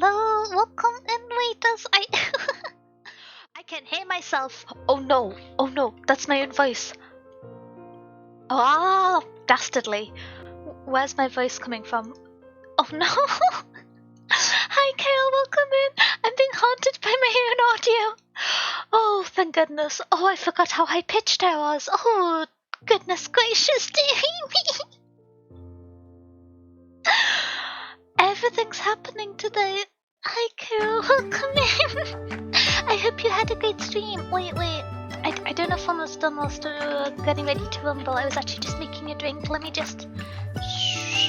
Hello, welcome invaders. I can hear myself. Oh no, that's my own voice. Ah, dastardly. Where's my voice coming from? Oh no. Hi Kale, welcome in. I'm being haunted by my own audio. Oh, thank goodness. Oh, I forgot how high pitched I was. Oh, goodness gracious, dear me. Everything's happening today. Hi Kale, welcome in. I hope you had a great stream. Wait. I don't know if one was done whilst getting ready to rumble. I was actually just making a drink. Let me just...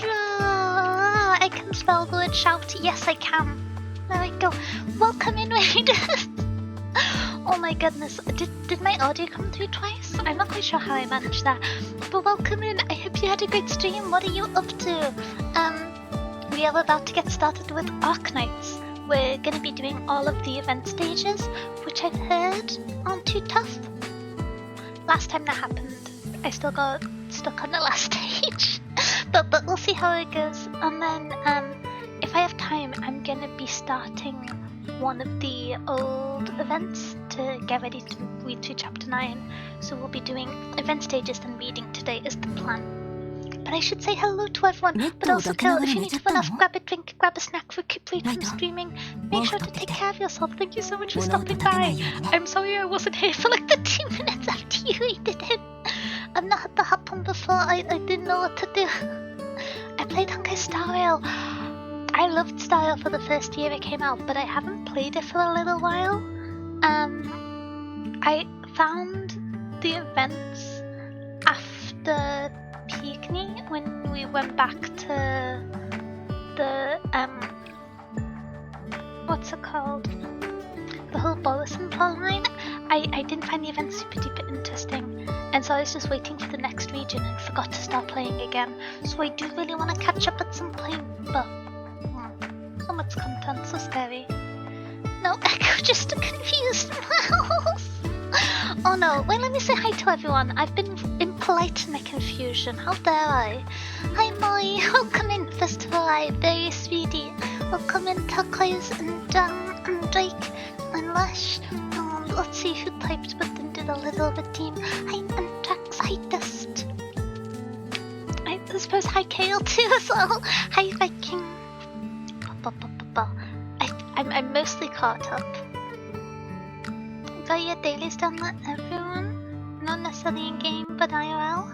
I can spell the word shout. Yes, I can. There we go. Welcome in, Raiders. Oh my goodness. Did my audio come through twice? I'm not quite sure how I managed that. But welcome in. I hope you had a great stream. What are you up to? We are about to get started with Arknights. We're going to be doing all of the event stages, which I've heard aren't too tough. Last time that happened, I still got stuck on the last stage. but we'll see how it goes. And then, if I have time, I'm going to be starting one of the old events to get ready to read through Chapter 9. So we'll be doing event stages and reading today is the plan. But I should say hello to everyone. But also, Kill, if you need to run off, grab a drink, grab a snack, recuperate from streaming. Make sure to take care of yourself. Thank you so much for stopping by. I'm sorry I wasn't here for like the 2 minutes after you raided it. I've not had that happen before. I didn't know what to do. I played Honkai Star Rail. I loved Star Rail for the first year it came out, but I haven't played it for a little while. I found the events after Peakney when we went back to the what's it called? The whole Bolison plotline. I didn't find the event super duper interesting, and so I was just waiting for the next region and forgot to start playing again. So I do really want to catch up at some point, but so much content, so scary. No, Echo, just a confused mouse. Oh no, wait, let me say hi to everyone. I've been impolite in my confusion. How dare I? Hi Molly, welcome in. First of all, hi, very sweetie. Welcome in Turquoise and Drake and Lush. Let's see who typed but then did a little redeem. Hi Antrax, hi Dust. I suppose hi Kale too as well. Hi Viking. I'm mostly caught up. Got your dailies done, everyone? Not necessarily in game, but IRL?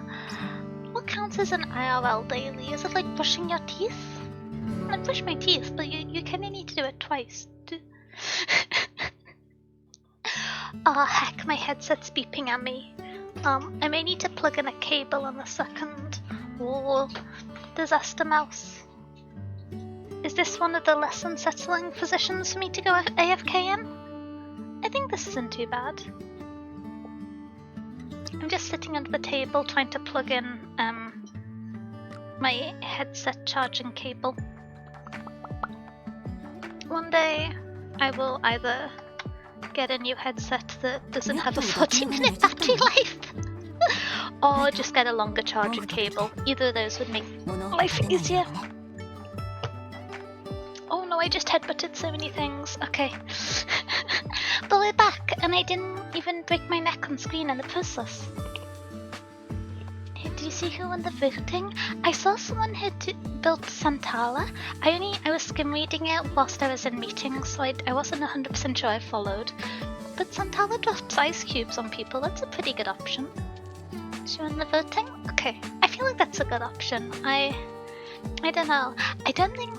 What counts as an IRL daily? Is it like brushing your teeth? I brush my teeth, but you kinda need to do it twice. Oh heck, my headset's beeping at me. I may need to plug in a cable in a second. Oh, disaster mouse. Is this one of the less unsettling positions for me to go AFK in? I think this isn't too bad. I'm just sitting under the table trying to plug in my headset charging cable. One day I will either get a new headset that doesn't have a 40-minute battery life or just get a longer charging cable. Either of those would make life easier. Oh no, I just headbutted so many things. Okay. But we're back, and I didn't even break my neck on screen in the process. Did you see who won the voting? I saw someone who built Santala. I was skim reading it whilst I was in meetings, so I wasn't 100% sure I followed. But Santala drops ice cubes on people. That's a pretty good option. She won the voting? Okay. I feel like that's a good option. I don't know. I don't think...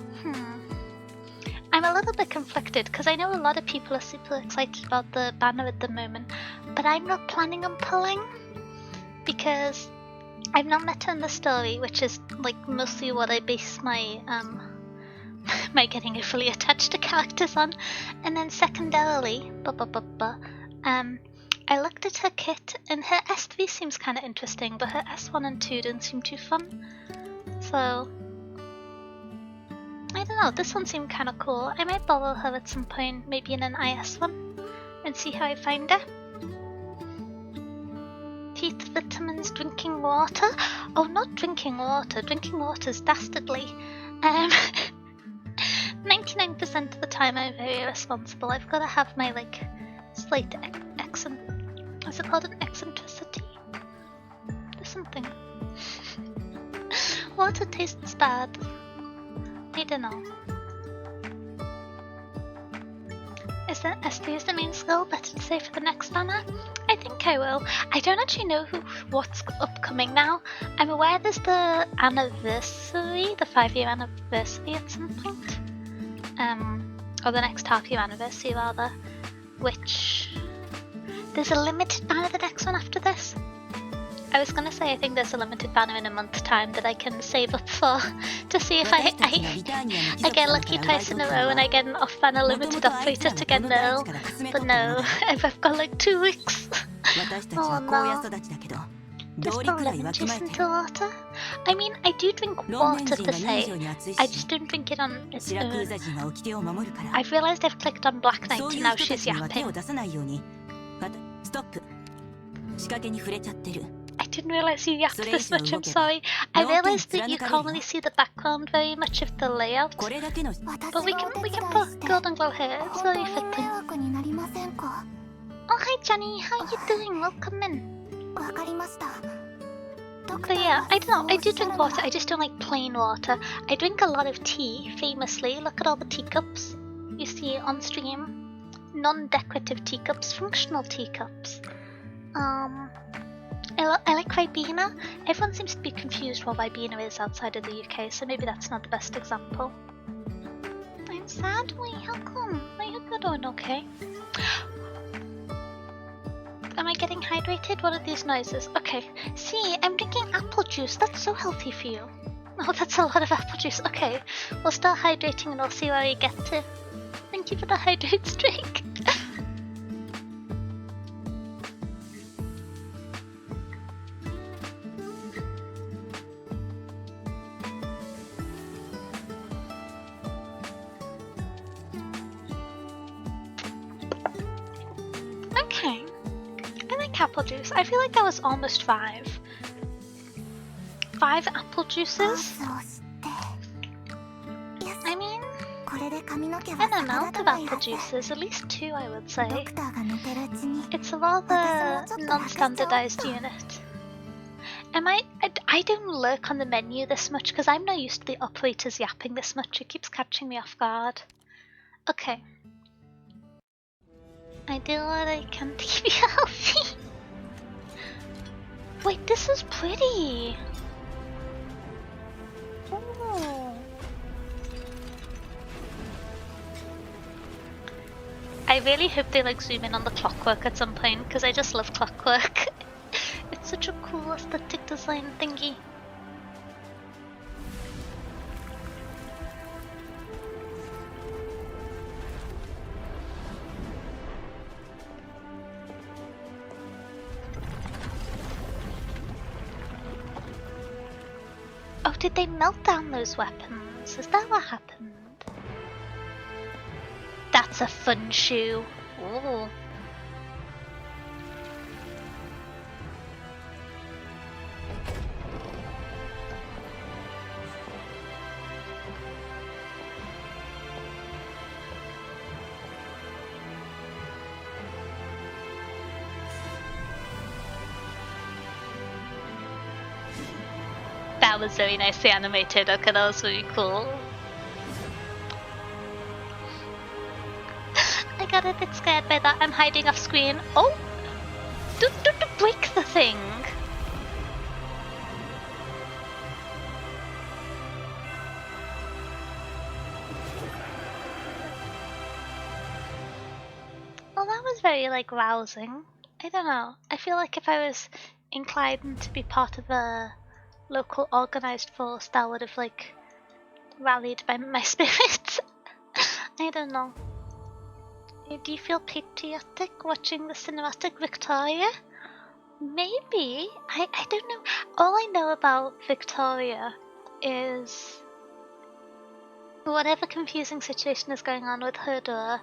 I'm a little bit conflicted because I know a lot of people are super excited about the banner at the moment, but I'm not planning on pulling because I've not met her in the story, which is like mostly what I base my my getting fully attached to characters on, and then secondarily, I looked at her kit and her S3 seems kind of interesting, but her S1 and 2 didn't seem too fun, so. I don't know, this one seemed kind of cool. I might borrow her at some point, maybe in an IS one, and see how I find her. Teeth, vitamins, drinking water? Oh, not drinking water. Drinking water's dastardly. 99% of the time I'm very irresponsible. I've got to have my like slight is it called an eccentricity? There's something. Water tastes bad. I don't know. Is the main skill better to say for the next banner? I think I will. I don't actually know what's upcoming now. I'm aware there's the anniversary, the 5-year anniversary at some point. Or the next half-year anniversary rather. Which there's a limited banner the next one after this. I was gonna say I think there's a limited banner in a month's time that I can save up for to see if I get lucky twice in a row and I get an off-banner limited operator to get nil. But no, I've got like 2 weeks. Oh no. Just the lemon juice into water? I mean, I do drink water per se. I just don't drink it on its own. I've realised I've clicked on Black Knight and now she's yapping. I didn't realise you yapped this much, I'm sorry. I realised that you can't really see the background very much of the layout. But we can put Golden Glow here, it's very fitting. Oh hi Jenny, how you doing? Welcome in. But yeah, I don't know, I do drink water, I just don't like plain water. I drink a lot of tea, famously. Look at all the teacups you see on stream. Non-decorative teacups, functional teacups. I like Ribena. Everyone seems to be confused what Ribena is outside of the UK, so maybe that's not the best example. I'm sad. Wait, how come? I hope you're doing okay. Am I getting hydrated? What are these noises? Okay. See, I'm drinking apple juice. That's so healthy for you. Oh, that's a lot of apple juice. Okay. We'll start hydrating and we'll see where we get to. Thank you for the hydrate streak. Okay. I like apple juice. I feel like that was almost 5. 5 apple juices? I mean, an amount of apple juices, at least 2 I would say. It's a rather non-standardized unit. I don't lurk on the menu this much because I'm not used to the operators yapping this much. It keeps catching me off guard. Okay. I do what I can to keep you healthy. Wait, this is pretty. Ooh. I really hope they like zoom in on the clockwork at some point because I just love clockwork. It's such a cool aesthetic design thingy. Oh, did they melt down those weapons? Is that what happened? That's a fun shoe. Ooh. That was very nicely animated. Okay, that was really cool. I got a bit scared by that. I'm hiding off screen. Oh! Don't break the thing! Well, that was very, like, rousing. I don't know. I feel like if I was inclined to be part of a local organized force, that would have, like, rallied my spirit. I don't know. Do you feel patriotic watching the cinematic Victoria? Maybe. I don't know. All I know about Victoria is whatever confusing situation is going on with her door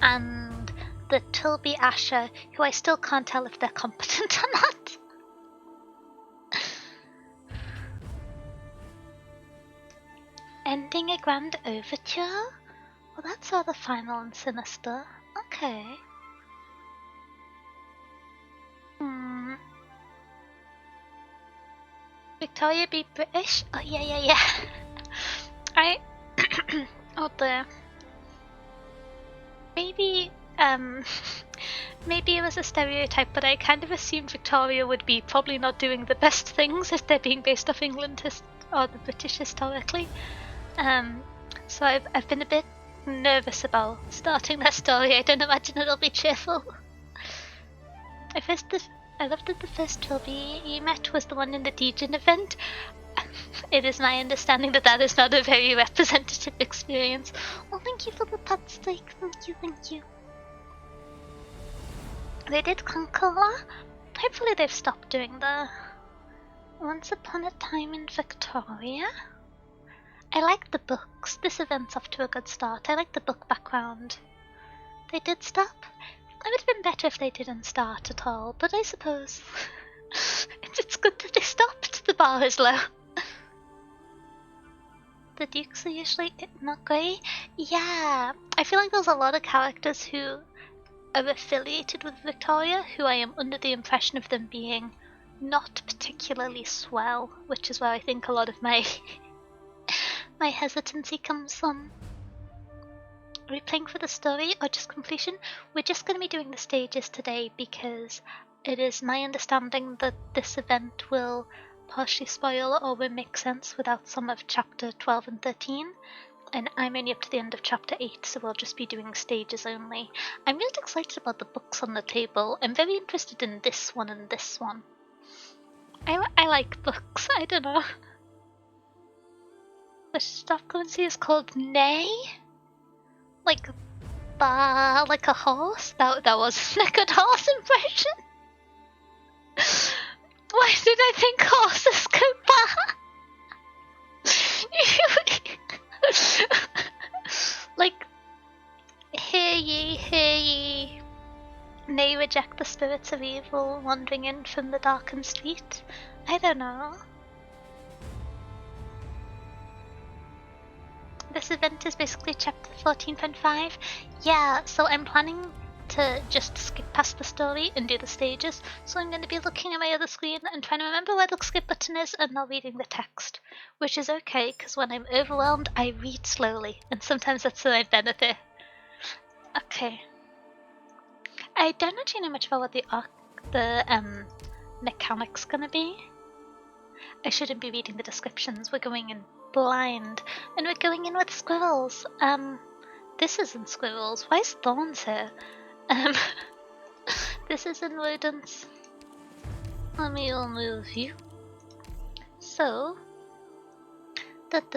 and the Tilby Asher, who I still can't tell if they're competent or not. Ending a grand overture? Well, that's rather final and sinister. Okay. Victoria be British? Oh, yeah. I... oh dear. Maybe, maybe it was a stereotype, but I kind of assumed Victoria would be probably not doing the best things if they're being based off England or the British historically. So I've been a bit nervous about starting that story. I don't imagine it'll be cheerful. I loved that the first trophy you met was the one in the Degen event. It is my understanding that that is not a very representative experience. Oh, thank you for the pet steak. Thank you. They did Concola. Hopefully they've stopped doing the Once Upon a Time in Victoria. I like the books. This event's off to a good start. I like the book background. They did stop. It would have been better if they didn't start at all, but I suppose it's good that they stopped. The bar is low. The Dukes are usually not great. Yeah, I feel like there's a lot of characters who are affiliated with Victoria who I am under the impression of them being not particularly swell, which is where I think a lot of my my hesitancy comes from. Are we playing for the story or just completion? We're just going to be doing the stages today because it is my understanding that this event will partially spoil or will make sense without some of chapter 12 and 13. And I'm only up to the end of chapter 8, so we'll just be doing stages only. I'm really excited about the books on the table. I'm very interested in this one and this one. I like books, I don't know. The stop currency is called Neigh? Like ba, like a horse? That wasn't a good horse impression. Why did I think horses go ba? Like, hear ye, nay reject the spirits of evil wandering in from the darkened street. I don't know. This event is basically chapter 14.5. Yeah, so I'm planning to just skip past the story and do the stages. So I'm going to be looking at my other screen and trying to remember where the skip button is and not reading the text. Which is okay, because when I'm overwhelmed, I read slowly. And sometimes that's to my benefit. Okay. I don't actually know much about what the mechanic's going to be. I shouldn't be reading the descriptions. We're going in blind, and we're going in with squirrels. This isn't squirrels. Why is Thorns here? This isn't rodents. Let me move you. So, let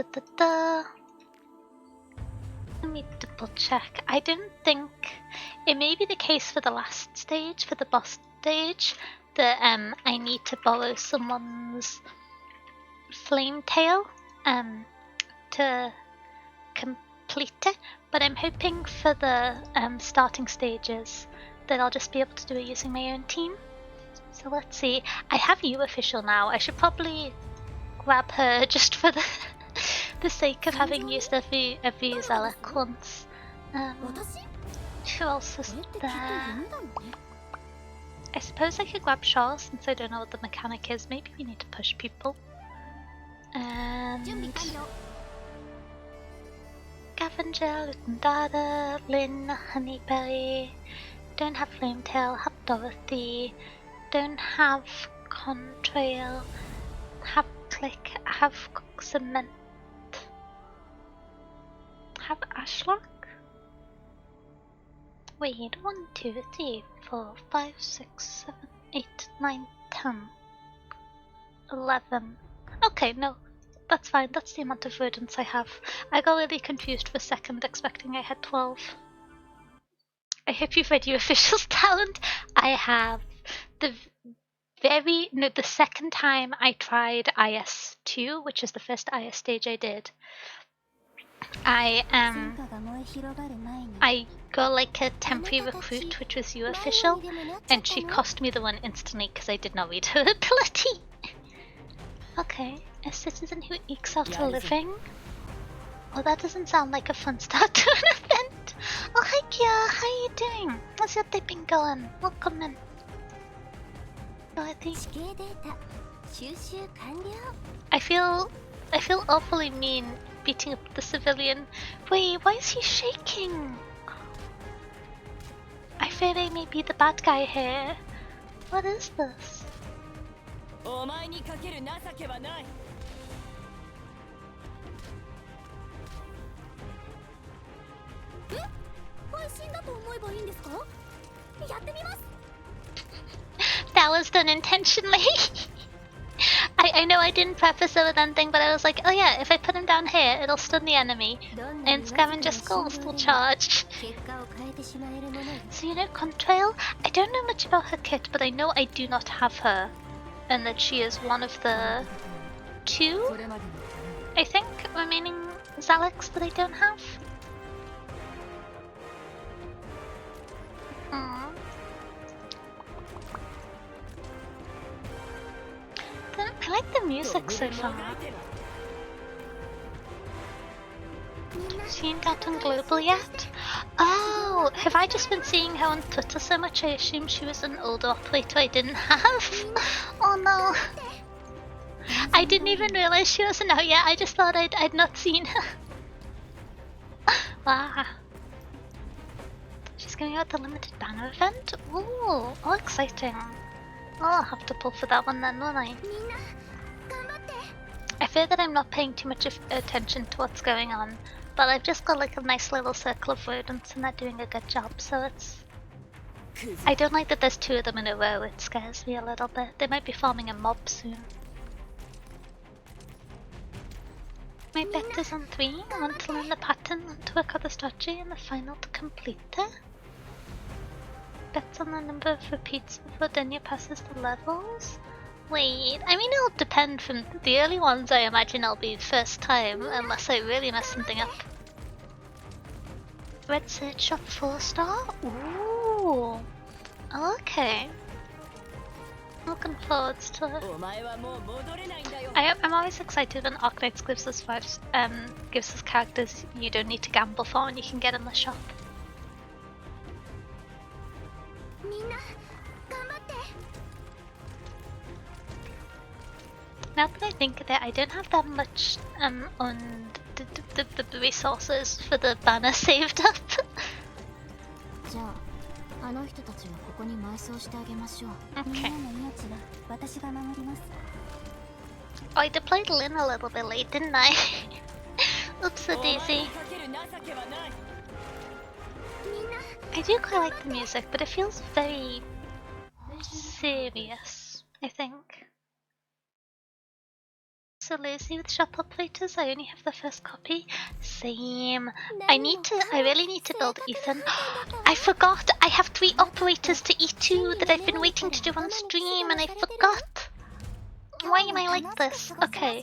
me double check. I don't think it may be the case for the last stage, for the boss stage, that I need to borrow someone's flame tail to complete it, but I'm hoping for the starting stages that I'll just be able to do it using my own team. So let's see. I have you official now. I should probably grab her just for the sake of having used every Zelek once. Who else is there? I suppose I could grab Shaw since I don't know what the mechanic is. Maybe we need to push people. And Scavenger, Lutandada, Lynn, Honeyberry. Don't have Flametail, have Dorothy. Don't have Contrail. Have Click, have Cement. Have Ashlock? Wait, 1, 2, 3, 4, 5, 6, 7, 8, 9, 10, 11. Okay, no, that's fine. That's the amount of rodents I have. I got really confused for a second, expecting I had 12. I hope you've read your official's talent. I have. The second time I tried IS2, which is the first IS stage I did, I got like a temporary recruit, which was you official, and she cost me the one instantly because I did not read her ability. Okay, a citizen who ekes out a living. Oh, that doesn't sound like a fun start to an event. Oh, hi Kia, how are you doing? How's your day been going? Welcome in. So I feel awfully mean beating up the civilian. Wait, why is he shaking? I fear I may be the bad guy here. What is this? That was done intentionally. I know I didn't preface it with anything, but I was like, oh yeah, if I put him down here, it'll stun the enemy. And Scavenger Skull still charged. So you know Contrail? I don't know much about her kit, but I know I do not have her. And that she is one of the 2, I think, remaining Zalex that I don't have. I like the music so far. Seen Captain Global yet? Oh, have I just been seeing her on Twitter so much I assume she was an older operator I didn't have? Oh no. I didn't even realize she wasn't out yet, I just thought I'd not seen her. Wow. She's going out the limited banner event? Ooh, all exciting. I'll have to pull for that one then, won't I? I fear that I'm not paying too much attention to what's going on, but I've just got like a nice little circle of rodents and they're doing a good job, so it's... I don't like that there's 2 of them in a row, it scares me a little bit. They might be forming a mob soon. My bet is on 3. I want to learn the pattern, want to work out the strategy, and the final to complete it. Bets on the number of repeats before Denya passes the levels? Wait, I mean it'll depend. From the early ones I imagine I'll be first time, unless I really mess something up. Red Search Shop 4-star? Ooh, okay. Looking forward to it. I'm always excited when Arknights gives us gives us characters you don't need to gamble for and you can get in the shop. Now that I think of it, I don't have that much on the resources for the banner saved up. Okay. Oh, I deployed Lynn a little bit late, didn't I? Oops, a daisy. I do quite like the music, but it feels very serious, I think. So lazy with shop operators, I only have the first copy. Same. I really need to build Ethan. I forgot, I have 3 operators to E2 that I've been waiting to do on stream and I forgot. Why am I like this? Okay,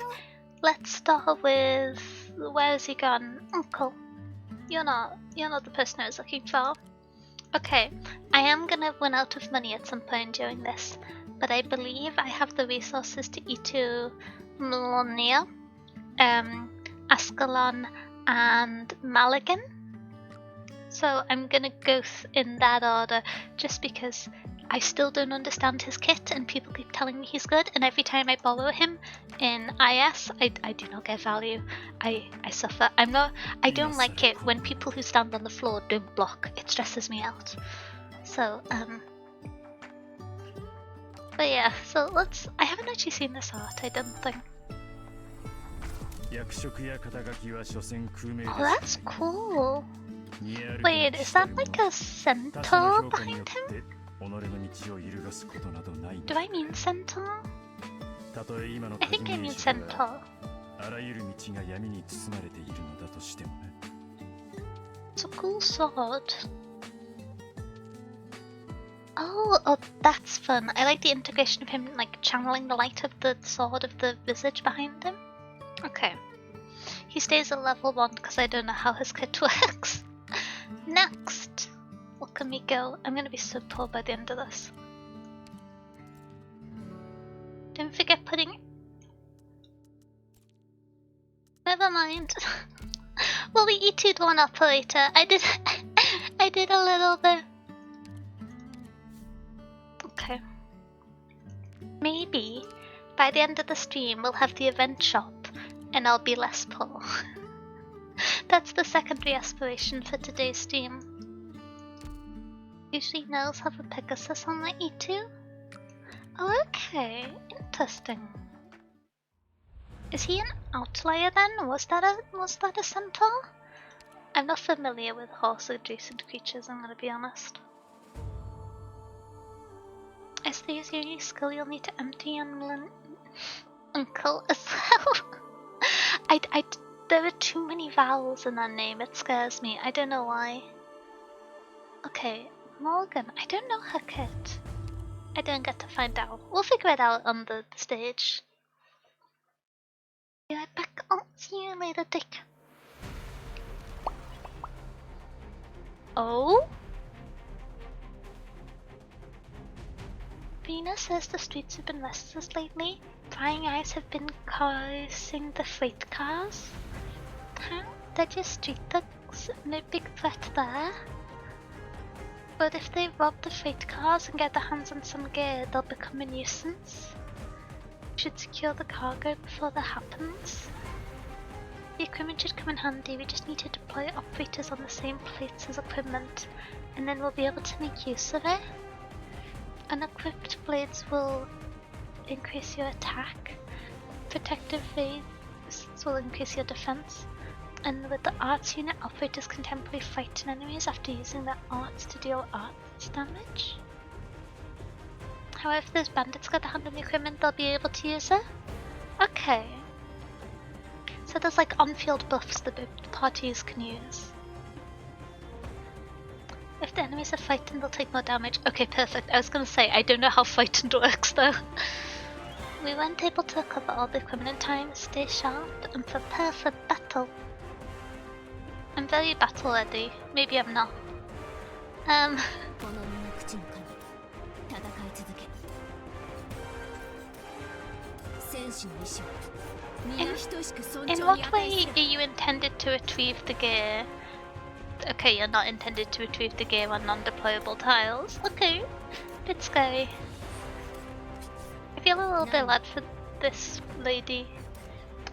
let's start with... Where has he gone? Uncle. You're not the person I was looking for. Okay, I am gonna run out of money at some point during this, but I believe I have the resources to E2 Melania, Ascalon, and Maligan. So I'm gonna go in that order, just because I still don't understand his kit and people keep telling me he's good, and every time I borrow him in IS, I do not get value. I suffer. I don't like it when people who stand on the floor don't block. It stresses me out. So, but yeah, so I haven't actually seen this art, I don't think. Oh, that's cool. Wait, is that like a centaur behind him? Do I mean centaur? I think I mean centaur. It's a cool sword. Oh, that's fun. I like the integration of him like channeling the light of the sword of the visage behind him. Okay. He stays at level 1 because I don't know how his kit works. Next! Look at me go. I'm gonna be so poor by the end of this. Don't forget putting... Never mind. Well, we E2'd one operator. I did I did a little bit. Okay. Maybe by the end of the stream we'll have the event shop and I'll be less poor. That's the secondary aspiration for today's stream. Usually Nels have a Pegasus on the E2. Oh, okay, interesting. Is he an outlier then? Was that a centaur? I'm not familiar with horse-adjacent creatures, I'm gonna be honest. Is there your new skill you'll need to empty on Uncle as well? There are too many vowels in that name, it scares me, I don't know why. Okay, Morgan, I don't know her kit. I don't get to find out. We'll figure it out on the stage. Be right back. Oh, see you later, Dick. Oh? Vina says the streets have been restless lately. Prying eyes have been causing the freight cars. Huh? They're just street thugs. No big threat there. But if they rob the freight cars and get their hands on some gear, they'll become a nuisance. We should secure the cargo before that happens. The equipment should come in handy, we just need to deploy operators on the same plates as equipment, and then we'll be able to make use of it. Unequipped blades will increase your attack, protective vests will increase your defense, and with the arts unit, operators can temporarily frighten enemies after using their arts to deal arts damage. However, if those bandits got a hand on the equipment, they'll be able to use it. Okay. So there's like on-field buffs that the parties can use. If the enemies are frightened, they'll take more damage. Okay, perfect. I was gonna say, I don't know how frightened works though. We weren't able to recover all the equipment in time. Stay sharp and prepare for battle. I'm very battle ready. Maybe I'm not. In what way are you intended to retrieve the gear? Okay, you're not intended to retrieve the gear on non-deployable tiles. Okay, bit scary. I feel a little bit bad for this lady.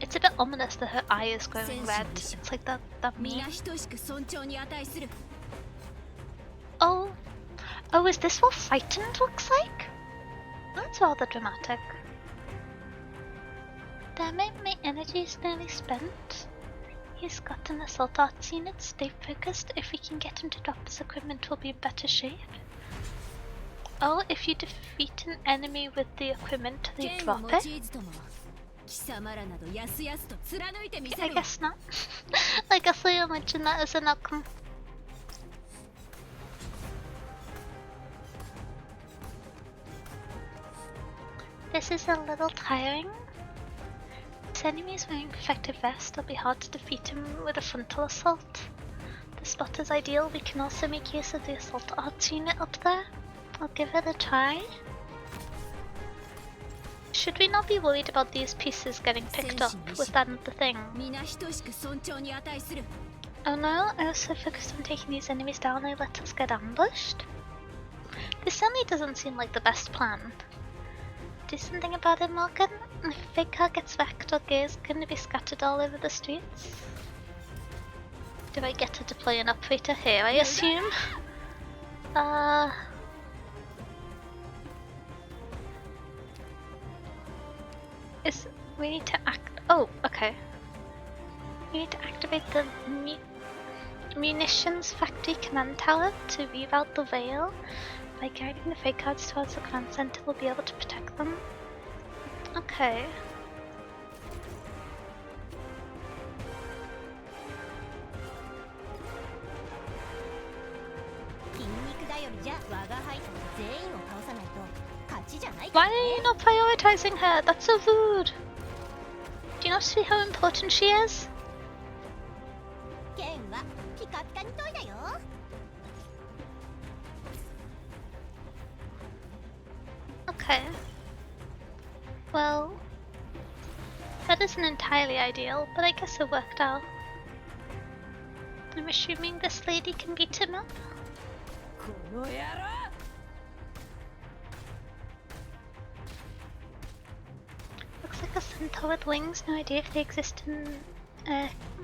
It's a bit ominous that her eye is glowing red. It's like that meme. Oh, is this what frightened looks like? That's rather dramatic. Damn it, my energy is nearly spent. He's got an assault arts unit. Stay focused. If we can get him to drop his equipment, we'll be in better shape. Oh, if you defeat an enemy with the equipment, they drop it? I guess not. I guess I'll mention that as an outcome. This is a little tiring. This enemy is wearing protective vest. It'll be hard to defeat him with a frontal assault. The spot is ideal. We can also make use of the assault arts unit up there. I'll give it a try. Should we not be worried about these pieces getting picked up? Was that the thing? Oh no, I was so focused on taking these enemies down I let us get ambushed? This certainly doesn't seem like the best plan. Do something about it, Morgan? If a fake car gets wrecked, our gear is going to be scattered all over the streets. Do I get to deploy an operator here, I assume? We need to okay. We need to activate the munitions factory command tower to reroute the veil. By guiding the fake cards towards the command center, we'll be able to protect them. Okay. Why are you not prioritizing her? That's so rude. Do you not see how important she is? Okay. Well, that isn't entirely ideal, but I guess it worked out. I'm assuming this lady can beat him up. Looks like a centaur with wings. No idea if they exist in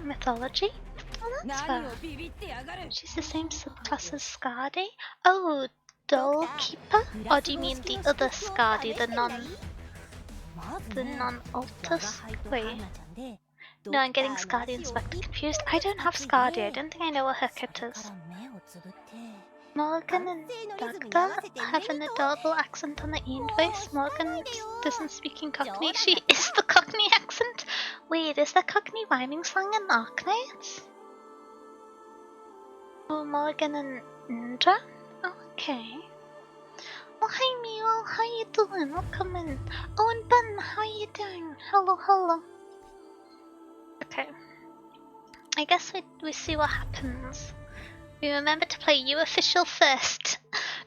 mythology. Oh, that's fair. She's the same subclass as Skadi. Oh, Doll Keeper? Or do you mean the other Skadi, the non-Altus? Wait. No, I'm getting Skadi and Spectre confused. I don't have Skadi. I don't think I know what her kit is. Morgan and Dagda have an adorable accent on the Ian voice. Morgan doesn't speak in Cockney. She is the Cockney accent. Wait, is there Cockney rhyming slang in Arknights? Oh, Morgan and Indra? Okay. Oh, hi Mio, how you doing? Welcome in. Oh, and Ben, how you doing? Hello, hello. Okay. I guess we see what happens. We remember to play U official first.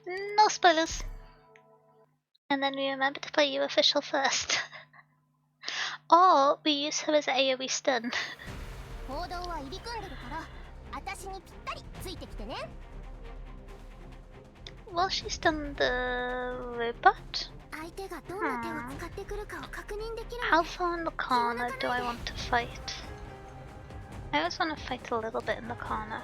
No spoilers. And then we remember to play U official first. Or we use her as AoE stun. Will she stun the robot? How far in the corner do I want to fight? I always want to fight a little bit in the corner.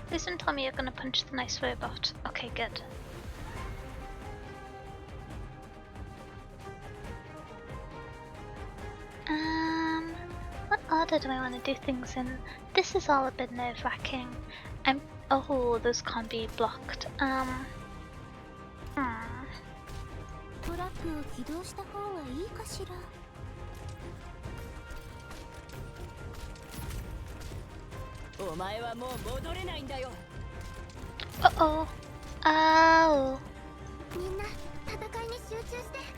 Please don't tell me you're gonna punch the nice robot. Okay, good. What order do I want to do things in? This is all a bit nerve-wracking. Oh, those can't be blocked. Uh-oh. Ow.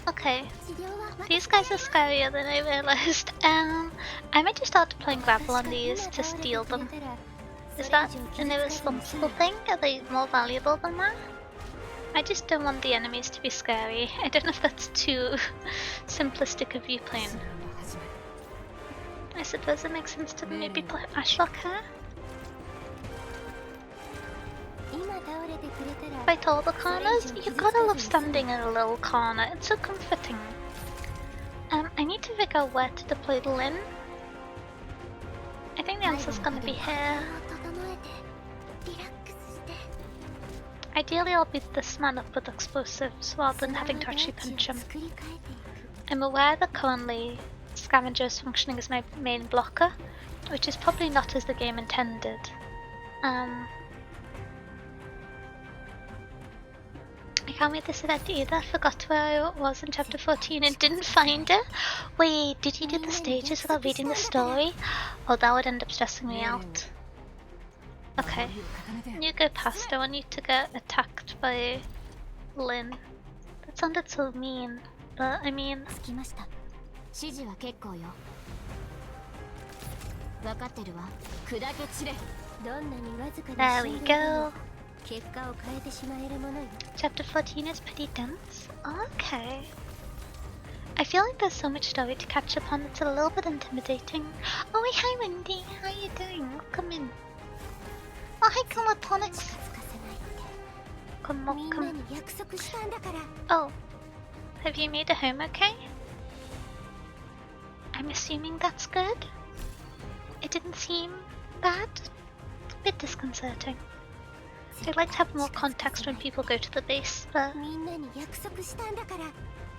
Okay. These guys are scarier than I realized. I might just start playing grapple on these to steal them. Is that an irresponsible thing? Are they more valuable than that? I just don't want the enemies to be scary. I don't know if that's too simplistic a viewpoint. I suppose it makes sense to maybe play Ashlock here. Fight all the corners? You gotta love standing in a little corner, it's so comforting. I need to figure out where to deploy the Lin. I think the answer's gonna be here. Ideally I'll beat this man up with explosives rather than having to actually punch him. I'm aware that currently Scavenger is functioning as my main blocker, which is probably not as the game intended. I can't read this event either. Forgot where I was in chapter 14 and didn't find it. Wait, did you do the stages without reading the story? Oh, that would end up stressing me out. Okay, you go past. I want you to get attacked by Lin. That sounded so mean, but I mean... There we go. Chapter 14 is pretty dense. Okay. I feel like there's so much story to catch up on, it's a little bit intimidating. Oh wait, hi Wendy, how are you doing? Welcome in. Oh hi Comatonics. Come on, come. Oh, have you made a home okay? I'm assuming that's good? It didn't seem bad? It's a bit disconcerting. I'd like to have more context when people go to the base, but...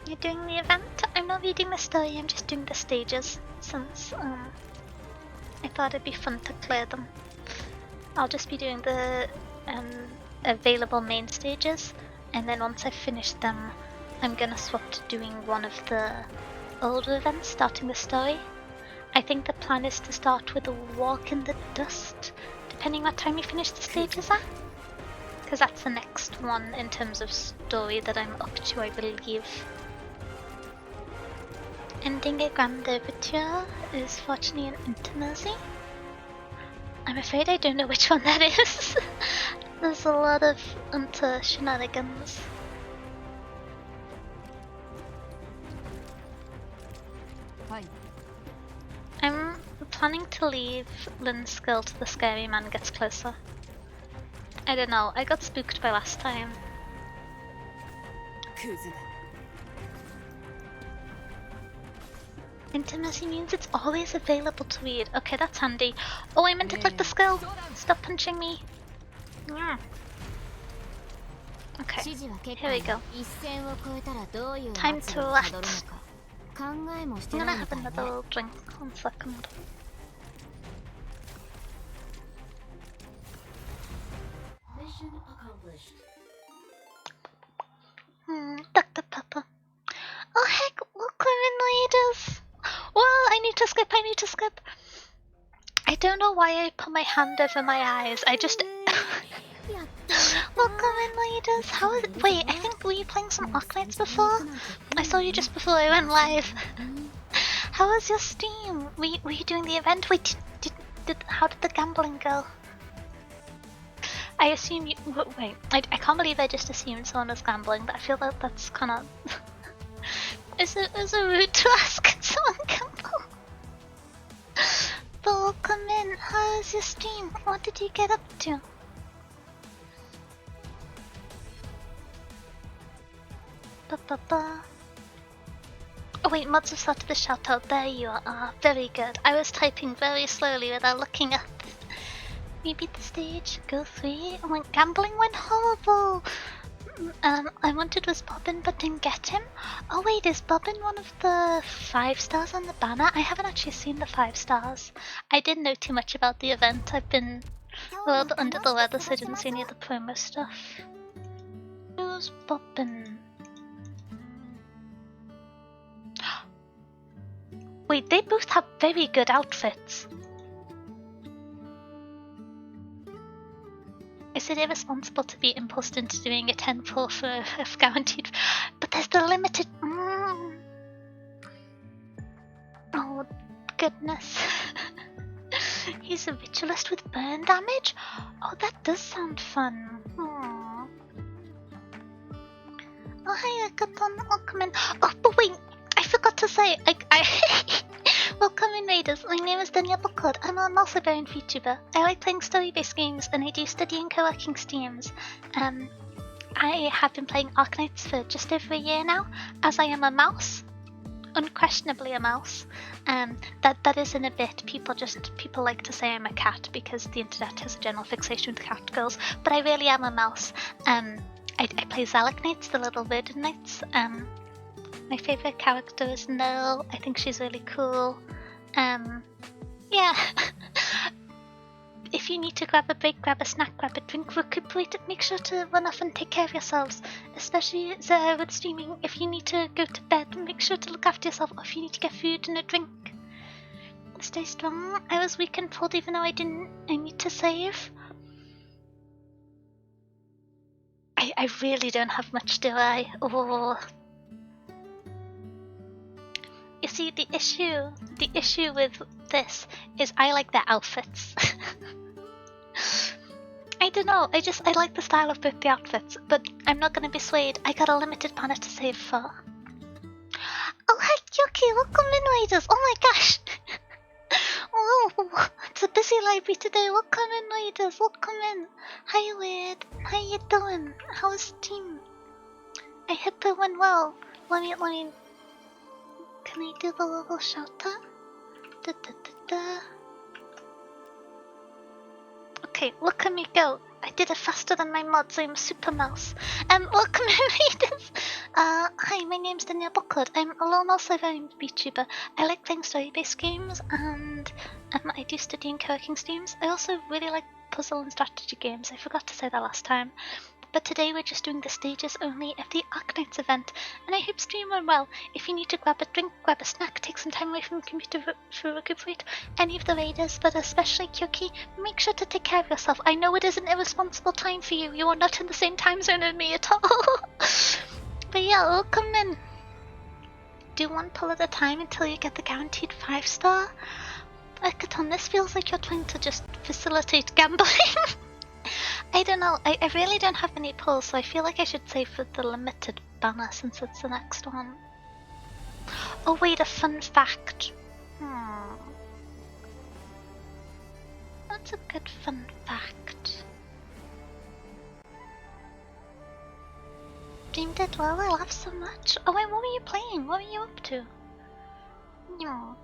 You're doing the event? I'm not reading the story, I'm just doing the stages, since I thought it'd be fun to clear them. I'll just be doing the available main stages, and then once I've finished them, I'm gonna swap to doing one of the older events, starting the story. I think the plan is to start with a walk in the dust, depending what time you finish the stages at. Because that's the next one in terms of story that I'm up to, I believe. Ending a grand overture is fortunately an intimacy. I'm afraid I don't know which one that is. There's a lot of shenanigans. I'm planning to leave Lynn's skill till the scary man gets closer. I don't know, I got spooked by last time. Intimacy means it's always available to read. Okay, that's handy. Oh, I meant to click the skill. Stop punching me. Mm. Okay, here we go. Time to relax. I'm gonna have another drink. 1 second. Mission accomplished. Dr. Pepper. Oh heck, welcome in, ladies. Well, I need to skip. I don't know why I put my hand over my eyes. I just... Welcome in, ladies. How is it? Wait, I think were you playing some Arknights before? I saw you just before I went live. How was your Steam? Were you doing the event? Wait, how did the gambling go? I assume you... Wait, I can't believe I just assumed someone was gambling. I feel like that's kind of... Is it rude to ask someone gamble? But welcome in. How was your Steam? What did you get up to? Ba-ba-ba. Oh wait, mods have started the shout out. There you are. Ah, very good. I was typing very slowly without looking up. We beat the stage. Go 3. Gambling went horrible. I wanted was Bobbin but didn't get him. Oh wait, is Bobbin one of the 5 stars on the banner? I haven't actually seen the 5 stars. I didn't know too much about the event. I've been a little bit under the weather, so I didn't see any of the promo stuff. Who's Bobbin? Wait, they both have very good outfits. Is it irresponsible to be impulsed into doing a 10 pull for a guaranteed? But there's the limited. Oh goodness. He's a ritualist with burn damage? Oh, that does sound fun. Aww. Oh, hi, welcome in. Oh, but wait, I forgot to say, welcome in, Raiders. My name is Danielle Buckwood. I'm a multi-variant VTuber. I like playing story-based games, and I do study and co-working Steams. I have been playing Arknights for just over a year now, as I am a mouse. Unquestionably a mouse. That isn't a bit. People like to say I'm a cat because the internet has a general fixation with cat girls, but I really am a mouse. I play Zalak Knights, the little rodent knights. My favourite character is Nell. I think she's really cool. Yeah. If you need to grab a break, grab a snack, grab a drink, recuperate, make sure to run off and take care of yourselves. Especially with streaming, if you need to go to bed, make sure to look after yourself, or if you need to get food and a drink. Stay strong. I was weak and pulled even though I didn't. I need to save. I really don't have much, do I? Oh. You see, the issue with this is I like their outfits. I don't know, I like the style of both the outfits, but I'm not gonna be swayed. I got a limited banner to save for. Oh hi Yuki, welcome in, Raiders. Oh my gosh. Oh, it's a busy library today. Welcome in, Raiders. Welcome in. Hi Wade. How you doing? How's team? I hope it went well. Let me can I do the little shout out? Da, da, da, da. Okay, look at me go. I did it faster than my mods. I'm a super mouse. Welcome in, readers. Hi, my name's Danielle Buckwood. I'm a lone multi-variant VTuber. I like playing story-based games, and I do study and co-working streams. I also really like puzzle and strategy games. I forgot to say that last time. But today we're just doing the stages only of the Arknights event, and I hope stream went well. If you need to grab a drink, grab a snack, take some time away from the computer to recuperate, any of the raiders, but especially Kyoki, make sure to take care of yourself. I know it is an irresponsible time for you. You are not in the same time zone as me at all. But yeah, welcome in. Do 1 pull at a time until you get the guaranteed 5-star. Akaton, this feels like you're trying to just facilitate gambling. I don't know, I really don't have any pulls, so I feel like I should save for the limited banner since it's the next one. Oh wait, a fun fact. That's a good fun fact. Dream did well, I laughed so much. Oh wait, what were you playing? What were you up to? No.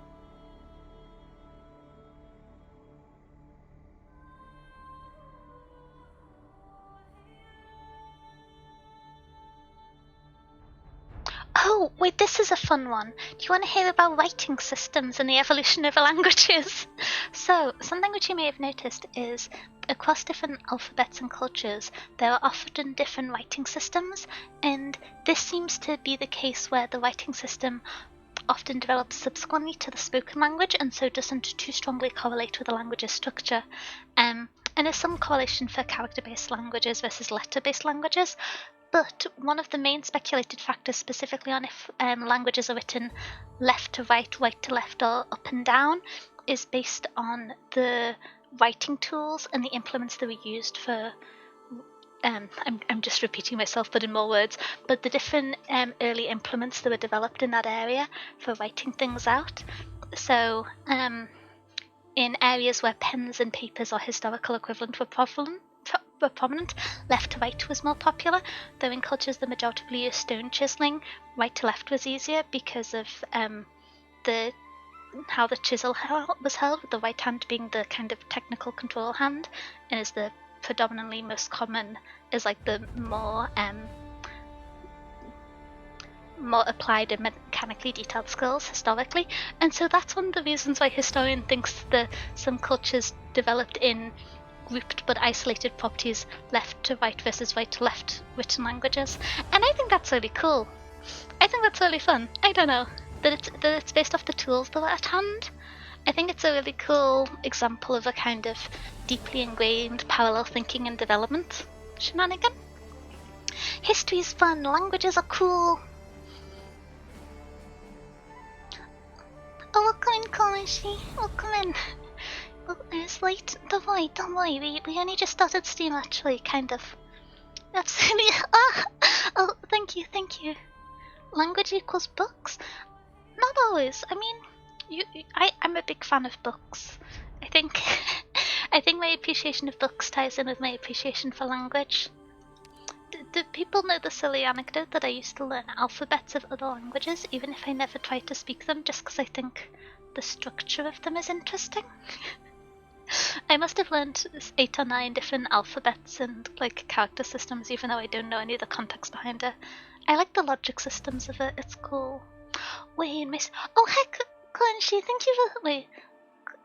Oh, wait, this is a fun one. Do you want to hear about writing systems and the evolution of languages? So, something which you may have noticed is across different alphabets and cultures, there are often different writing systems, and this seems to be the case where the writing system often develops subsequently to the spoken language and so doesn't too strongly correlate with the language's structure. And there's some correlation for character-based languages versus letter-based languages. But one of the main speculated factors specifically on if languages are written left to right, right to left, or up and down is based on the writing tools and the implements that were used for I'm just repeating myself but in more words, but the different early implements that were developed in that area for writing things out. So in areas where pens and papers or historical equivalent were prominent, left to right was more popular, though in cultures that majoritively used stone chiseling, right to left was easier because of how the chisel was held, with the right hand being the kind of technical control hand, and is the predominantly most common, is like the more applied and mechanically detailed skills historically. And so that's one of the reasons why historian thinks that some cultures developed in grouped but isolated properties left to right versus right to left written languages. And I think that's really cool. I think that's really fun. I don't know. That it's based off the tools that were at hand. I think it's a really cool example of a kind of deeply ingrained parallel thinking and development shenanigan. History is fun, languages are cool. Oh, welcome in, Kalashi. Welcome in. Oh, it's late. Don't worry. We only just started Steam, actually, kind of. Absolutely. Oh, thank you. Language equals books? Not always. I mean, I'm a big fan of books. I think my appreciation of books ties in with my appreciation for language. Do people know the silly anecdote that I used to learn alphabets of other languages, even if I never tried to speak them, just because I think the structure of them is interesting? I must have learned 8 or 9 different alphabets and like character systems, even though I don't know any of the context behind it. I like the logic systems of it. It's cool. Wait, miss. Oh heck, Clenchie, thank you for. Wait,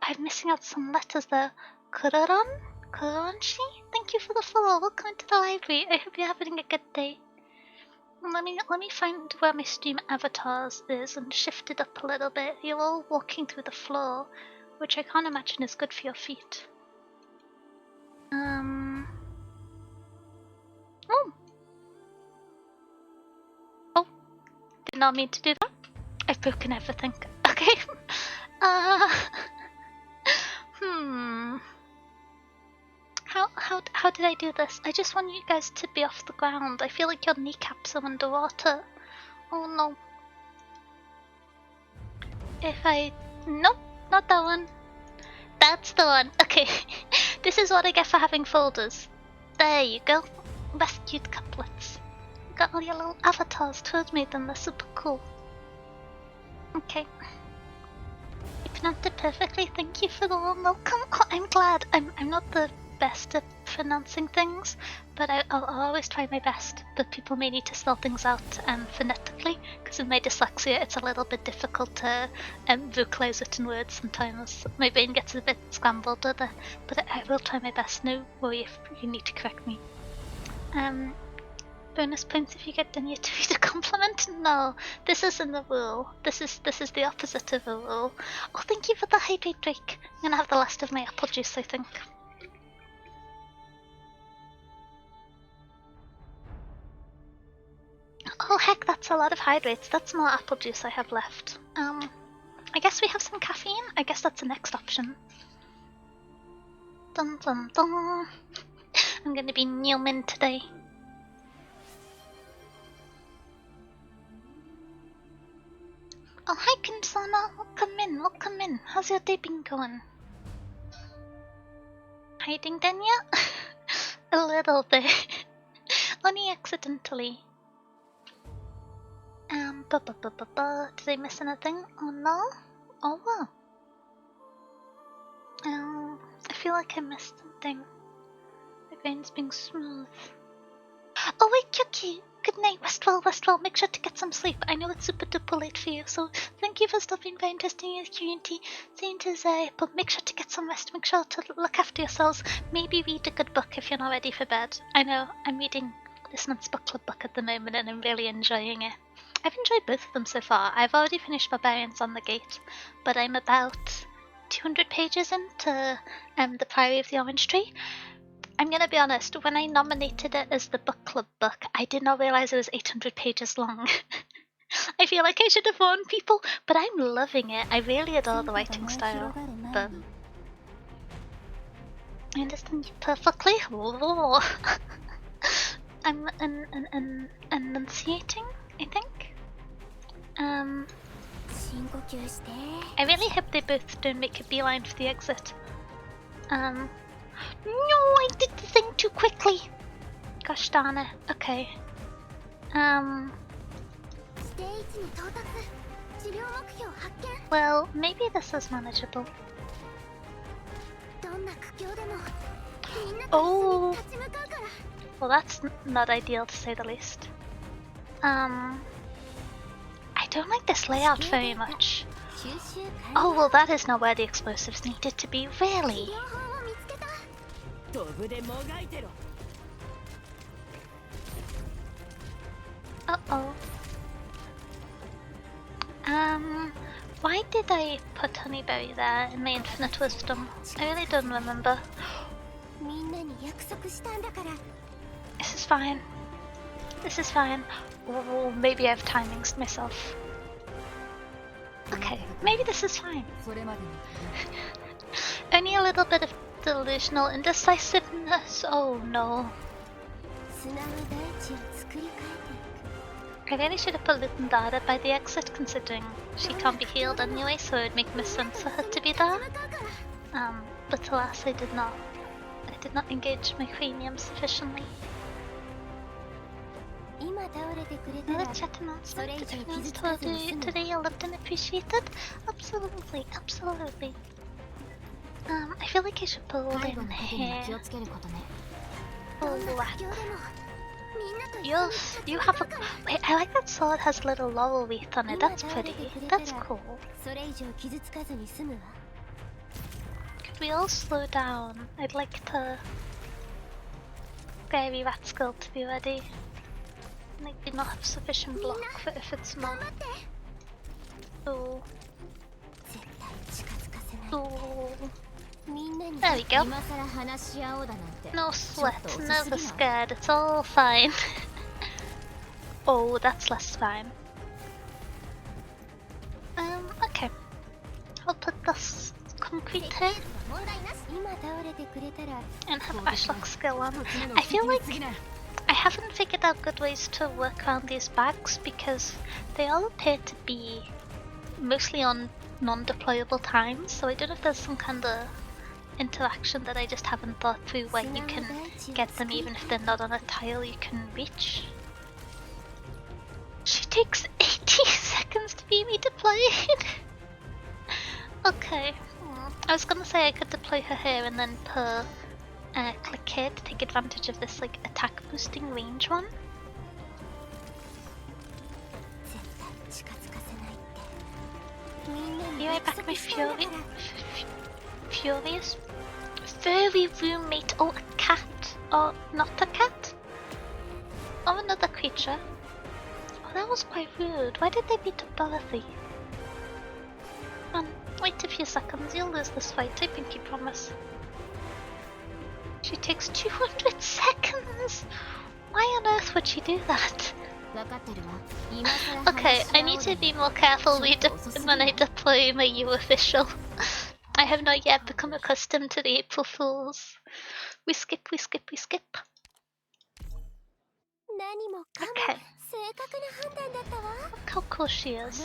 I'm missing out some letters there. Kuranshi, thank you for the follow. Welcome to the library. I hope you're having a good day. Let me find where my stream avatars is and shift it up a little bit. You're all walking through the floor, which I can't imagine is good for your feet. Oh, did not mean to do that. I've broken everything. Okay. How did I do this? I just want you guys to be off the ground. I feel like your kneecaps are underwater. Oh no. Nope, not that one. That's the one. Okay. This is what I get for having folders. There you go. Rescued couplets. Got all your little avatars towards me, then they're super cool. Okay. You pronounced it perfectly. Thank you for the warm welcome. Oh, I'm glad. I'm not the best at pronouncing things, but I'll always try my best. But people may need to spell things out phonetically, because with my dyslexia, it's a little bit difficult to vocalize written words sometimes. My brain gets a bit scrambled with it, but I will try my best. No worry if you need to correct me. Bonus points if you get Danya to read a compliment? No, this isn't the rule. This is the opposite of a rule. Oh, thank you for the hydrate drink. I'm gonna have the last of my apple juice, I think. Oh heck, that's a lot of hydrates. That's more apple juice I have left. I guess we have some caffeine. I guess that's the next option. Dun dun dun. I'm gonna be Newman today. Oh, hi, Kinsana. Welcome in, welcome in. How's your day been going? Hiding then yet? A little bit. Only accidentally. Did I miss anything? Oh no? Oh wow. I feel like I missed something. The grain's being smooth. Oh wait, Yuki! Good night, Westwell, Westwell. Make sure to get some sleep. I know it's super duper late for you, so thank you for stopping by and testing your community. Saint is but make sure to get some rest. Make sure to look after yourselves. Maybe read a good book if you're not ready for bed. I know, I'm reading this month's book club book at the moment and I'm really enjoying it. I've enjoyed both of them so far. I've already finished Barbarians on the Gate, but I'm about 200 pages into The Priory of the Orange Tree. I'm gonna be honest, when I nominated it as the book club book, I did not realize it was 800 pages long. I feel like I should have warned people, but I'm loving it. I really adore the writing style. But I understand you perfectly. I'm enunciating, I think. I really hope they both don't make a beeline for the exit. No, I did the thing too quickly. Gosh darn it. Okay. Well, maybe this is manageable. Oh. Well, that's not ideal to say the least. I don't like this layout very much. Oh, well, that is not where the explosives needed to be, really. Uh-oh. Why did I put Honeyberry there in my infinite wisdom? I really don't remember. This is fine. This is fine. Oh, maybe I have timings myself. Okay, maybe this is fine. Only a little bit of delusional indecisiveness. Oh no. I really should have put Lutandara by the exit, considering she can't be healed anyway, so it would make more sense for her to be there. But alas, I did not. I did not engage my cranium sufficiently. Another chat announcement. Did friends told you today you loved and appreciated? Absolutely, absolutely. I feel like I should pull in here. Oh, you have a... Wait, I like that sword has a little laurel wreath on it. That's pretty. That's cool. Could we all slow down? I'd like to... Gary Ratskill to be ready. I do not have sufficient block for if it's not. Oh. Oh. There we go. No sweat, never scared, it's all fine. Oh, that's less fine. Okay. I'll put this concrete here. And have Ashlock skill on. I feel like I haven't figured out good ways to work around these bags because they all appear to be mostly on non-deployable times, so I don't know if there's some kind of interaction that I just haven't thought through where you can get them even if they're not on a tile you can reach. She takes 80 seconds to be redeployed. Okay. I was gonna say I could deploy her here and then put click here to take advantage of this like attack boosting range one. Be right back, my furious furry roommate. Oh, a cat. Or not a cat? Or another creature. Oh, that was quite rude. Why did they beat up Dorothy? Wait a few seconds, you'll lose this fight, I pinky promise. She takes 200 seconds! Why on earth would she do that? Okay, I need to be more careful when I deploy my U official. I have not yet become accustomed to the April Fools. We skip, we skip, we skip. Okay. Look how cool she is.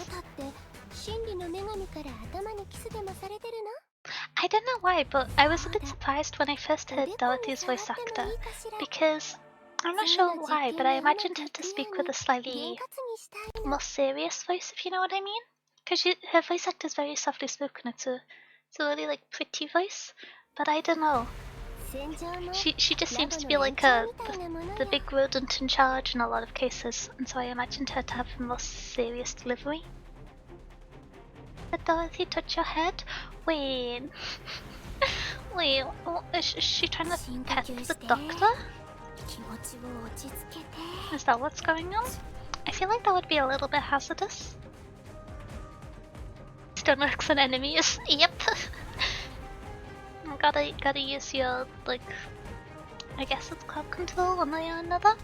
I don't know why, but I was a bit surprised when I first heard Dorothy's voice actor, because I'm not sure why, but I imagined her to speak with a slightly more serious voice, if you know what I mean. Because her voice actor is very softly spoken. It's a really like pretty voice, but I don't know. She just seems to be like the big rodent in charge in a lot of cases, and so I imagined her to have a more serious delivery. Did Dorothy touch your head? Wait. Wait, is she trying to pet the doctor? Is that what's going on? I feel like that would be a little bit hazardous. Stonework's an enemy is yep. Gotta use your like I guess it's crowd control one way or another.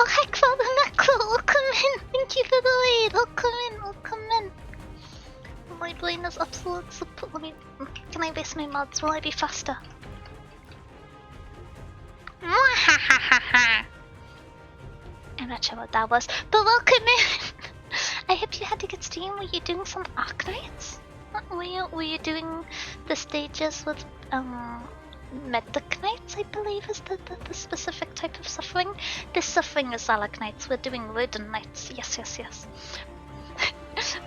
Oh heck Father Necro, welcome in! Thank you for the raid! Welcome in! My brain is absolute support. Can I base my mods? Will I be faster? I'm not sure what that was, but welcome in! I hope you had a good stream. Were you doing some Arknights? Were you doing the stages with Medic Knights, I believe is the specific type of suffering? This suffering is Alaknights. We're doing Rodent Knights. Yes.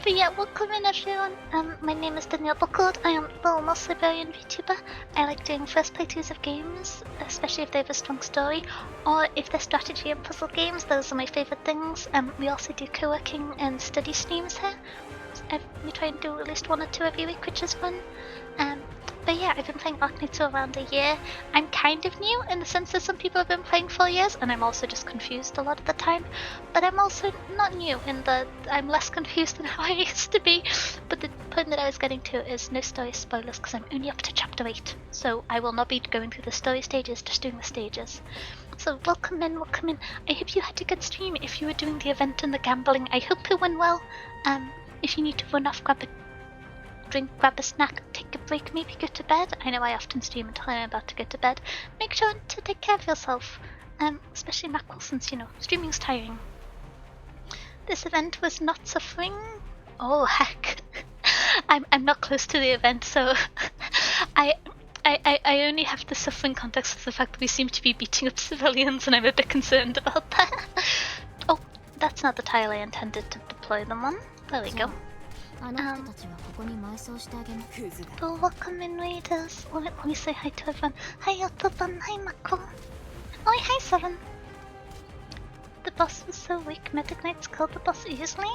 But yeah, welcome in everyone. My name is Danielle Buckland. I am the almost Liberian VTuber. I like doing first playthroughs of games, especially if they have a strong story, or if they're strategy and puzzle games. Those are my favourite things. We also do co-working and study streams here. We try and do at least 1 or 2 every week, which is fun. But yeah, I've been playing Arknights for around a year. I'm kind of new in the sense that some people have been playing 4 years, and I'm also just confused a lot of the time. But I'm also not new in that I'm less confused than how I used to be. But the point that I was getting to is no story spoilers, because I'm only up to chapter 8. So I will not be going through the story stages, just doing the stages. So welcome in. I hope you had a good stream. If you were doing the event and the gambling, I hope it went well. If you need to run off, grab a drink, grab a snack, take a break, maybe go to bed. I know I often stream until I'm about to go to bed. Make sure to take care of yourself, especially Mackerel, since, you know, streaming's tiring. This event was not suffering. Oh heck. I'm not close to the event, so I only have the suffering context of the fact that we seem to be beating up civilians, and I'm a bit concerned about that. Oh, that's not the tile I intended to deploy them on. There we go. But welcome in, raiders. Let me say hi to everyone. Hi Autobahn, hi Mako. Oh, hi Seven. The boss was so weak, Medic Knights killed the boss easily.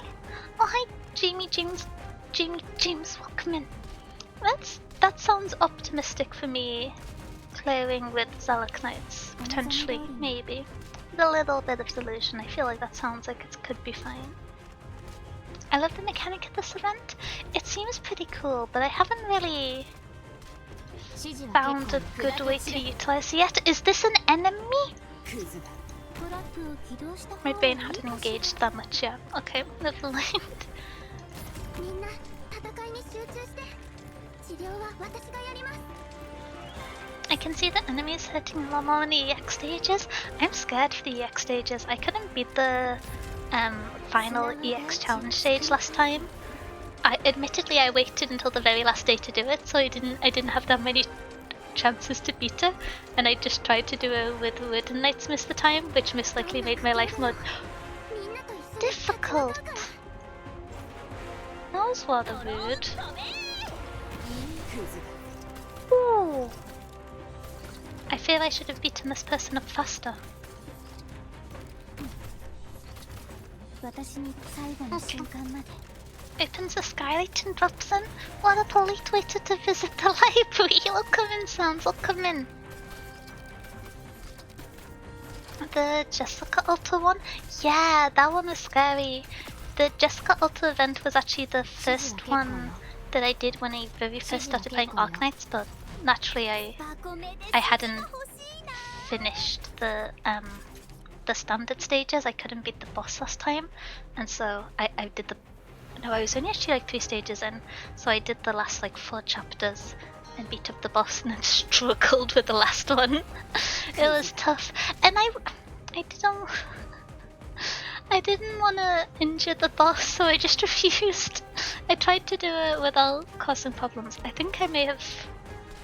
Oh, hi Jamie James, welcome in. That sounds optimistic for me. Clearing with Zalak Knights, potentially, maybe. With a little bit of delusion, I feel like that sounds like it could be fine. I love the mechanic of this event. It seems pretty cool, but I haven't really found a good way to utilize it yet. Is this an enemy? My brain hadn't engaged that much yet. Okay, never mind. I can see the enemies hurting a lot more in the EX stages. I'm scared for the EX stages. I couldn't beat the final EX challenge stage last time. Admittedly I waited until the very last day to do it, so I didn't have that many chances to beat it, and I just tried to do it with Rodent Knights most of the time, which most likely made my life more difficult. That was rather rude. Ooh. I feel I should have beaten this person up faster. Okay. Opens the skylight and drops in. What a polite way to visit the library. Welcome in, Sans. Welcome in. The Jessica Alta one? Yeah, that one was scary. The Jessica Alta event was actually the first one that I did when I very first started playing Arknights, but naturally I hadn't finished the standard stages. I couldn't beat the boss last time, and so I did I was only actually like 3 stages in, so I did the last like 4 chapters and beat up the boss and then struggled with the last one. It was tough, and I didn't want to injure the boss, so I just refused. I tried to do it without causing problems. I think I may have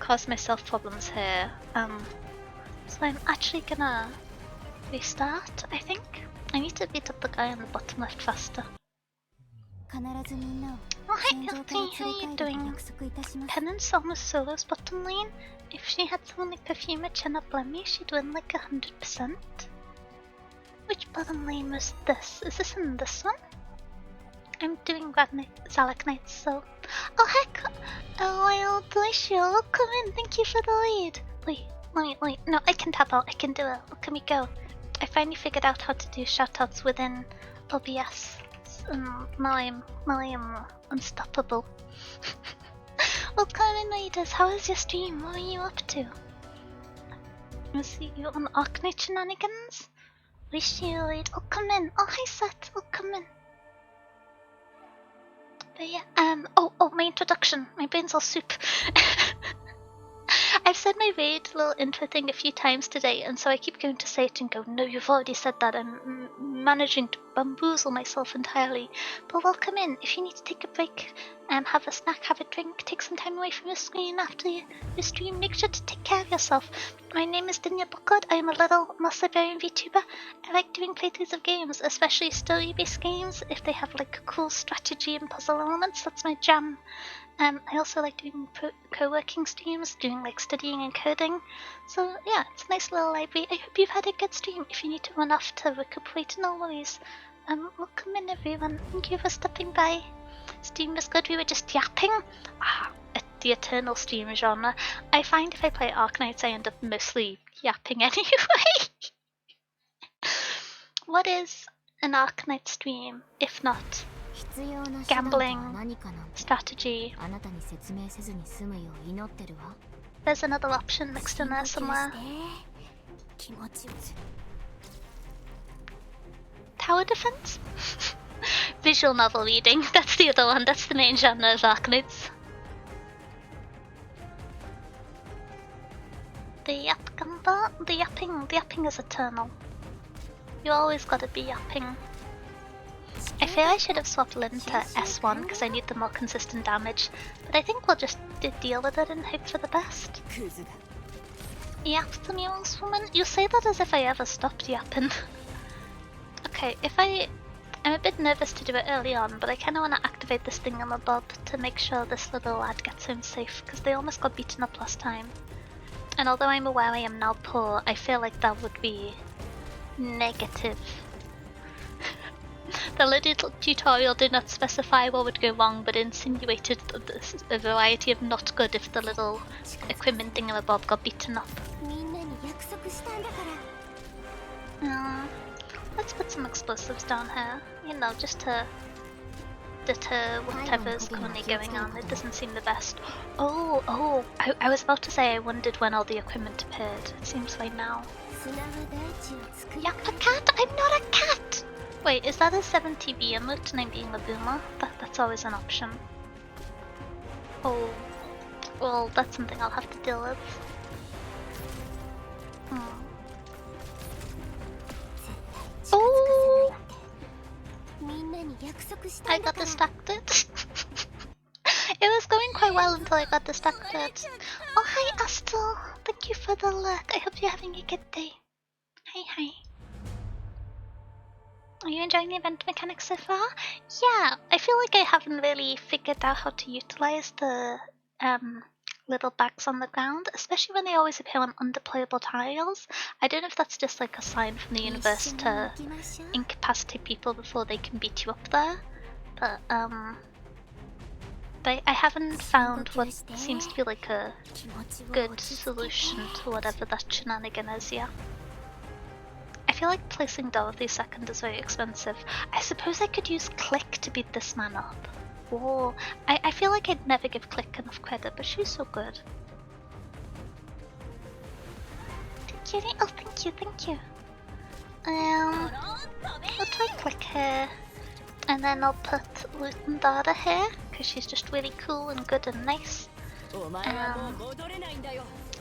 caused myself problems here. So I'm actually gonna restart, I think. I need to beat up the guy on the bottom left faster. Oh, hi, Elfie, how are you doing? Penance almost solos bottom lane. If she had someone like Perfume, Chin up Lemmy, she'd win like 100%. Which bottom lane was this? Is this in this one? I'm doing Zalak Knights, so... Oh heck! Oh, wild Glacial, welcome in, thank you for the lead! Wait, no, I can tap out, I can do it, look at me go. I finally figured out how to do shoutouts within OBS. Now I'm unstoppable. Welcome in, ladies, how was your stream? What were you up to? Was you on Arknight shenanigans? Wish you would. Oh, come in. Oh, hi, Seth. Oh, come in. But yeah, oh, my introduction. My brain's all soup. I've said my raid little intro thing a few times today, and so I keep going to say it and go, no, you've already said that. I'm managing to bamboozle myself entirely. But welcome in. If you need to take a break, have a snack, have a drink, take some time away from your screen after your stream, make sure to take care of yourself. My name is Dinya Bokod. I am a little Massibarian VTuber. I like doing playthroughs of games, especially story-based games. If they have like cool strategy and puzzle elements, that's my jam. I also like doing co-working streams, doing like studying and coding. So yeah, it's a nice little library. I hope you've had a good stream. If you need to run off to recuperate, no worries. Welcome in everyone. Thank you for stopping by. Stream was good. We were just yapping. The eternal stream genre. I find if I play Arknights, I end up mostly yapping anyway. What is an Arknight stream if not gambling, strategy? There's another option mixed in there somewhere. Tower defense? Visual novel reading, that's the other one, that's the main genre of Arknights. The yapping is eternal. You always gotta be yapping. I feel I should have swapped Lyn to S1 because I need the more consistent damage, but I think we'll just deal with it and hope for the best. Yap the mules, woman? You say that as if I ever stopped yapping. Okay, I'm a bit nervous to do it early on, but I kinda wanna activate this thingamabob to make sure this little lad gets home safe, because they almost got beaten up last time. And although I'm aware I am now poor, I feel like that would be negative. The little tutorial did not specify what would go wrong, but insinuated a variety of not good if the little equipment thingamabob got beaten up. Let's put some explosives down here, you know, just to deter whatever's currently going on. It doesn't seem the best. Oh, I was about to say I wondered when all the equipment appeared. It seems like now. Yap a cat? I'm not a cat! Wait, is that a 7TB emote and I'm being a boomer? That's always an option. Oh, well, that's something I'll have to deal with. Oh! I got distracted. It was going quite well until I got distracted. Oh, hi, Astel. Thank you for the look. I hope you're having a good day. Hi. Are you enjoying the event mechanics so far? Yeah, I feel like I haven't really figured out how to utilize the little bags on the ground, especially when they always appear on undeployable tiles. I don't know if that's just like a sign from the universe to incapacitate people before they can beat you up there, but I haven't found what seems to be like a good solution to whatever that shenanigan is yet. I feel like placing Dorothy second is very expensive. I suppose I could use Click to beat this man up. Whoa, I feel like I'd never give Click enough credit, but she's so good. Thank you. I'll try Click here, and then I'll put Lutendada here, because she's just really cool and good and nice.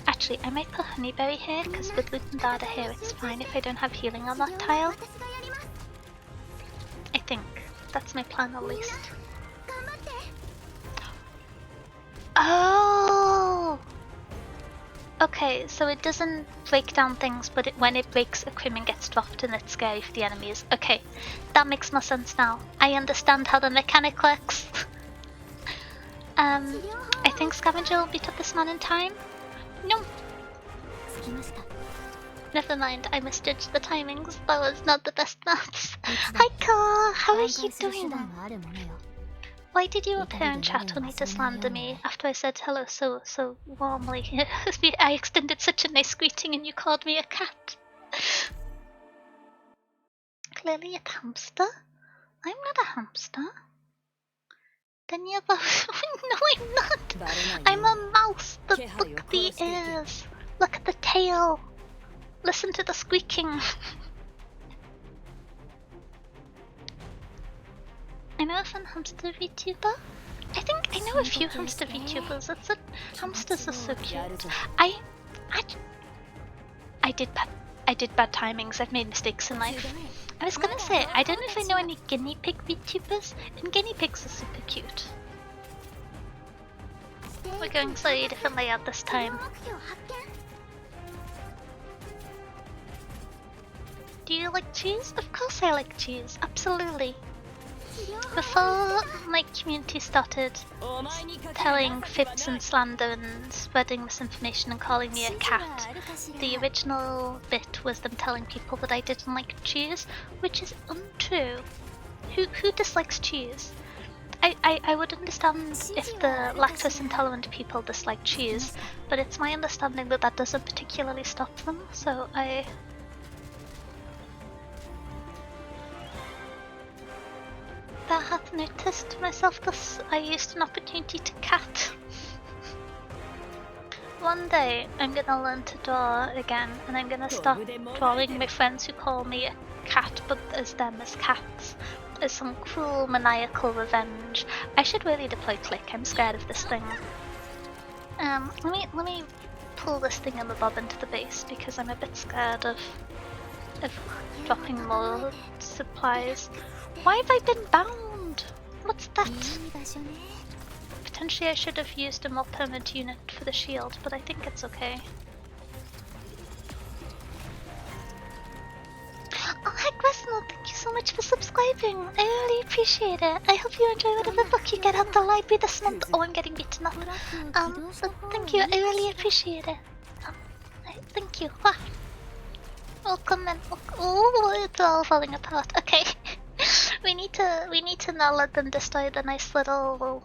Actually, I might put Honeyberry here, because with Lutendada here it's fine if I don't have healing on that tile. I think. That's my plan at least. Okay, so it doesn't break down things, but when it breaks, equipment gets dropped and it's scary for the enemies. Okay, that makes more sense now. I understand how the mechanic works. I think Scavenger will beat up this man in time. No, never mind, I misjudged the timings. That was not the best maths. Hi Ka, how are you doing? Why did you appear in chat only to slander me after I said hello so warmly? I extended such a nice greeting and you called me a cat. Clearly a hamster? I'm not a hamster. Then you're both. No, I'm not. I'm a mouse. Look at the ears. Look at the tail. Listen to the squeaking. I know a fun hamster VTuber. I think I know a few hamster VTubers. Hamsters are so cute. I did bad timings. I've made mistakes in life. I was gonna say, I don't know if I know any guinea pig VTubers, and guinea pigs are super cute. We're going slightly different layout this time. Do you like cheese? Of course I like cheese, absolutely. Before my community started telling fibs and slander and spreading misinformation and calling me a cat, the original bit was them telling people that I didn't like cheese, which is untrue. Who dislikes cheese? I would understand if the lactose intolerant people dislike cheese, but it's my understanding that that doesn't particularly stop them, so Thou hath noticed myself thus I used an opportunity to cat. One day I'm gonna learn to draw again and I'm gonna start drawing my friends who call me a cat but as them as cats. As some cruel maniacal revenge. I should really deploy Click, I'm scared of this thing. Let me pull this thing on the bob into the base because I'm a bit scared of dropping more supplies. Why have I been bound? What's that? Potentially I should have used a more permanent unit for the shield, but I think it's okay. Oh heck, Resinald, thank you so much for subscribing. I really appreciate it. I hope you enjoy whatever book you get at the library this month. Oh, I'm getting beaten up. But thank you, I really appreciate it. Thank you. Ah. Welcome and oh, it's all falling apart. Okay. We need to not let them destroy the nice little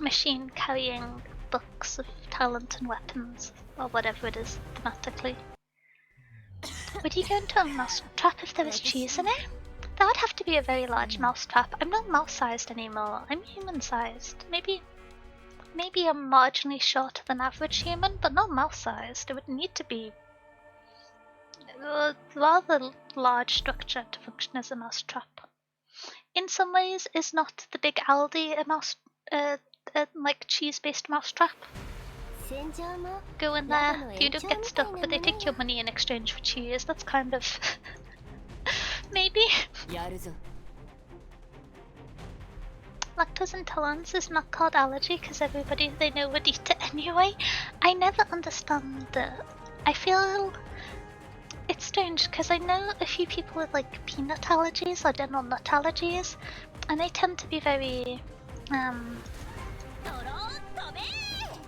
machine carrying books of talent and weapons or whatever it is thematically. Would you go into a mouse trap if there was cheese in it? That would have to be a very large mouse trap. I'm not mouse-sized anymore. I'm human-sized. Maybe I'm marginally shorter than average human, but not mouse-sized. It would need to be a rather large structure to function as a mouse trap. In some ways, is not the big Aldi a mouse, like cheese-based mousetrap? Go in there, you don't get stuck, but they take your money in exchange for cheese. That's kind of maybe. Lactose intolerance is not called allergy because everybody they know would eat it anyway. I never understand it. I feel it's strange because I know a few people with like peanut allergies or general nut allergies, and they tend to be very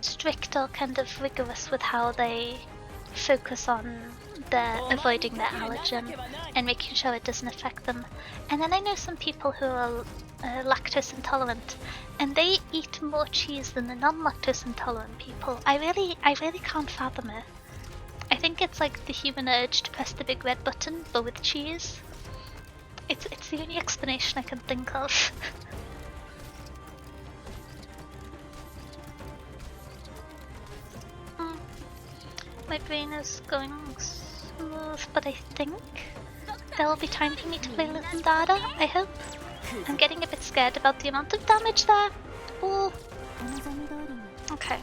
strict or kind of rigorous with how they focus on avoiding their allergen and making sure it doesn't affect them. And then I know some people who are lactose intolerant, and they eat more cheese than the non-lactose intolerant people. I really can't fathom it. I think it's like the human urge to press the big red button, but with cheese. It's the only explanation I can think of. My brain is going smooth, but I think there will be time for me to play Little Dada, I hope. I'm getting a bit scared about the amount of damage there. Ooh. Okay.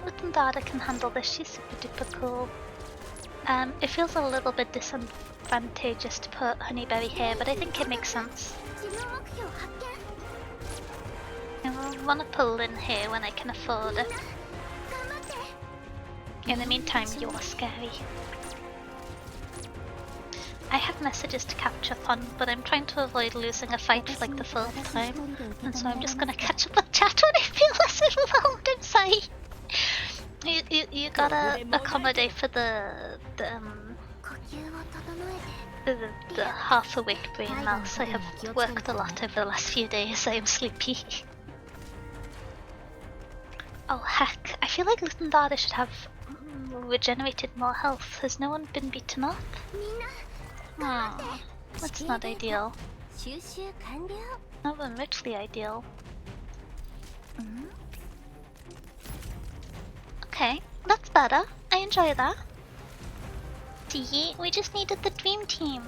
Little Dada can handle this, she's super duper cool. It feels a little bit disadvantageous to put Honeyberry here, but I think it makes sense. I want to pull in here when I can afford it. In the meantime, you're scary. I have messages to catch up on, but I'm trying to avoid losing a fight for like the fourth time, and so I'm just gonna catch up with chat when I feel less overwhelmed. I'm sorry. You gotta accommodate for the half awake brain mouse. I have worked a lot over the last few days. I am sleepy. Oh heck, I feel like Lutendada should have regenerated more health. Has no one been beaten up? That's not ideal. Not remotely ideal. Okay, that's better. I enjoy that. See, we just needed the dream team.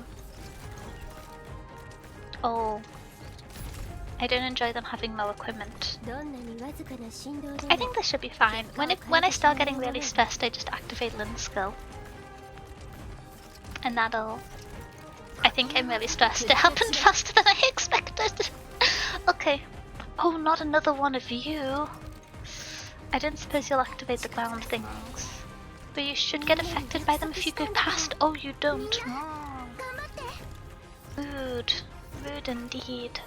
Oh. I don't enjoy them having no equipment. I think this should be fine. When I start getting really stressed, I just activate Lynn's skill. And that'll... I think I'm really stressed. It happened faster than I expected. Okay. Oh, not another one of you. I don't suppose you'll activate the ground things. But you should get affected by them if you go past. Oh, you don't. Rude. Rude indeed.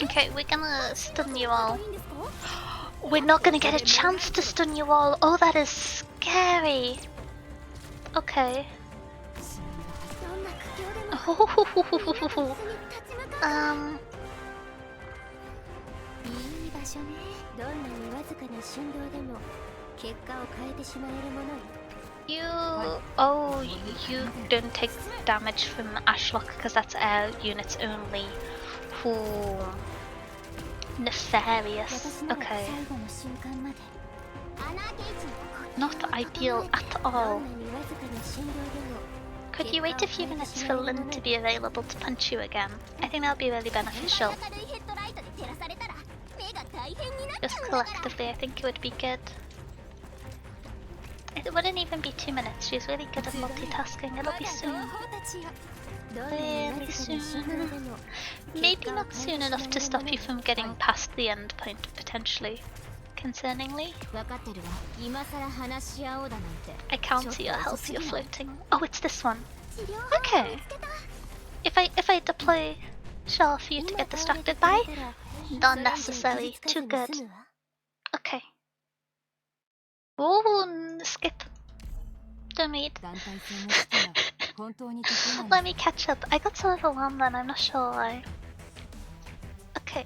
Okay, we're gonna stun you all. We're not gonna get a chance to stun you all. Oh, that is scary. Okay. You don't take damage from Ashlock because that's air units only. Ooh. Nefarious. Okay. Not ideal at all. Could you wait a few minutes for Lynn to be available to punch you again? I think that would be really beneficial. Just collectively, I think it would be good. It wouldn't even be 2 minutes. She's really good at multitasking. It'll be soon. Really soon. Maybe not soon enough to stop you from getting past the end point, potentially. Concerningly. I can't see your health, you're floating. Oh, it's this one. Okay. If I deploy shell for you to get distracted by, not necessary. Too good. Okay. Oh, skip. Don't read. Let me catch up. I got so overwhelmed then, I'm not sure why. Okay.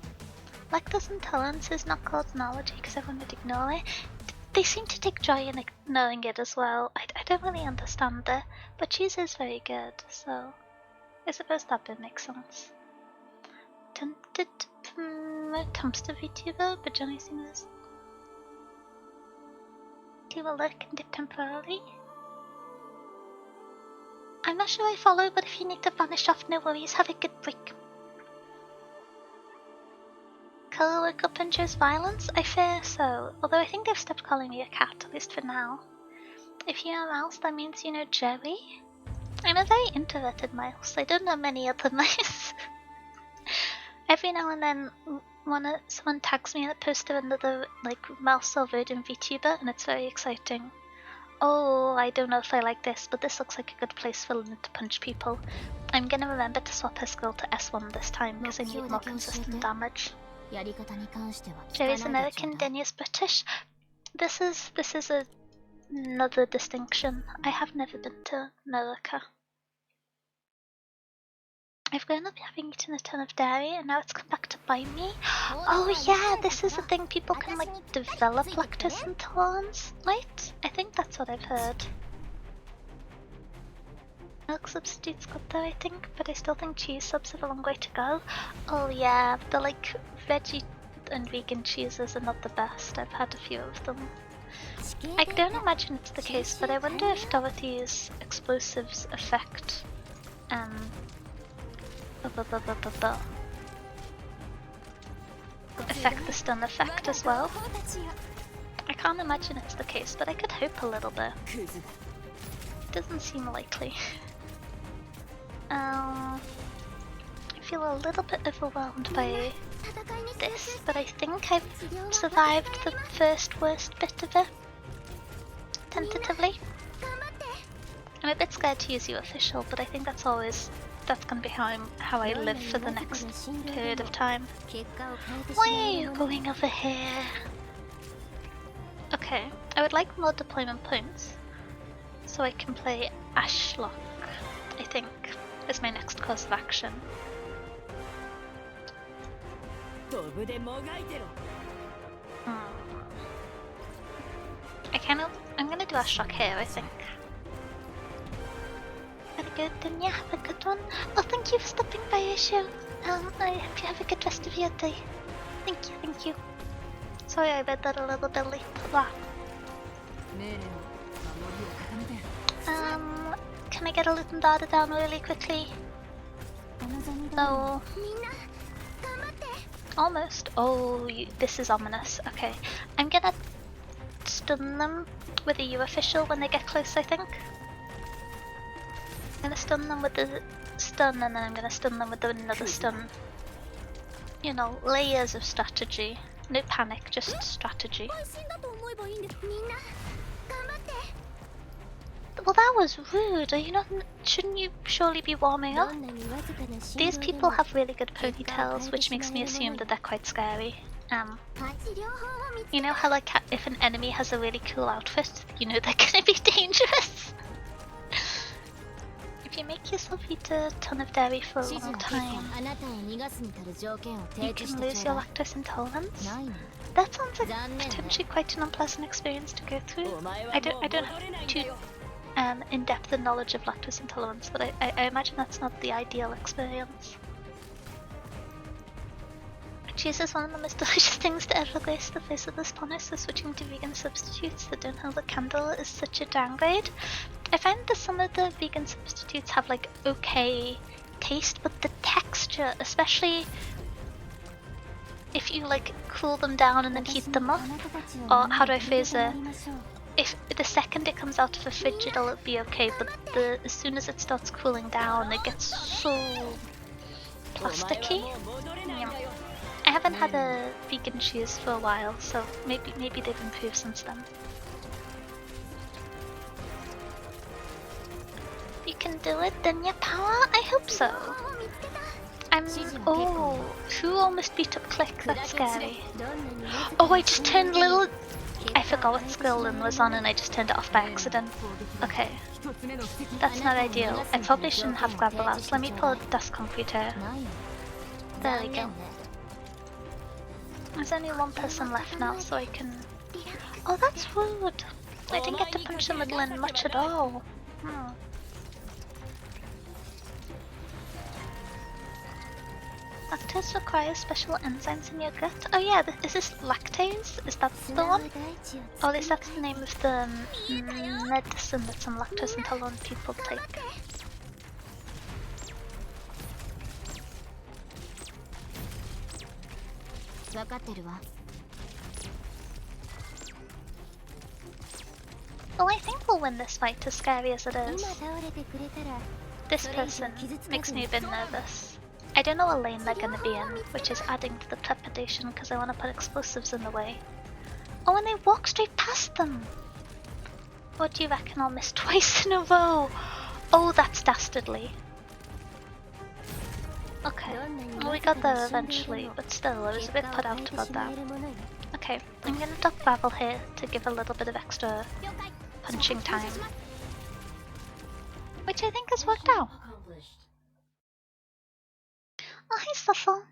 Lactose intolerance is not called knowledge because everyone would ignore it. They seem to take joy in ignoring it as well. I don't really understand it, but cheese is very good, so I suppose that would make sense. Tempted to promote Dumpster VTuber, but Johnny seems he will lurk and dip temporarily. I'm not sure I follow, but if you need to vanish off, no worries. Have a good break. Color woke up and chose violence? I fear so, although I think they've stopped calling me a cat, at least for now. If you know mouse, that means you know Jerry? I'm a very introverted mouse. I don't know many other mice. Every now and then, someone tags me and it posts to another like mouse or rodent VTuber, and it's very exciting. Oh, I don't know if I like this, but this looks like a good place for Lynn to punch people. I'm gonna remember to swap her skill to S1 this time because I need more consistent damage. Jerry's American, Denny's British. This is another distinction. I have never been to America. I've grown up having eaten a ton of dairy and now it's come back to bite me. Oh yeah, this is a thing people can like develop lactose intolerance, right? I think that's what I've heard. Milk substitutes got there I think, but I still think cheese subs have a long way to go. Oh yeah, the like veggie and vegan cheeses are not the best. I've had a few of them. I don't imagine it's the case, but I wonder if Dorothy's explosives affect affect the stun effect as well. I can't imagine it's the case, but I could hope a little bit. Doesn't seem likely. If feel a little bit overwhelmed by this, but I think I've survived the first worst bit of it. Tentatively. I'm a bit scared to use you official, but I think that's gonna be how I live for the next period of time. Why are you going over here? Okay, I would like more deployment points, so I can play Ashlock, I think, is my next course of action. I'm gonna do Ashlock here, I think. Very good, then yeah, have a good one. Oh, thank you for stopping by your show. I hope you have a good rest of your day. Thank you. Sorry I read that a little bit late. Wow. Can I get a little data down really quickly? No. Almost. Oh, this is ominous. Okay. I'm gonna stun them with a U official when they get close, I think. I'm gonna stun them with the stun, and then I'm gonna stun them with another stun. You know, layers of strategy. No panic, just strategy. Well, that was rude. Are you not? Shouldn't you surely be warming up? These people have really good ponytails, which makes me assume that they're quite scary. You know how like if an enemy has a really cool outfit, you know they're gonna be dangerous. If you make yourself eat a ton of dairy for a long time, you can lose your lactose intolerance. That sounds like potentially quite an unpleasant experience to go through. I don't have too in-depth knowledge of lactose intolerance, but I imagine that's not the ideal experience. Cheese is one of the most delicious things to ever grace the face of this planet, so switching to vegan substitutes that don't hold a candle is such a downgrade. I find that some of the vegan substitutes have like okay taste, but the texture, especially if you like cool them down and then heat them up, or how do I phrase it? If the second it comes out of the fridge it'll be okay, but as soon as it starts cooling down it gets so plasticky. Yeah. I haven't had a vegan cheese for a while, so maybe they've improved since then. You can do it, then your power? I hope so. Oh, who almost beat up Click? That's scary. Oh, I just turned little. I forgot what skill Lynn was on and I just turned it off by accident. Okay. That's not ideal. I probably shouldn't have grabbed the last. Let me pull a dust concrete here. There we go. There's only one person left now, so I can... Oh, that's rude. I didn't get to punch him with Lynn much at all. Lactose requires special enzymes in your gut. Oh yeah, is this lactase? Is that the one? Oh, at least that's the name of the medicine that some lactose intolerant people take. Well, I think we'll win this fight, as scary as it is. This person makes me a bit nervous. I don't know what lane they're gonna be in, which is adding to the trepidation because I want to put explosives in the way. Oh, and they walk straight past them! What do you reckon I'll miss twice in a row? Oh, that's dastardly. Okay, well, we got there eventually, but still, I was a bit put out about that. Okay, I'm gonna drop gravel here to give a little bit of extra punching time. Which I think has worked out. Oh, hi, Stuffle.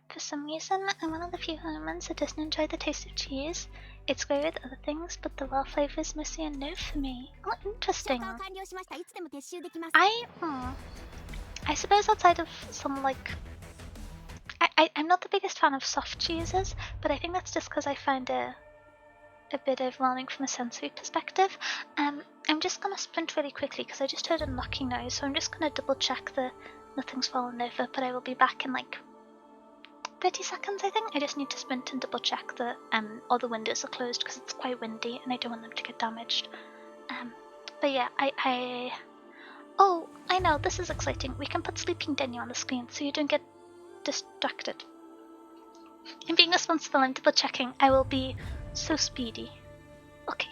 For some reason, I'm one of the few humans that doesn't enjoy the taste of cheese. It's great with other things, but the raw flavor is mostly a no for me. Oh, interesting. I suppose outside of some, like... I'm not the biggest fan of soft cheeses, but I think that's just because I find it a bit overwhelming from a sensory perspective. I'm just gonna sprint really quickly because I just heard a knocking noise, so I'm just gonna double check that nothing's fallen over, but I will be back in like 30 seconds, I think. I just need to sprint and double check that all the windows are closed because it's quite windy and I don't want them to get damaged. But yeah, Oh, I know, this is exciting. We can put Sleeping Denny on the screen so you don't get distracted. I'm being responsible and double checking. I will be so speedy. Okay.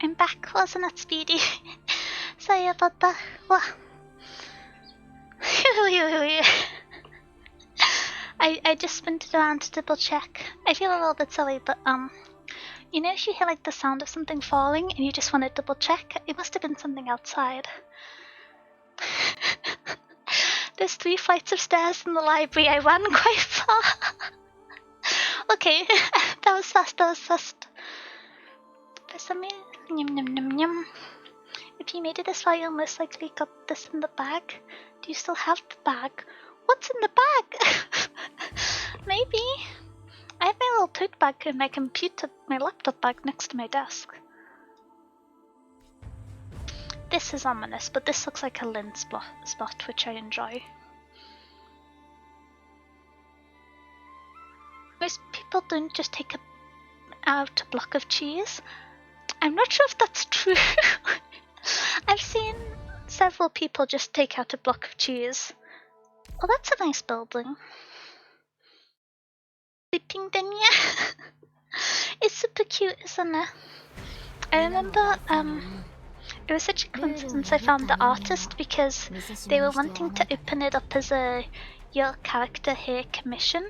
I'm back, wasn't it, Speedy? Sorry about that. What? I just spun it around to double check. I feel a little bit silly, but you know if you hear like the sound of something falling and you just want to double check? It must have been something outside. There's 3 flights of stairs in the library. I ran quite far. Okay, that was fast, For some reason, yum. If you made it this far, you'll most likely got this in the bag. Do you still have the bag? What's in the bag? Maybe. I have my little tote bag in my computer, my laptop bag next to my desk. This is ominous, but this looks like a lint spot, which I enjoy. Most people don't just take out a block of cheese. I'm not sure if that's true. I've seen several people just take out a block of cheese. Oh, that's a nice building. Sleeping Denya. It's super cute, isn't it? I remember, it was such a coincidence I found the artist because they were wanting to open it up as a your character here commission,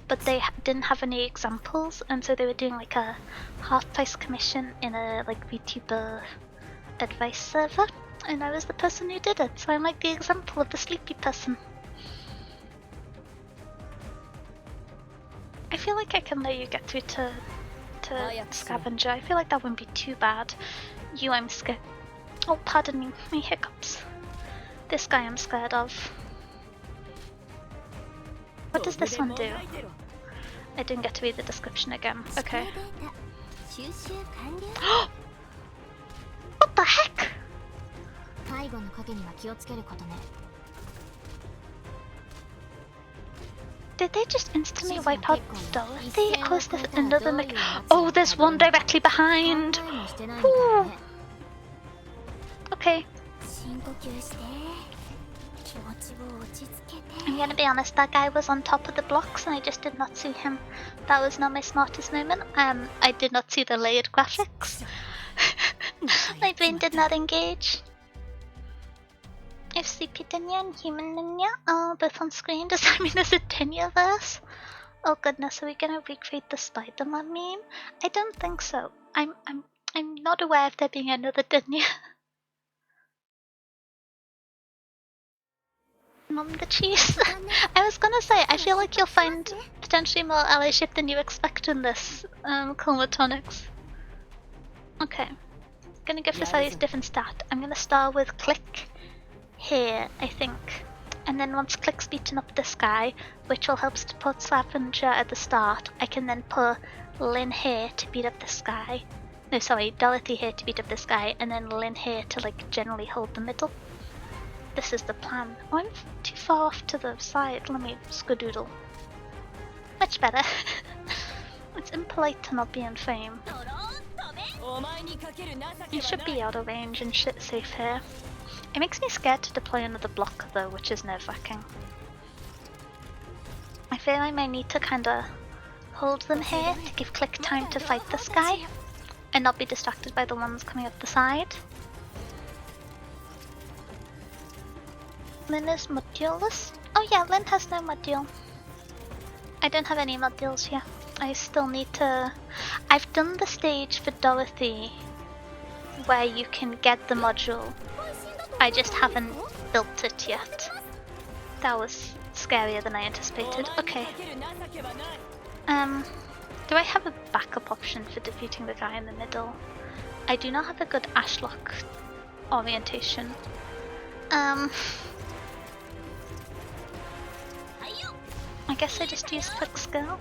but they didn't have any examples, and so they were doing like a half price commission in a like VTuber advice server, and I was the person who did it, so I'm like the example of the sleepy person. I feel like I can let you get through to Scavenger. I feel like that wouldn't be too bad. You, I'm scared. Oh, pardon me, my hiccups. This guy I'm scared of. What does this one do? I didn't get to read the description again. Okay. What the heck? Did they just instantly wipe out Dorothy? Or is there another Oh, there's one directly behind! Ooh. Okay. I'm gonna be honest, that guy was on top of the blocks and I just did not see him. That was not my smartest moment. I did not see the layered graphics. My brain did not engage. If Sleepy Denya and Human Denya are both on screen, does that mean there's a Denya-verse? Oh goodness, are we gonna recreate the Spider-Man meme? I don't think so. I'm not aware of there being another Denya. Mom the cheese. I was gonna say, I feel like you'll find potentially more allyship than you expect in this Comatonics. Okay. Gonna give this a different start. I'm gonna start with click here, I think. And then once click's beaten up this guy, which will help support Scavenger at the start, I can then put Lynn here to beat up this guy. No, sorry, Dorothy here to beat up this guy, and then Lynn here to like generally hold the middle. This is the plan. Oh, I'm too far off to the side. Let me skadoodle. Much better. It's impolite to not be in frame. You should be out of range and shit safe here. It makes me scared to deploy another block though, which is nerve-wracking. I feel I might need to kinda hold them here to give Click time to fight this guy and not be distracted by the ones coming up the side. Lyn is moduleless? Oh yeah, Lyn has no module. I don't have any modules here. I still need to... I've done the stage for Dorothy where you can get the module. I just haven't built it yet. That was scarier than I anticipated. Okay. Do I have a backup option for defeating the guy in the middle? I do not have a good Ashlock orientation. I guess I just use quick skill.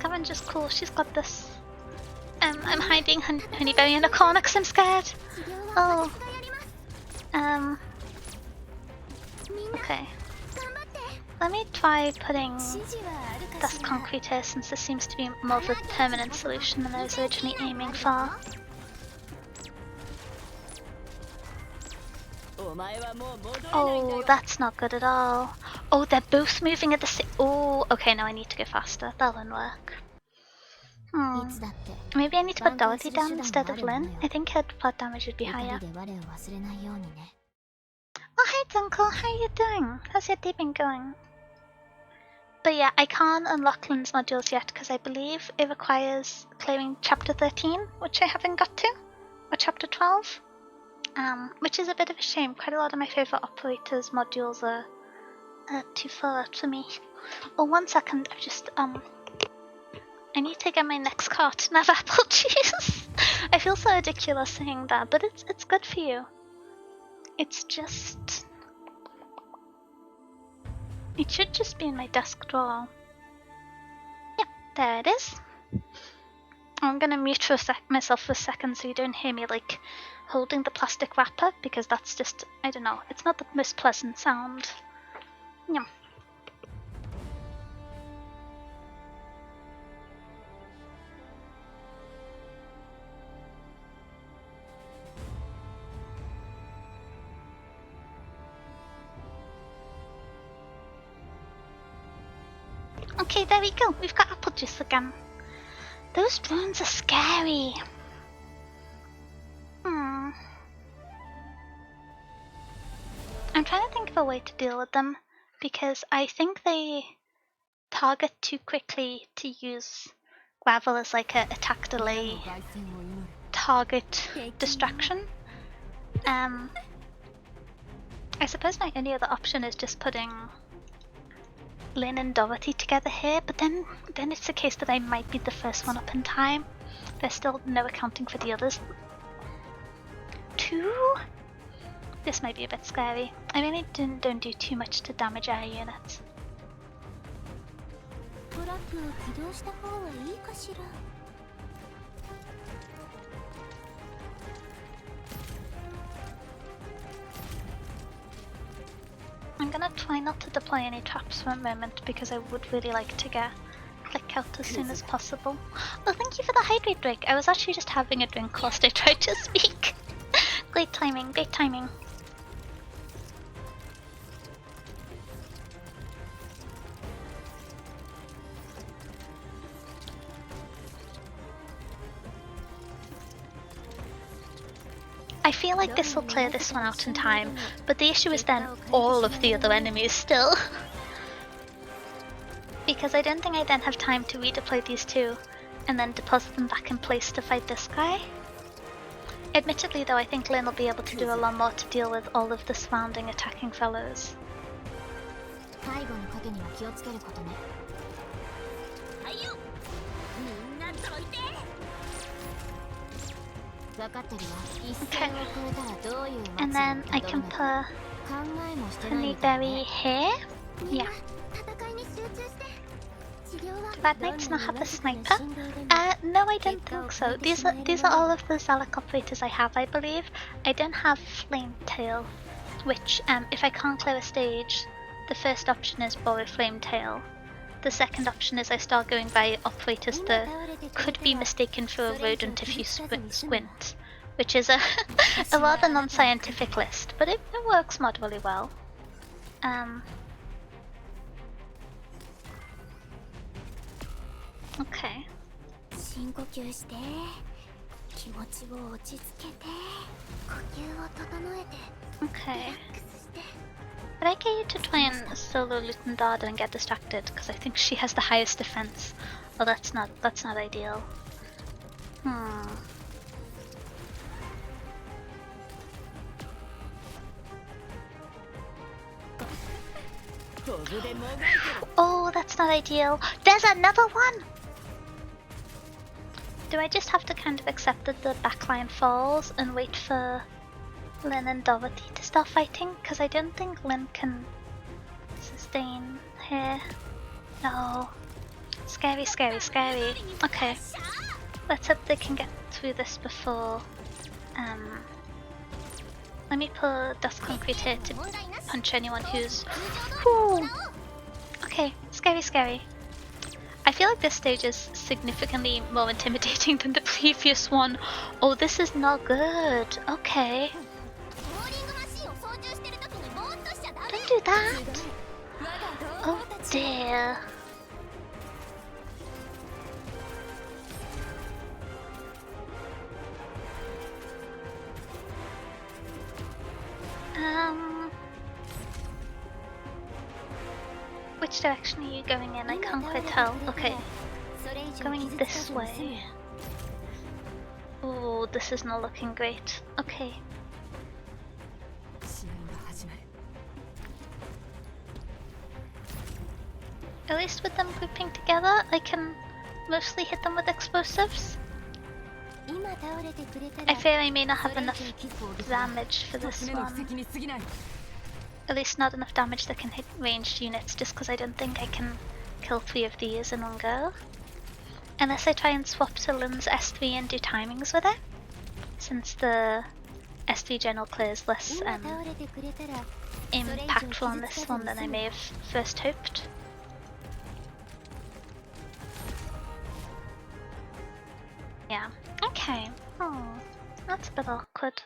Cavenger's cool, she's got this. I'm hiding Honeyberry in a corner because I'm scared. Oh. Okay. Let me try putting dust concrete here since this seems to be more of a permanent solution than I was originally aiming for. Oh, that's not good at all. Oh, they're both moving at the same... Oh, okay, now I need to go faster. That won't work. Maybe I need to put Dorothy down instead of Lyn. I think her plot damage would be higher. Oh, hi Dunkel, how are you doing? How's your day been going? But yeah, I can't unlock Lyn's modules yet because I believe it requires clearing chapter 13, which I haven't got to, or chapter 12. Which is a bit of a shame. Quite a lot of my favourite operators modules are too far out for me. Oh, 1 second, I've just, I need to get my next carton of apple juice. I feel so ridiculous saying that, but it's good for you. It's just... It should just be in my desk drawer. Yeah, there it is. I'm gonna mute for myself for a second so you don't hear me like holding the plastic wrapper because that's just, I don't know, it's not the most pleasant sound. Yeah. Okay, there we go. We've got apple juice again. Those drones are scary. I'm trying to think of a way to deal with them because I think they target too quickly to use gravel as like a attack delay target distraction. I suppose my only other option is just putting Lyn and Dorothy together here, but then it's a case that I might be the first one up in time. There's still no accounting for the others. 2? This might be a bit scary. I really don't do too much to damage our units. I'm gonna try not to deploy any traps for a moment because I would really like to get Click out as soon as possible. Oh, thank you for the hydrate drink. I was actually just having a drink whilst I tried to speak. Great timing, great timing. I feel like this will clear this one out in time, but the issue is then all of the other enemies still. Because I don't think I then have time to redeploy these two and then deposit them back in place to fight this guy. Admittedly though, I think Lyn will be able to do a lot more to deal with all of the surrounding attacking fellows. Okay. And then I can put Honeyberry here. Yeah. Do Bad Knights not have a sniper? No, I don't think so. These are all of the Zalak operators I have, I believe. I don't have Flame Tail, which if I can't clear a stage, the first option is borrow Flame Tail. The second option is I start going by operators that could be mistaken for a rodent if you squint, which is a, a rather non-scientific list, but it works moderately well. Okay. 深呼吸して気持ちを落ち着けて呼吸を整えて Okay. リラックスして But I get you to try and solo Luton Dada and get distracted, because I think she has the highest defense. Well, that's not ideal. Oh, that's not ideal. There's another one! Do I just have to kind of accept that the backline falls and wait for Lynn and Dorothy to start fighting? Because I don't think Lynn can sustain here. No. Scary, scary, scary. Okay. Let's hope they can get through this before. Let me pull Dust Concrete here to punch anyone who's... Whew. Okay, scary, scary. I feel like this stage is significantly more intimidating than the previous one. Oh, this is not good. Okay. Don't do that. Oh dear. Which direction are you going in? I can't quite tell. Okay. Going this way. Oh, this is not looking great. Okay. At least with them grouping together, I can mostly hit them with explosives. I fear I may not have enough damage for this one. At least not enough damage that can hit ranged units, just because I don't think I can kill 3 of these in one go. Unless I try and swap to Lynn's S3 and do timings with it, since the S3 general clear is less impactful on this one than I may have first hoped. Yeah, okay. Oh, that's a bit awkward.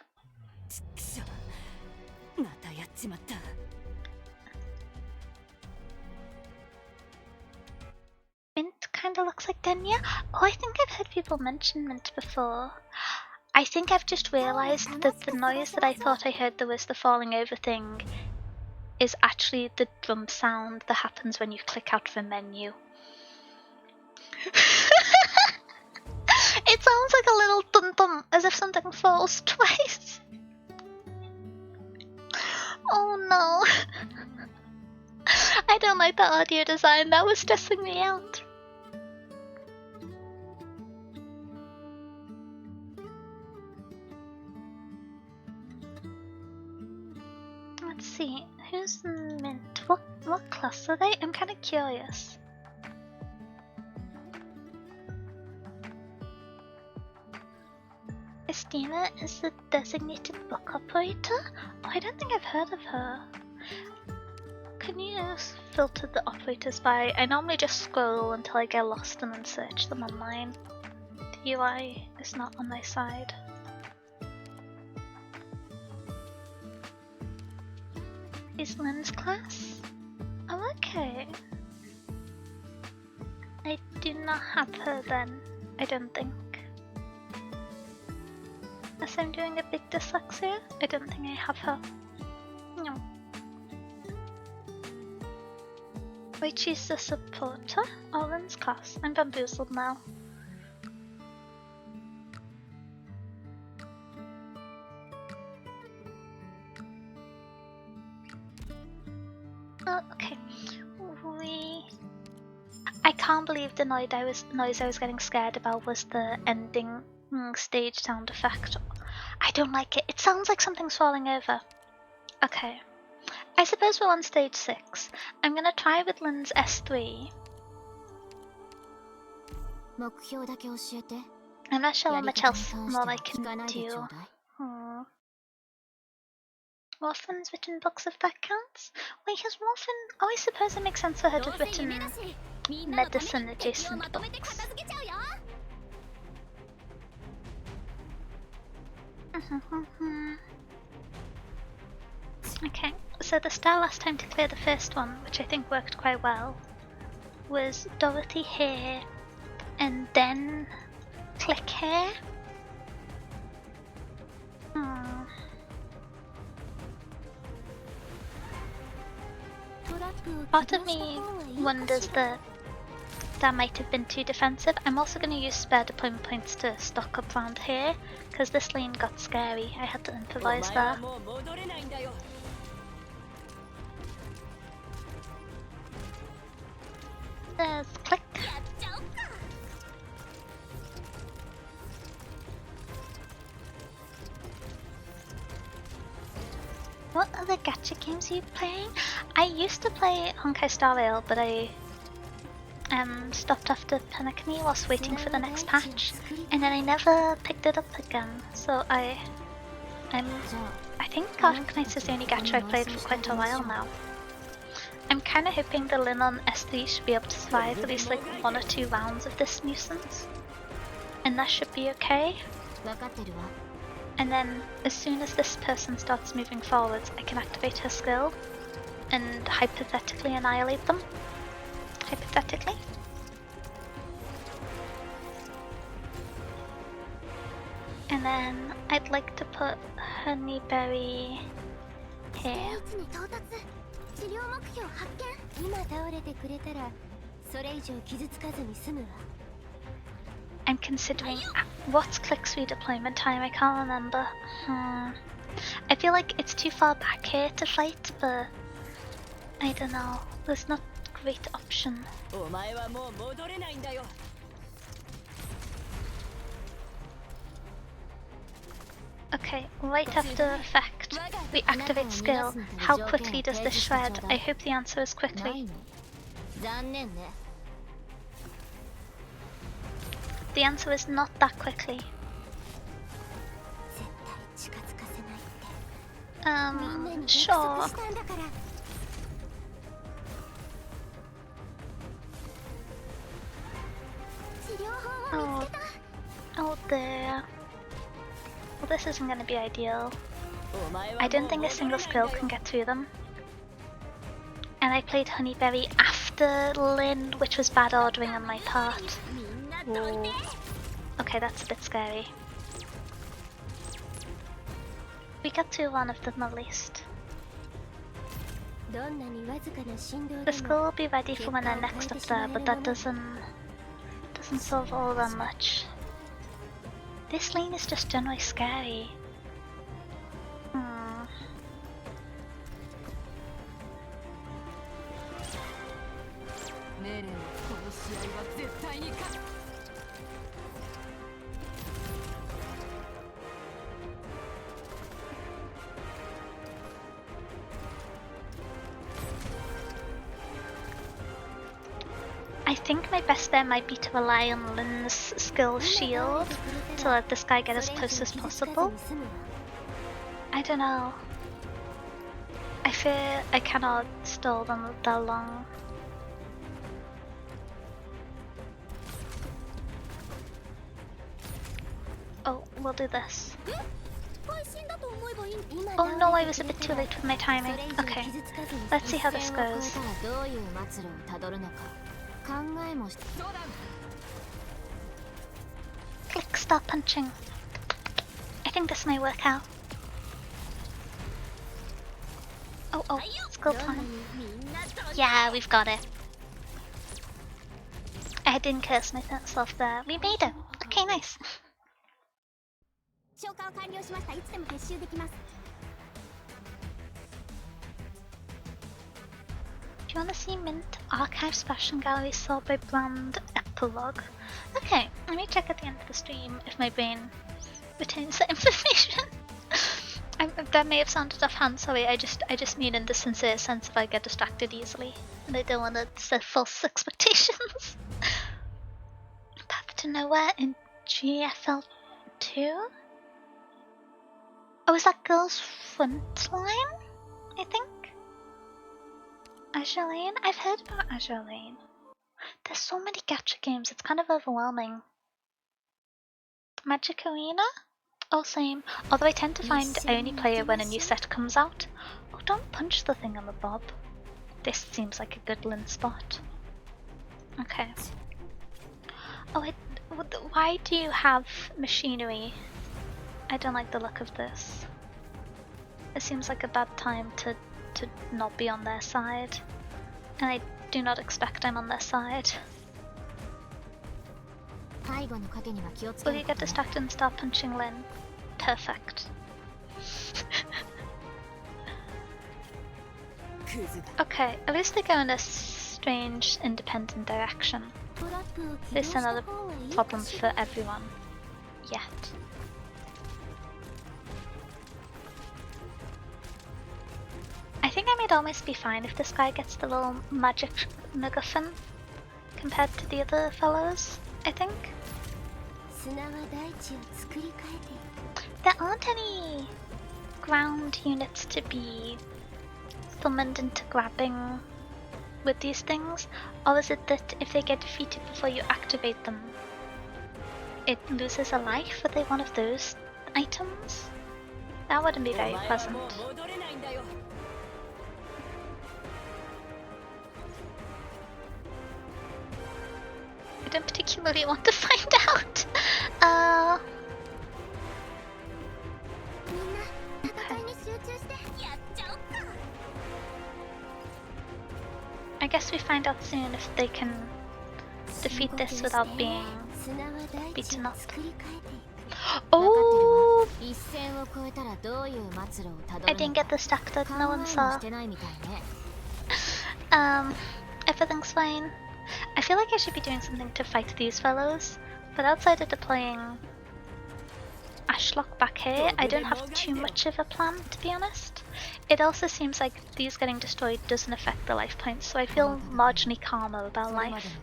Mint kinda looks like Denya. Oh, I think I've heard people mention Mint before. I think I've just realised that the noise that I thought I heard there was the falling over thing is actually the drum sound that happens when you click out of a menu. It sounds like a little dum-dum, as if something falls twice. Oh no. I don't like the audio design, that was stressing me out. Let's see, who's Mint? What class are they? I'm kinda curious. Estina is the designated book operator? Oh, I don't think I've heard of her. Can you filter the operators by... I normally just scroll until I get lost and then search them online. The UI is not on my side. Is Lynn's class? Oh, okay. I do not have her then, I don't think. As I'm doing a big dyslexia, I don't think I have her. No. Wait, she's the supporter? Lynn's class. I'm bamboozled now. Oh, okay. I can't believe the noise I was getting scared about was the ending stage sound effect. I don't like it. It sounds like something's falling over. Okay. I suppose we're on stage 6. I'm gonna try with Lynn's S3. I'm not sure how much else more I can do. Morphin's written books if that counts? Wait, has Morphin... Oh, I suppose it makes sense for her to have written medicine adjacent books. Okay, so the style last time to clear the first one, which I think worked quite well, was Dorothy here and then click here. Part of me wonders that might have been too defensive. I'm also going to use spare deployment points to stock up around here, because this lane got scary. I had to improvise that. There's click. What other gacha games are you playing? I used to play Honkai Star Rail, but I stopped after Penacony whilst waiting for the next patch, and then I never picked it up again. So I think Arctic Knights is the only gacha I've played for quite a while now. I'm kind of hoping the Lin on S3 should be able to survive at least like 1 or 2 rounds of this nuisance, and that should be okay. And then as soon as this person starts moving forwards, I can activate her skill and hypothetically annihilate them. Hypothetically. And then I'd like to put Honeyberry here. I'm considering what's Click's redeployment time, I can't remember. I feel like it's too far back here to fight, but I don't know. There's not a great option. Okay, right after effect, we activate skill. How quickly does this shred? I hope the answer is quickly. The answer is not that quickly. Sure. Oh there. Well, this isn't gonna be ideal. I don't think a single skill can get through them. And I played Honeyberry after Lin, which was bad ordering on my part. Whoa. Okay, that's a bit scary. We got to one of them at least. The skill will be ready for when I'm next up there, but that doesn't solve all that much. This lane is just generally scary. I think my best bet might be to rely on Lin's skill shield to let this guy get as close as possible. I don't know. I fear I cannot stall them that long. Oh, we'll do this. Oh no, I was a bit too late with my timing. Okay, let's see how this goes. Click, stop punching. I think this may work out. Oh, skill time. Yeah, we've got it. I didn't curse myself there. We made it. Okay, nice. Do you want to see Mint Archives Fashion Gallery sold by Brand Epilogue? Okay, let me check at the end of the stream if my brain retains that information. That may have sounded offhand, sorry, I just mean in the sincere sense if I get distracted easily. And I don't want to set false expectations. Path to Nowhere in GFL 2? Oh, is that Girls Frontline? I think? Azure Lane? I've heard about Azure Lane. There's so many gacha games, it's kind of overwhelming. Magic Arena? Oh, same. Although I tend to find I only play it when a new set comes out. Oh, don't punch the thing on the bob. This seems like a good lin spot. Okay. Oh, why do you have machinery? I don't like the look of this. It seems like a bad time to not be on their side. And I do not expect I'm on their side. Will you get distracted and start punching Lin? Perfect. Okay, at least they go in a strange, independent direction. This is another problem for everyone. Yet. I think I might almost be fine if this guy gets the little magic MacGuffin compared to the other fellows, I think. There aren't any ground units to be summoned into grabbing with these things, or is it that if they get defeated before you activate them, it loses a life? Are they one of those items? That wouldn't be very pleasant. I don't particularly want to find out. I guess we find out soon if they can defeat this without being beaten up. Oh! I didn't get distracted, no one saw. Everything's fine. I feel like I should be doing something to fight these fellows, but outside of deploying Ashlock back here, I don't have too much of a plan, to be honest. It also seems like these getting destroyed doesn't affect the life points, so I feel marginally calmer about life.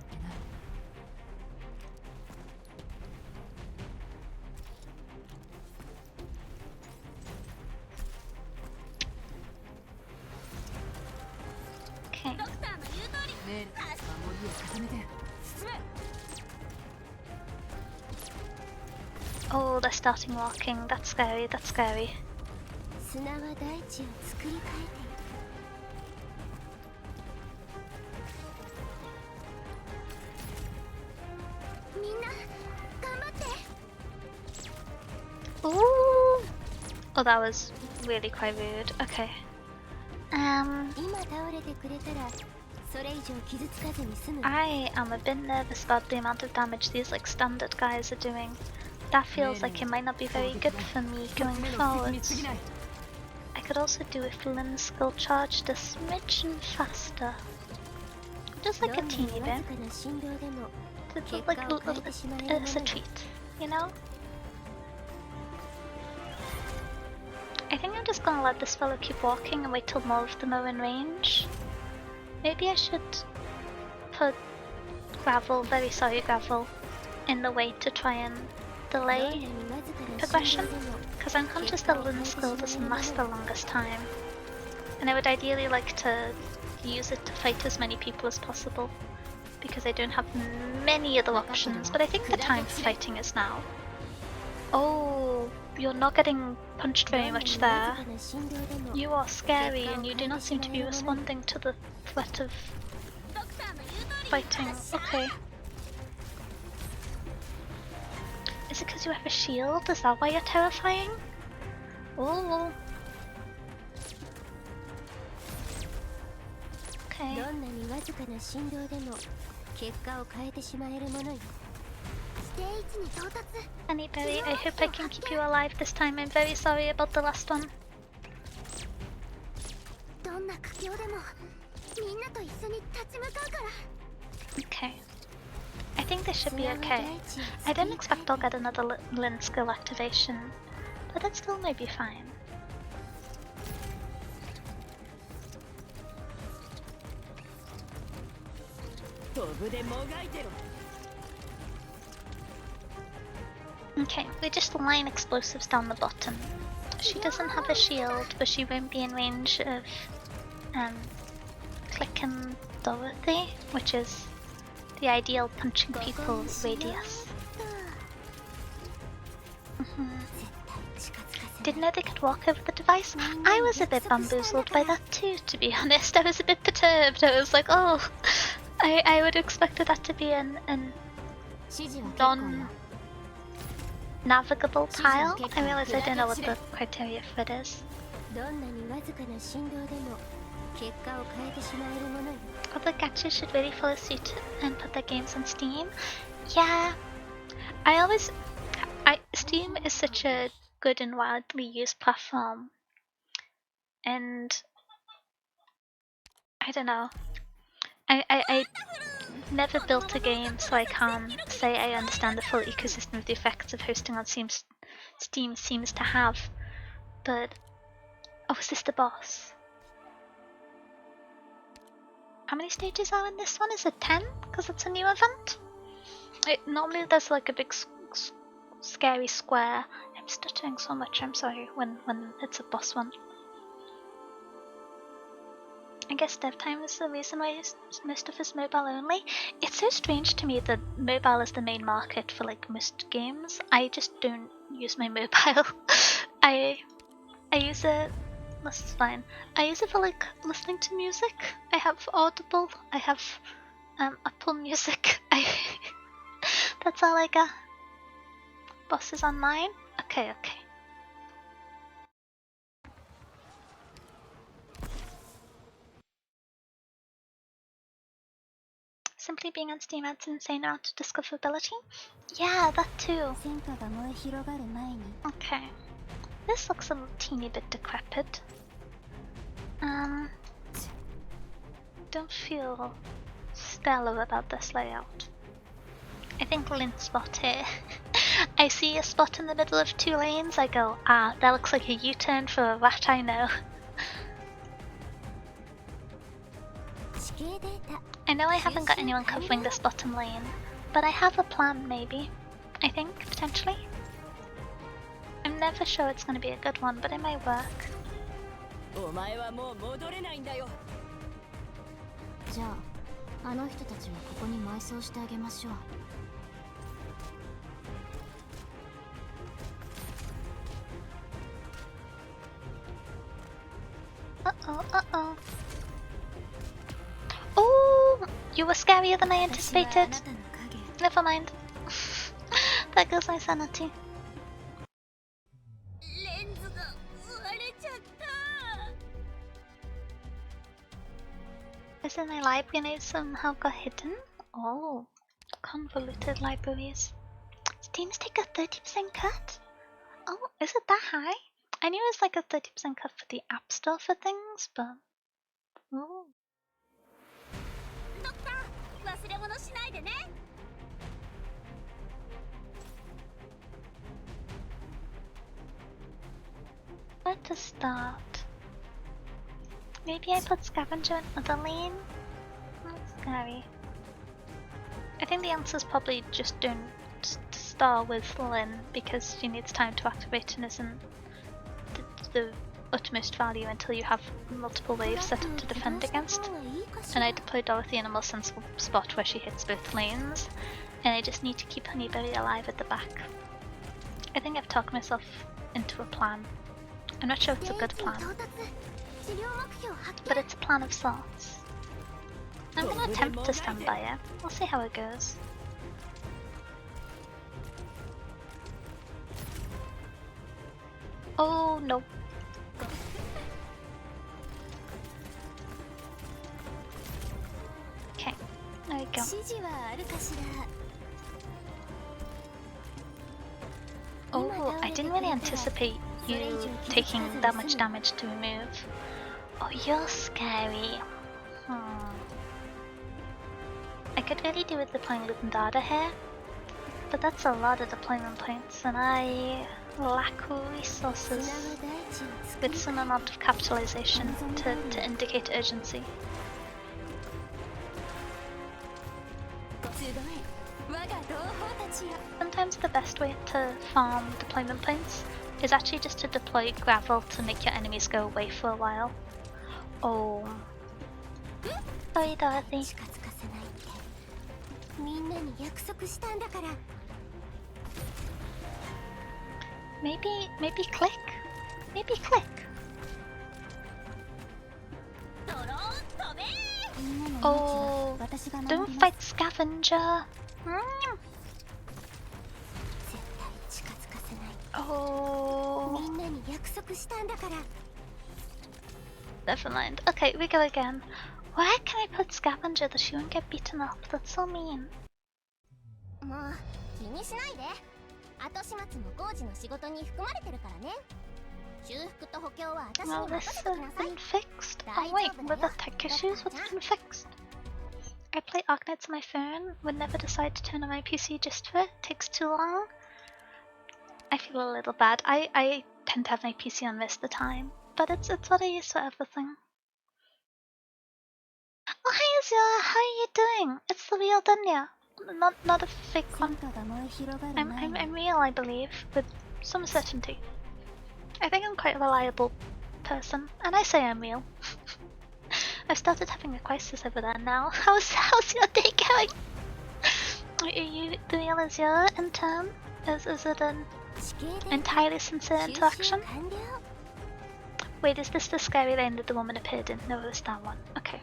Okay. Oh, they're starting walking. That's scary, that's scary. Ooh! Oh, that was really quite rude. Okay. I am a bit nervous about the amount of damage these like standard guys are doing. That feels like it might not be very good for me going forwards. I could also do if Lin's skill charged a smidgen faster. Just like a teeny bit. It's like it's a treat, you know? I think I'm just gonna let this fellow keep walking and wait till more of them are in range. Maybe I should put gravel, very sorry gravel, in the way to try and delay progression, because I'm conscious that Lin's skill doesn't last the longest time, and I would ideally like to use it to fight as many people as possible, because I don't have many other options, but I think the time for fighting is now. Oh, you're not getting punched very much there. You are scary and you do not seem to be responding to the threat of fighting. Okay. Is it because you have a shield? Is that why you're terrifying? Oh. Okay. Honeyberry, I hope I can keep you alive this time. I'm very sorry about the last one. Okay. I think this should be okay. I didn't expect I'll get another Lin skill activation, but it still may be fine. Okay, we just line explosives down the bottom. She doesn't have a shield, but she won't be in range of clicking Dorothy, which is the ideal punching people radius. Didn't know they could walk over the device. I was a bit bamboozled by that too, to be honest. I was a bit perturbed. I was like, oh, I would have expected that to be an non-navigable tile. I realized I didn't know what the criteria for it is. Other gacha should really follow suit and put their games on Steam. Yeah, Steam is such a good and widely used platform, and I don't know. I never built a game, so I can't say I understand the full ecosystem of the effects of hosting on Steam seems to have. But oh, is this the boss? How many stages are in this one? Is it 10? Because it's a new event? Normally there's like a big scary square. I'm stuttering so much, I'm sorry, when it's a boss one. I guess dev time is the reason why most stuff is mobile only. It's so strange to me that mobile is the main market for like most games. I just don't use my mobile. I use it. This is fine. I use it for like listening to music. I have Audible. I have Apple Music. That's all I got. Bosses online. Okay. Simply being on Steam adds insane amount of discoverability. Yeah, that too. Okay. This looks a teeny bit decrepit. Don't feel stellar about this layout. I think lint spot here. I see a spot in the middle of 2 lanes, I go, ah, that looks like a U-turn for a rat I know. I know I haven't got anyone covering this bottom lane, but I have a plan maybe. I think, potentially. I'm never sure it's gonna be a good one, but it might work. Uh-oh. Oh, you were scarier than I anticipated. Never mind. There goes my sanity. Is it my library and it somehow got hidden? Oh, convoluted libraries. Steam's take a 30% cut? Oh, is it that high? I knew it was like a 30% cut for the App Store for things, but... Ooh. Where to start? Maybe I put Scavenger in other lane? That's scary. I think the answer is probably just don't start with Lyn because she needs time to activate and isn't the utmost value until you have multiple waves set up to defend against. And I deploy Dorothy in a more sensible spot where she hits both lanes, and I just need to keep Honeyberry alive at the back. I think I've talked myself into a plan. I'm not sure it's a good plan, but it's a plan of sorts. I'm gonna attempt to stand by it. We'll see how it goes. Oh no. Okay, there we go. Oh, I didn't really anticipate you taking that much damage to remove. Oh, you're scary. I could really do with deploying Lutandada here, but that's a lot of deployment points and I lack resources with some amount of capitalization to indicate urgency. Sometimes the best way to farm deployment points is actually just to deploy gravel to make your enemies go away for a while. Oh. Sorry, Dorothy. みんなに約束したんだから。 Maybe click? Maybe click. ドローン飛べ。みんなの命 Oh, は私が don't 守ります。 fight scavenger. 絶対近づかせない。 Oh, みんなに約束したんだから。 never mind. Okay, we go again. Where can I put scavenger that she won't get beaten up? That's so mean. もう気にしないで。後始末も工事の仕事に含まれてるからね。修復と補強は私に Well, 任 this せと has きなさい。 been fixed. Oh wait, with the tech issues, what's been fixed? I play Arknights on my phone, would never decide to turn on my PC just for it. Takes too long. I feel a little bad. I tend to have my PC on most of the time, but it's what I use for everything. Oh hi Azure, how are you doing? It's the real Dunya. Not a fake one. 戦火が燃え広がる前に I'm real, I believe, with some certainty. I think I'm quite a reliable person, and I say I'm real. I've started having a crisis over there now. How's your day going? Are you the real Azure in turn? Is it an 地形で entirely sincere 収集 interaction? 完了。 Wait, is this the scary lane that the woman appeared in? No, it's that one. Okay.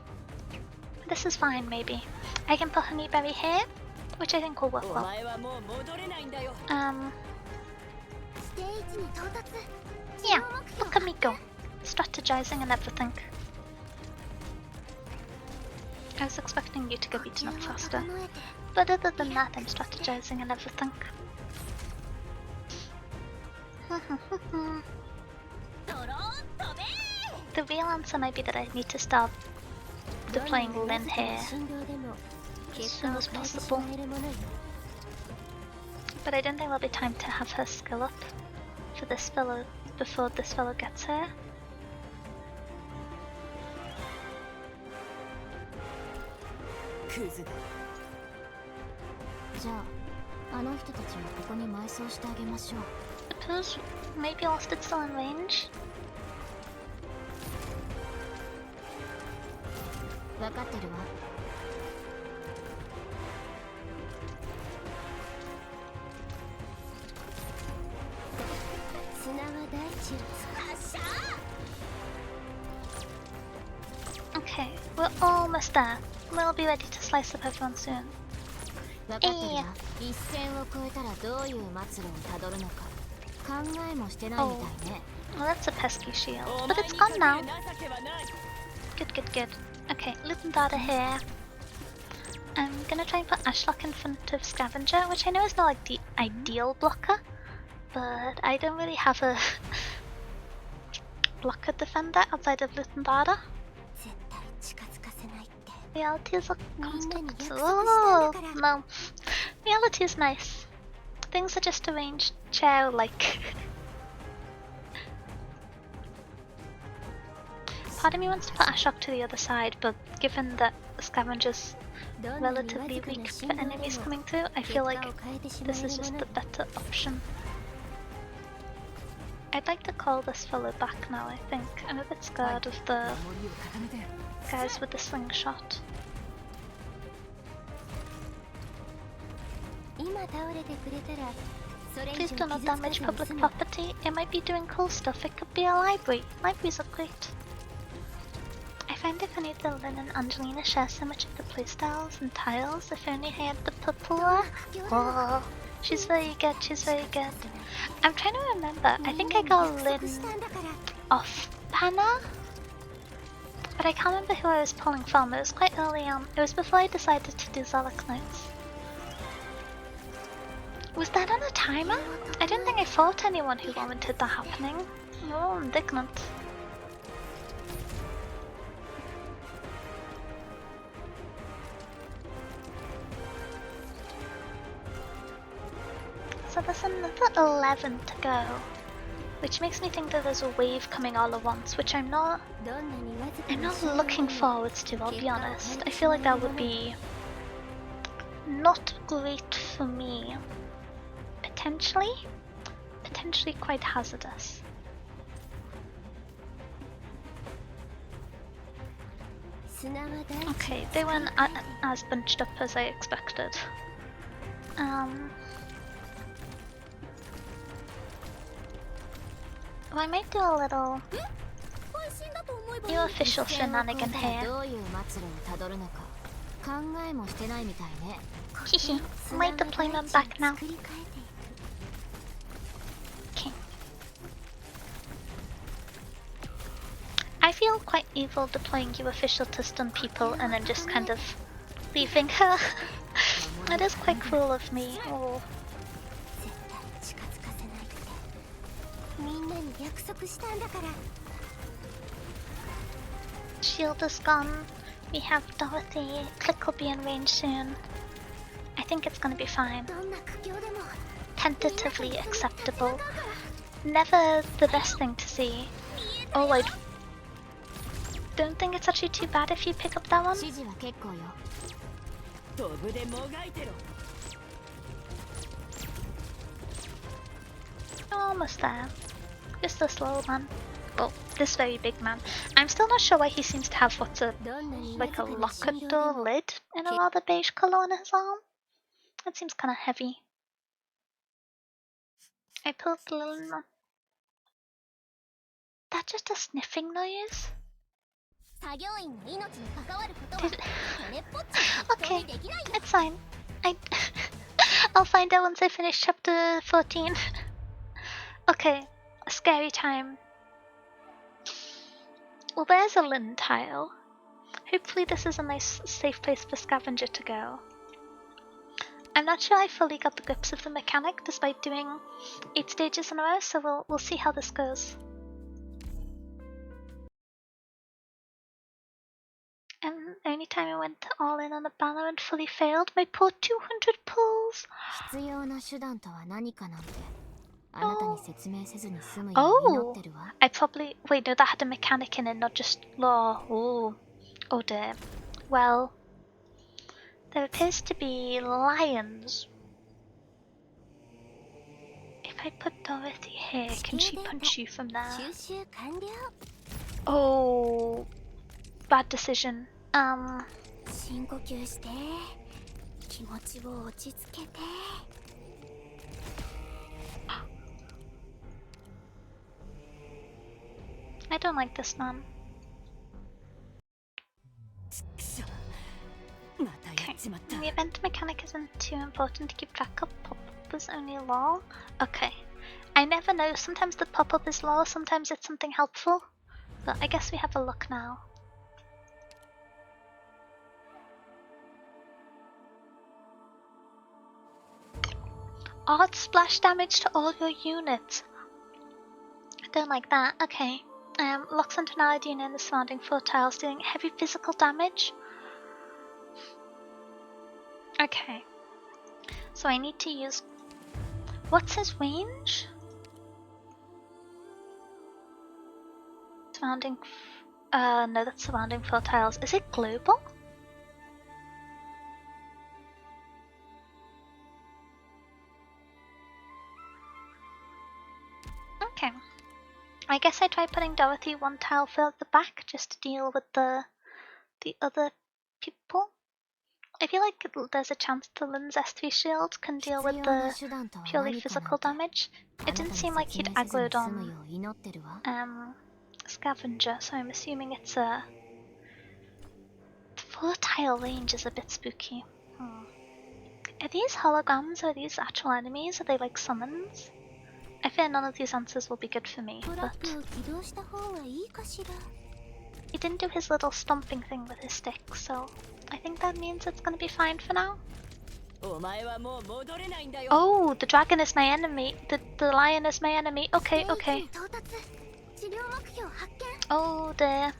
This is fine, maybe. I can put Honeyberry here, which I think will work well. ステージに到達。 Yeah, look at me go. Strategizing and everything. I was expecting you to get beaten up faster. But other than that, I'm strategizing and everything. ドローン飛べ。 The real answer might be that I need to start deploying Lynn here 振動でも as 結果 soon を as 変えてし possible. まえるものよ。 But I don't think there'll be time to have her skill up for this fellow before this fellow gets here. じゃあ、あの人たちもここに埋葬してあげましょう。 Suppose maybe whilst it's still in range. 分かってるわ。砂は大地を使う。 Okay, we're almost there. We'll be ready to slice up everyone soon. 分かってるわ。一線を越えたらどういう末路をたどるのか考えもしてないみたいね。 Well, that's a pesky shield, but it's gone now. Good, good, good. Okay, loot and data here. I'm gonna try and put Ashlock in front of Scavenger, which I know is not like the ideal blocker, but I don't really have a blocker defender outside of loot and data. 絶対近づかせないって。 Reality is a constant. Many Oh, yaks no. Reality is nice. Things are just arranged chair-like. Part of me wants to put Ashok to the other side, but given that Scavenger's relatively weak for enemies coming through, I feel like this is just the better option. I'd like to call this fellow back now, I think. I'm a bit scared of the guys with the slingshot. 今倒れてくれたらそれ以 Please 上 do not 傷つか damage ずに public 済む。 property. It might be doing cool stuff. It could be a library. Libraries are great. I find it funny that Lynn and Angelina share so much of the playstyles and tiles. If only I had the purple one. Oh, she's very good. She's very good. I'm trying to remember. I think I got Lynn off Panna, but I can't remember who I was pulling from. It was quite early on. It was before I decided to do Zalak Knights. Was that on a timer? I don't think I fought anyone who warranted that happening. Oh, indignant. So there's another 11 to go, which makes me think that there's a wave coming all at once, which I'm not looking forwards to, I'll be honest. I feel like that would be not great for me. Potentially quite hazardous. Okay, they weren't as bunched up as I expected. Oh, I might do a little new official shenanigan here. Hehe, my deployment back now. Okay. I feel quite evil deploying you official to stun people and then just kind of leaving her. That is quite cruel of me. Oh. Shield is gone. We have Dorothy. Click will be in range soon. I think it's gonna be fine. Tentatively acceptable. Never the best thing to see. Oh, I don't think it's actually too bad if you pick up that one. Almost there. Just this little man. Well, this very big man. I'm still not sure why he seems to have what's like a locker door lid in a rather beige colour on his arm. That seems kind of heavy. I pulled the little man. That just a sniffing noise? Okay, it's fine. I'll find out once I finish chapter 14. Okay, a scary time. Well, there's a linen tile. Hopefully this is a nice, safe place for Scavenger to go. I'm not sure I fully got the grips of the mechanic despite doing 8 stages in a row, so we'll see how this goes. And only time I went all in on a banner and fully failed, my poor 200 pulls! Oh! I probably... Wait, no, that had a mechanic in it, not just law. Oh. Oh dear. Well... There appears to be lions. If I put Dorothy here, can she punch you from there? Oh... Bad decision. I don't like this man. Okay. The event mechanic isn't too important to keep track of. Pop-up is only law. Okay. I never know. Sometimes the pop-up is law, sometimes it's something helpful. But I guess we have a look now. Odd splash damage to all your units. I don't like that. Okay. Locks onto an Aladine and the surrounding 4 tiles, doing heavy physical damage. Okay. So I need to use... What's his range? Surrounding... no, that's surrounding 4 tiles. Is it global? Okay. I guess I try putting Dorothy 1 tile further at the back just to deal with the other people. I feel like there's a chance the Lynn's S3 shield can deal with the purely physical damage. It didn't seem like he'd aggroed on Scavenger, so I'm assuming it's a... The 4 tile range is a bit spooky. Are these holograms or are these actual enemies? Are they like summons? I fear none of these answers will be good for me, but... He didn't do his little stomping thing with his stick, so I think that means it's gonna be fine for now. Oh, the dragon is my enemy. The lion is my enemy. Okay, okay. Oh dear.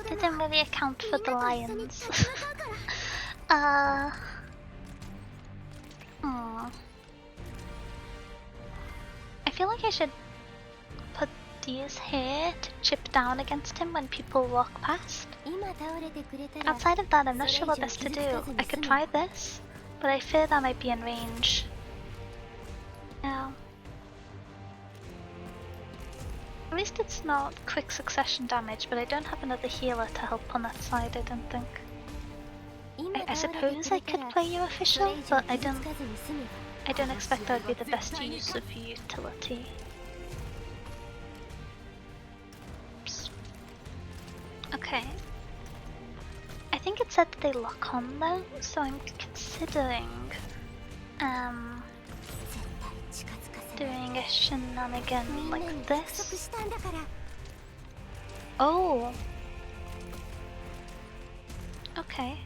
Didn't really account for the lions. I feel like I should put these here to chip down against him when people walk past. Outside of that, I'm not sure what best to do. I could try this, but I fear that might be in range. Yeah. At least it's not quick succession damage, but I don't have another healer to help on that side, I don't think. I suppose I could play you official, but I don't expect that would be the best use of utility. Oops. Okay. I think it said that they lock on though, so I'm considering doing a shenanigan like this. Oh! Okay,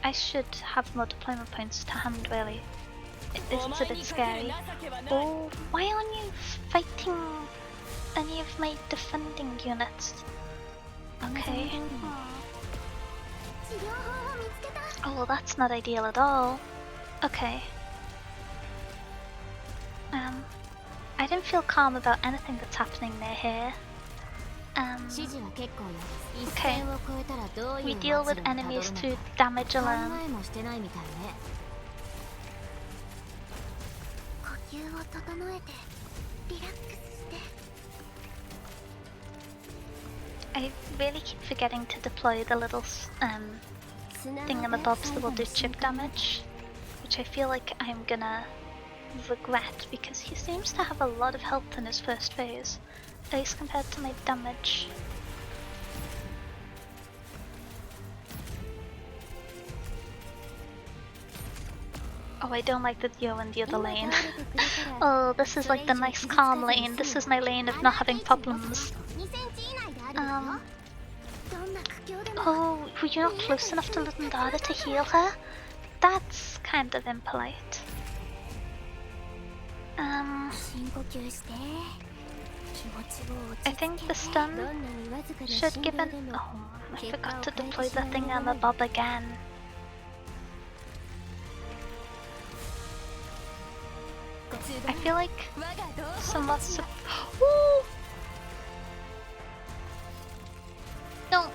I should have more deployment points to hand, really. It's a bit scary. Oh, why aren't you fighting any of my defending units? Okay. Oh, that's not ideal at all. Okay. I don't feel calm about anything that's happening near here. Okay. We deal with enemies through damage alone. I really keep forgetting to deploy the little thingamabobs that will do chip damage, which I feel like I'm gonna regret because he seems to have a lot of health in his first phase, at least compared to my damage. Oh, I don't like that you're in the other lane. Oh, this is like the nice calm lane. This is my lane of not having problems. Oh, were you not close enough to Lundara to heal her? That's kind of impolite. I think the stun should give an... Oh, I forgot to deploy the thingamabob again. I feel like somewhat... Ooh! No!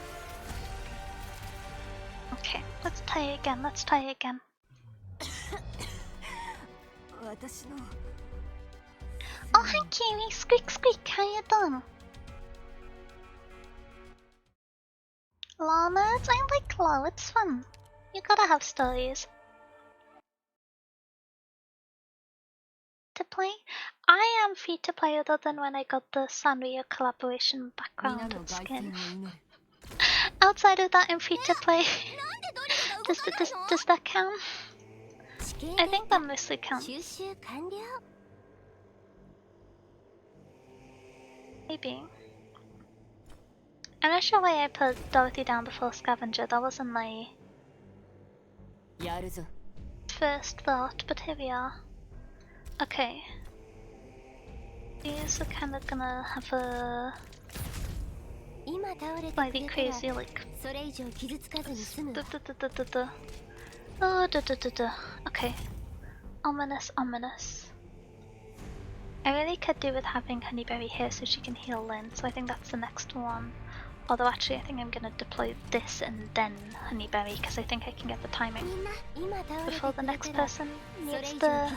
Okay, let's try again, let's try again. Oh, hi Kiwi! Squeak squeak, how you doing? Llamas? I like LOL, it's fun. You gotta have stories. To play? I am free to play other than when I got the Sanrio collaboration background and skin. Outside of that, I'm free to play. Does that count? I think that mostly counts. Maybe. I'm not sure why I put Dorothy down before Scavenger. That wasn't my first thought, but here we are. Okay. These are kind of gonna have a slightly crazy, like... Oh, okay. Ominous, ominous. I really could do with having Honeyberry here so she can heal Lynn, so I think that's the next one. Although actually I think I'm gonna deploy this and then Honeyberry because I think I can get the timing before the next person needs the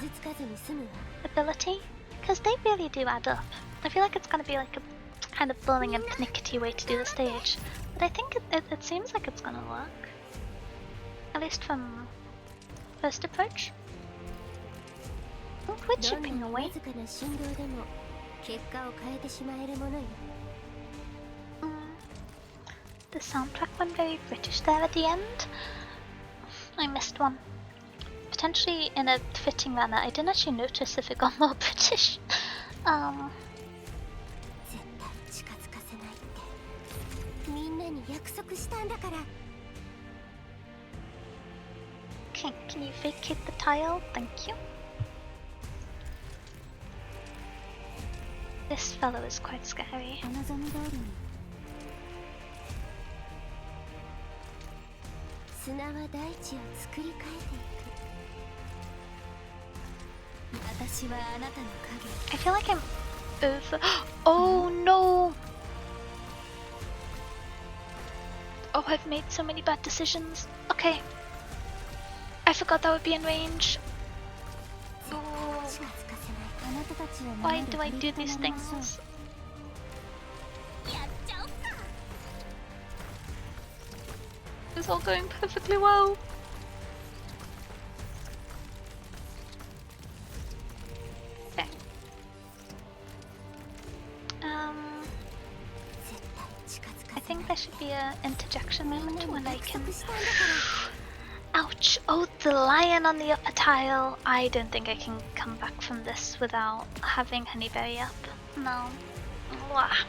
ability. Because they really do add up. I feel like it's gonna be like a kind of boring and panickety way to do the stage, but I think it seems like it's gonna work. At least from first approach. Oh, we're chipping away. The soundtrack went very British there at the end. I missed one. Potentially in a fitting manner. I didn't actually notice if it got more British. Okay, can you vacate the tile? Thank you. This fellow is quite scary. I feel like I'm over. Oh no! Oh, I've made so many bad decisions. Okay. I forgot that would be in range. Ooh. Why do I do these things? やっちゃおっか。 It's all going perfectly well. Okay. I think there should be an interjection moment when I can. Ouch! Oh, the lion on the upper tile. I don't think I can come back from this without having Honeyberry up. No. Mwah.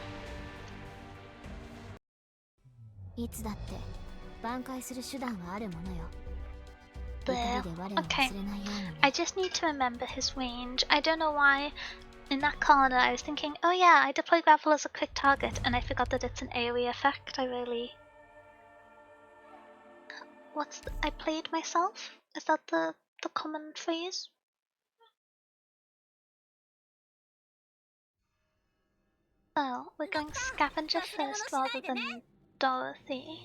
いつだって挽回する手段はあるものよ。 There. Okay. I just need to remember his range. I don't know why. In that corner, I was thinking, oh yeah, I deploy gravel as a quick target, and I forgot that it's an AoE effect. I really. I played myself? Is that the common phrase? Oh, we're going scavenger first rather than Dorothy.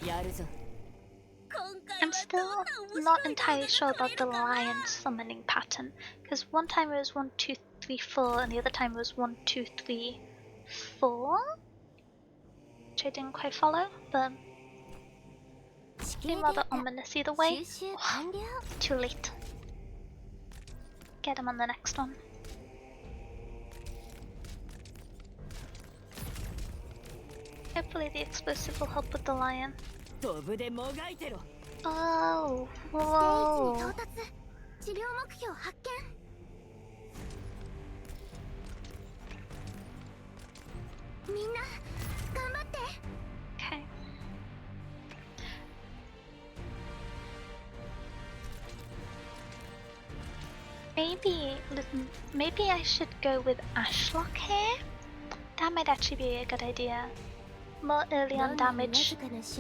I'm still not entirely sure about the lion summoning pattern, because one time it was 1, 2, 3, 4, and the other time it was 1, 2, 3, 4? Which I didn't quite follow, but seemed rather ominous either way. Too late. Get him on the next one. Hopefully the explosive will help with the lion. Oh, whoa. Okay. Maybe I should go with Ashlock here? That might actually be a good idea. More early on damage.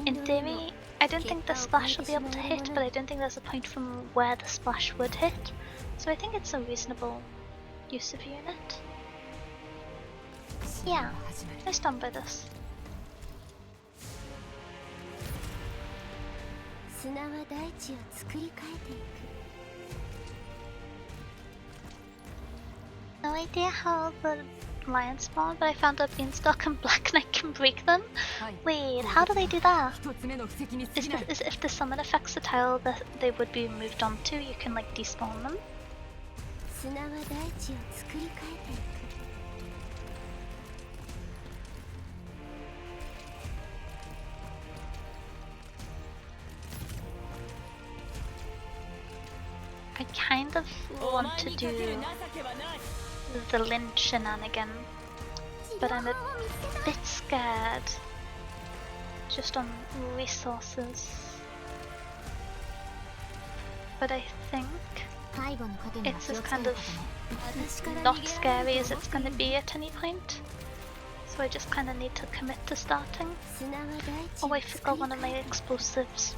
In theory, I don't think the splash will be able to hit, but I don't think there's a point from where the splash would hit. So I think it's a reasonable use of unit. Yeah, I stand by this. No idea how the lions spawn, but I found that Beanstalk and Black Knight can break them. Wait, how do they do that? Is if the summon affects the tile that they would be moved onto, you can like despawn them? I kind of want to do the Lynch shenanigan, but I'm a bit scared just on resources. But I think it's as kind of not scary as it's going to be at any point. So I just kind of need to commit to starting. Oh, I forgot one of my explosives.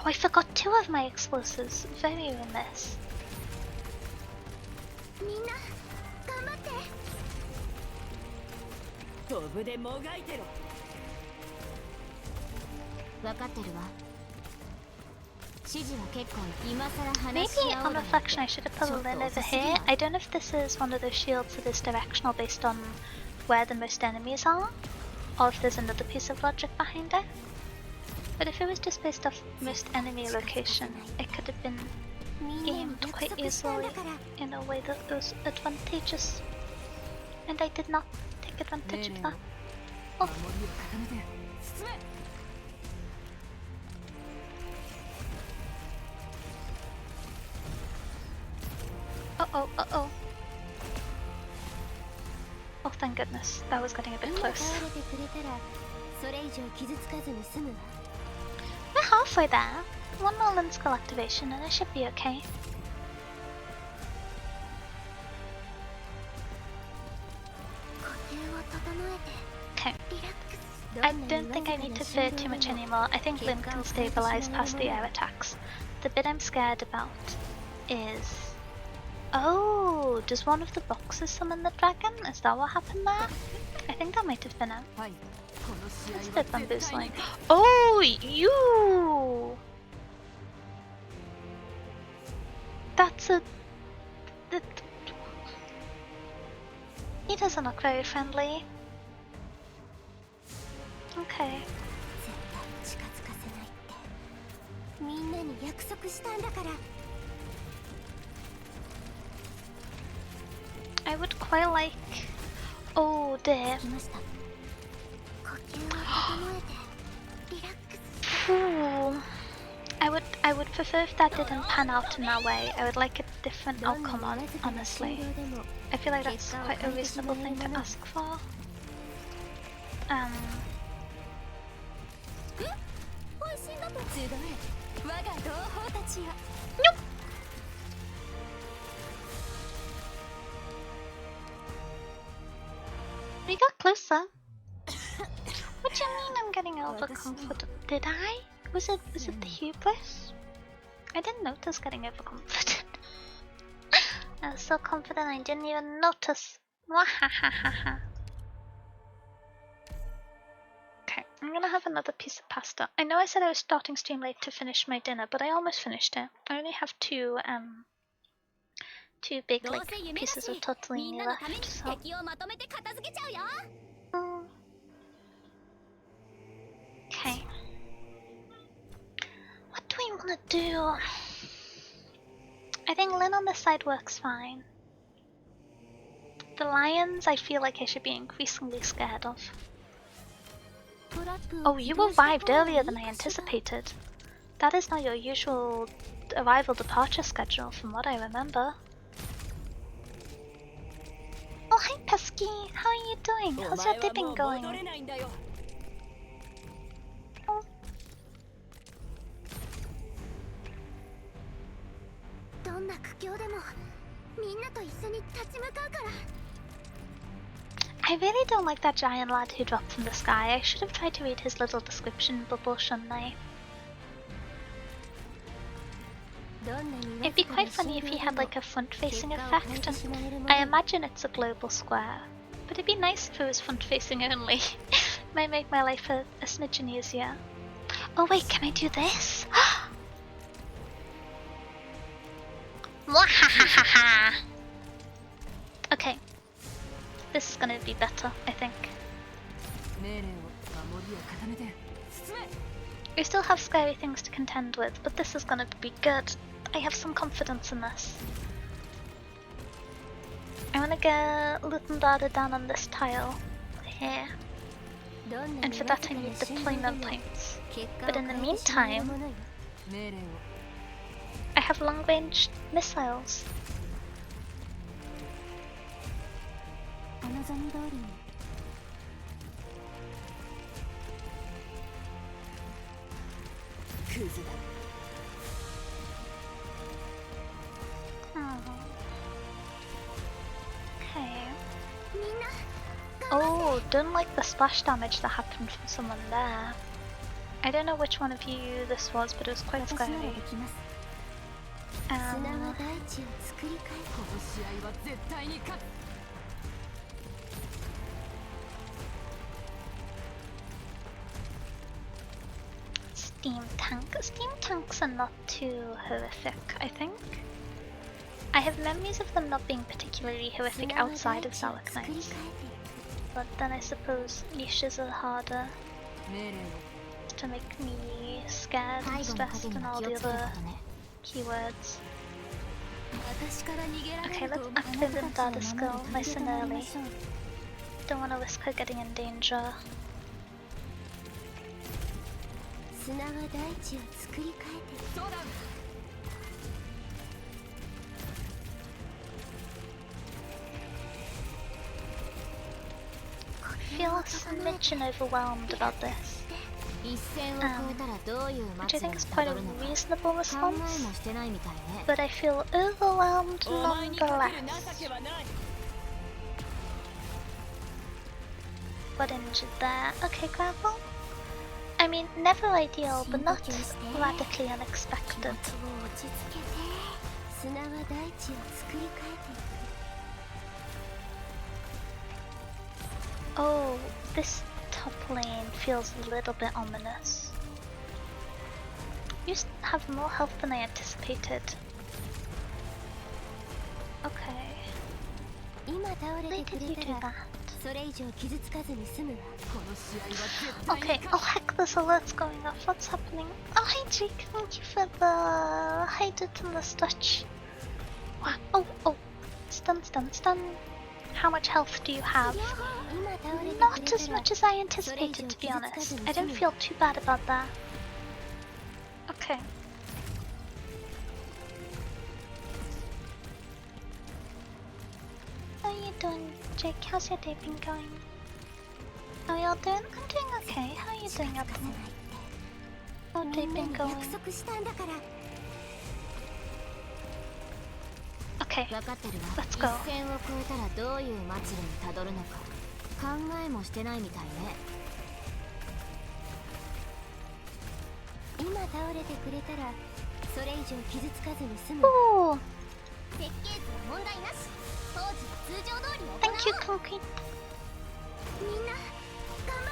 Oh, I forgot 2 of my explosives. Very remiss. Maybe on reflection I should have put a Lin over here. I don't know if this is one of those shields that is directional based on where the most enemies are, or if there's another piece of logic behind it. But if it was just based off most enemy location, it could have been aimed quite easily in a way that was advantageous. And I did not take advantage of that. Oh. Uh-oh, uh-oh. Oh, thank goodness. That was getting a bit close. We're halfway there. One more Lin skill activation and I should be okay. Okay. I don't think I need to fear too much anymore. I think Lin can stabilize past the air attacks. The bit I'm scared about is... Oh, does one of the boxes summon the dragon? Is that what happened there? I think that might have been it. That's a bit bamboozling. Oh, you! That's a... that... He doesn't look very friendly. Okay. 絶対近づかせないってみんなに約束したんだから。 I would quite like... Oh dear. 来ました。呼吸を整えてリラックス。 Ooh. I would prefer if that didn't pan out in that way. I would like a different outcome, honestly. I feel like that's quite a reasonable thing to ask for. 美味しいのと集え我が同胞たちよ。 We got closer. What do you mean I'm getting overconfident? Did I? Was it the hubris? I didn't notice getting overconfident. I was so confident I didn't even notice. Wahahaha. Okay, I'm gonna have another piece of pasta. I know I said I was starting stream late to finish my dinner, but I almost finished it. I only have two big like pieces of tortellini left, so. Okay. What do we want to do? I think Lynn on this side works fine. The lions I feel like I should be increasingly scared of. Oh, you arrived earlier than I anticipated. That is not your usual arrival departure schedule from what I remember. Oh, hi Pesky! How are you doing? How's your dipping going? Oh. I really don't like that giant lad who dropped from the sky. I should have tried to read his little description bubble, shouldn't I? It'd be quite funny if he had like a front-facing effect, and I imagine it's a global square. But it'd be nice if it was front-facing only. Might make my life a smidgen easier. Oh wait, can I do this? Okay. This is gonna be better, I think. We still have scary things to contend with, but this is gonna be good. I have some confidence in this. I wanna get Lutendada down on this tile here. And for that I need deployment points. But in the meantime, I have long-range missiles. Okay. Oh, don't like the splash damage that happened from someone there. I don't know which one of you this was, but it was quite scary. Steam tank. Steam tanks are not too horrific, I think. I have memories of them not being particularly horrific outside of Zalaknights. But then I suppose niches are harder to make me scared and stressed and all the other keywords. Okay, let's activate Lindada's skill nice and early. Don't want to risk her getting in danger. I feel a smidgen overwhelmed about this. Which I think is quite a reasonable response, but I feel overwhelmed nonetheless. What injured there? Okay, gravel. I mean, never ideal, but not radically unexpected. Oh, this top lane feels a little bit ominous. You have more health than I anticipated. Why did you do that? それ以上傷つかずに済むわ。 Okay, oh heck, there's alerts going off. What's happening? Oh, hi Jake, thank you for the hydrate and the stitch. Wow. Oh, stun. How much health do you have? Not as much as I anticipated, to be honest. I don't feel too bad about that. Okay. How are you doing, Jake? How's your day been going? How are you all doing? I'm doing okay. How are you doing up there? How's your day been going? Okay, let's go. 一線を越えたらどういう末路にたどるのか考えもしてないみたいね。今倒れてくれたらそれ以上傷つかずに済む。 Ooh, 設計図は問題なし。当時は通常通り行おう。 thank you, Concrete. みんな頑張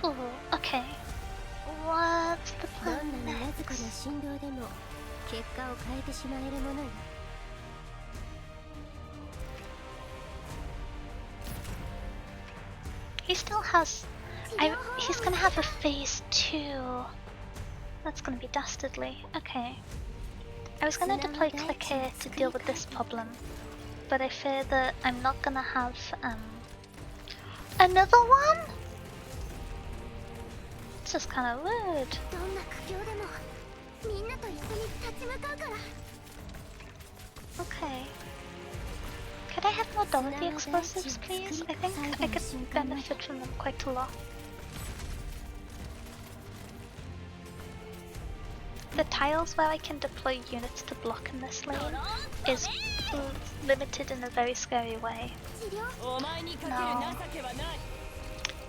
って。 Ooh, okay. What's the ど plan んなにわずかな next? 振動でも結果を変えてしまえるものよ。 He still has... he's gonna have a phase 2. That's gonna be dastardly. Okay. I was gonna deploy Click here to deal with this problem, but I fear that I'm not gonna have another one? It's just kind of weird. どんな苦境でもみんなと一緒に立ち向かうから。 Okay. Could I have more Dolly explosives, please? I think I could benefit from them quite a lot. The tiles where I can deploy units to block in this lane is limited in a very scary way. No.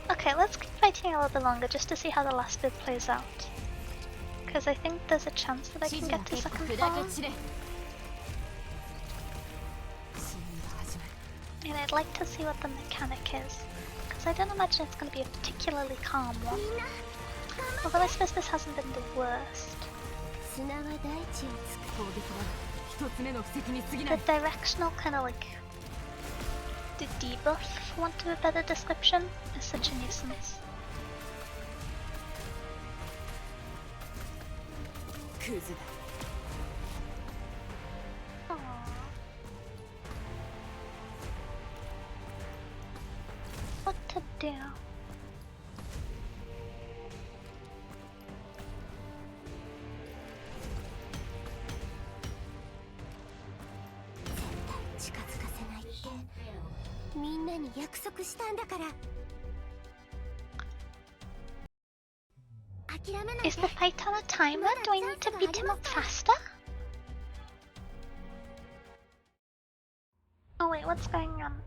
Okay, let's keep fighting a little bit longer just to see how the last bit plays out. Because I think there's a chance that I can get to second form. And I'd like to see what the mechanic is. Because I don't imagine it's going to be a particularly calm one. Although I suppose this hasn't been the worst. 砂は大地をつく。攻撃は一つ目の布石に過ぎな The い。 directional kind of like the debuff, for want of a better description, is such a nuisance. クズだ。 Aww. What to do? It's 近づかせないってみんなに約束したんだから。諦めないで。 Is the fight on a timer? Do I need to beat him up faster? Oh wait, what's going on?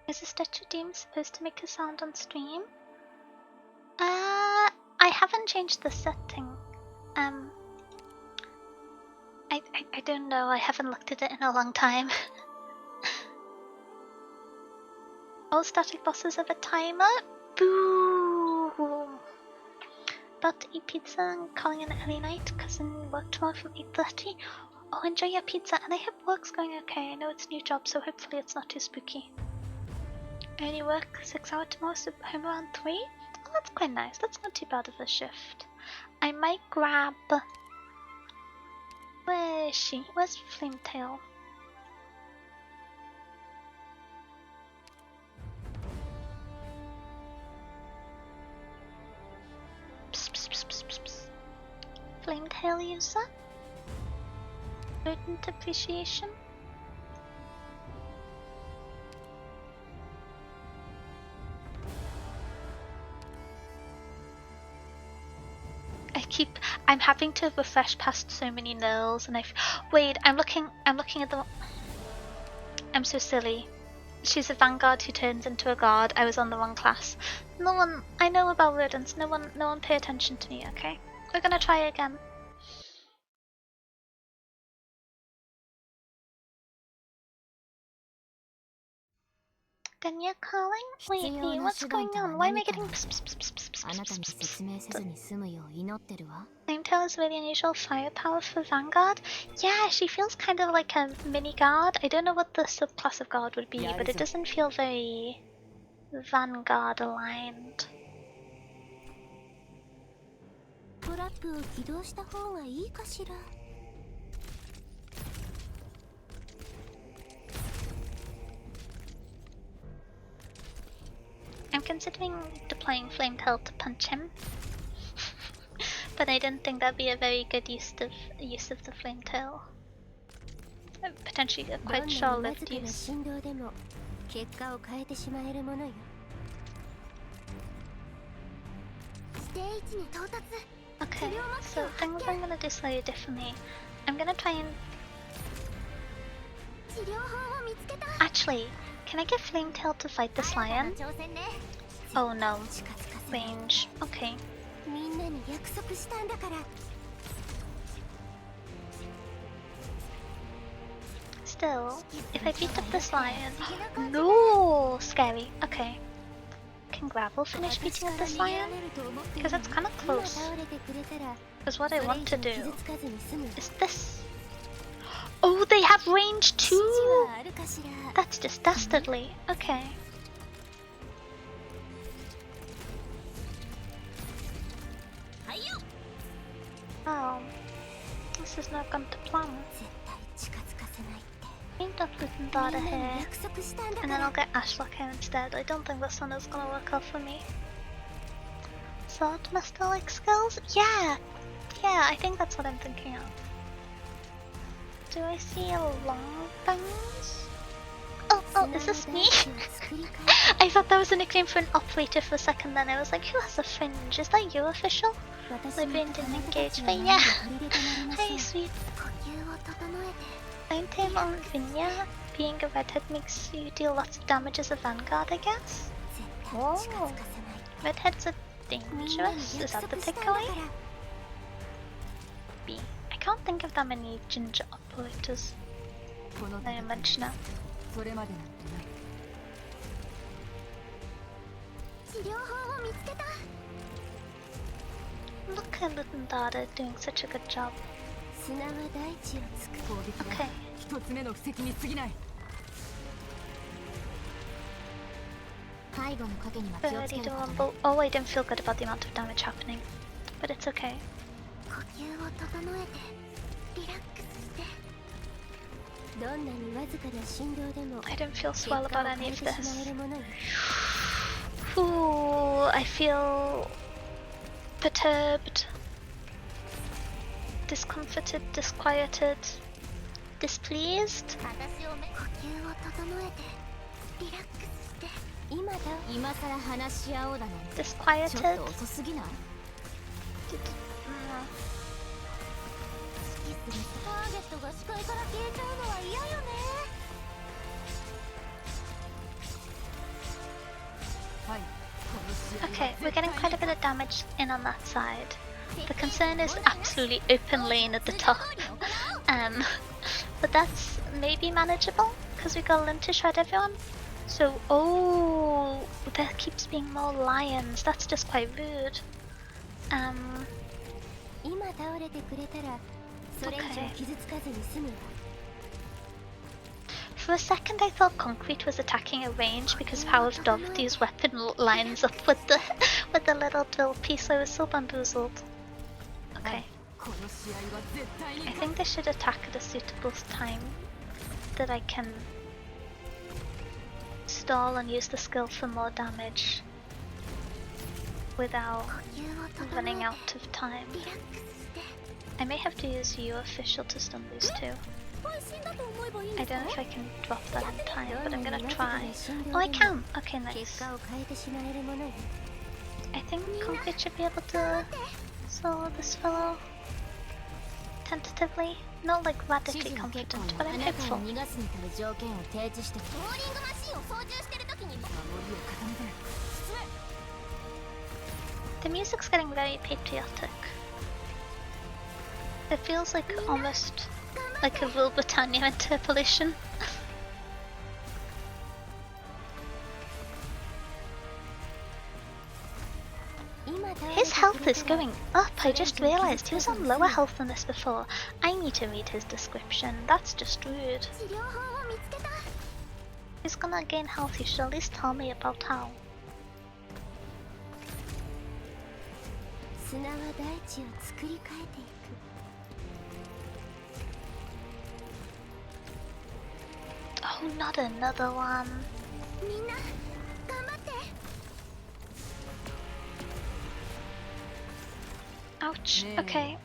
Is the statue demon supposed to make a sound on stream? I haven't changed the setting. I don't know, I haven't looked at it in a long time. All static bosses have a timer? Boo! About to eat pizza and calling it an early night because I work tomorrow from 8:30. Oh, enjoy your pizza, and I hope work's going okay. I know it's a new job, so hopefully it's not too spooky. I only work 6 hours tomorrow, so home around 3? Oh, that's quite nice. That's not too bad of a shift. I might grab... Where is she? Where's Flametail? Flametail user? Rodent appreciation? I'm having to refresh past so many nulls, and wait, I'm looking at the... I'm so silly. She's a vanguard who turns into a guard. I was on the wrong class. No one... I know about rodents. No one pay attention to me, okay? We're gonna try again. Ganya calling? Wait, what's going on? Why am I getting Flametail is really unusual firepower for Vanguard? Yeah, she feels kind of like a mini guard. I don't know what the subclass of guard would be, but it doesn't feel very Vanguard aligned. トラップを起動した方がいいかしら。I'm considering deploying Flametail to punch him, but I don't think that'd be a very good use of the Flametail. Potentially a quite short-lived use. 振動でも結果を変えてしまえるものよ。ステージに到達。 Okay, so things I'm gonna do slightly differently. I'm gonna try and... Actually, can I get Flametail to fight this lion? Oh no. Range. Okay. Still, if I beat up this lion... No! Scary. Okay. Can Gravel finish beating up this lion? Because that's kind of close. Because what I want to do is this. Oh, they have range too! That's just dastardly. Okay. Oh, this is not going to plan. Ain't up Dada here, and then I'll get Ashlock here instead. I don't think this one is gonna work out for me. Swordmaster-like skills? Yeah! Yeah, I think that's what I'm thinking of. Do I see a long bangs? Oh, is this me? I thought that was a nickname for an operator for a second, then I was like, who has a fringe? Is that you, official? My brain didn't engage, but yeah. Hi, sweet. Time on Vinya, being a redhead makes you deal lots of damage as a vanguard, I guess? Oh, redheads are dangerous, is that the takeaway? B. I can't think of that many ginger operators. I mention that. Look at little Dada doing such a good job. Okay. Ready to rumble. Oh, I didn't feel good about the amount of damage happening, but it's okay. I don't feel swell about any of this. Ooh, I feel perturbed, discomforted, disquieted, displeased. Disquieted. Okay, we're getting quite a bit of damage in on that side. The concern is absolutely open lane at the top. But that's maybe manageable because we got Limb to shred everyone. So, oh, there keeps being more lions. That's just quite rude. Okay. For a second I thought Concrete was attacking a range because of how I've dogged these weapon lines up with the little drill piece. I was so bamboozled. Okay. I think they should attack at a suitable time that I can stall and use the skill for more damage without running out of time. I may have to use you, official, to stun these two. I don't know if I can drop that in time, but I'm gonna try. Oh, I can! Okay, nice. I think Concrete should be able to solo this fellow tentatively. Not like radically confident, but I'm hopeful. The music's getting very patriotic. It feels like almost like a Rule Britannia interpolation. His health is going up. I just realised he was on lower health than this before. I need to read his description. That's just rude. 治療法を見つけた He's gonna gain health. He should at least tell me about how. 砂は大地を作り変えていく Oh, not another one. みんな頑張って Ouch. Okay.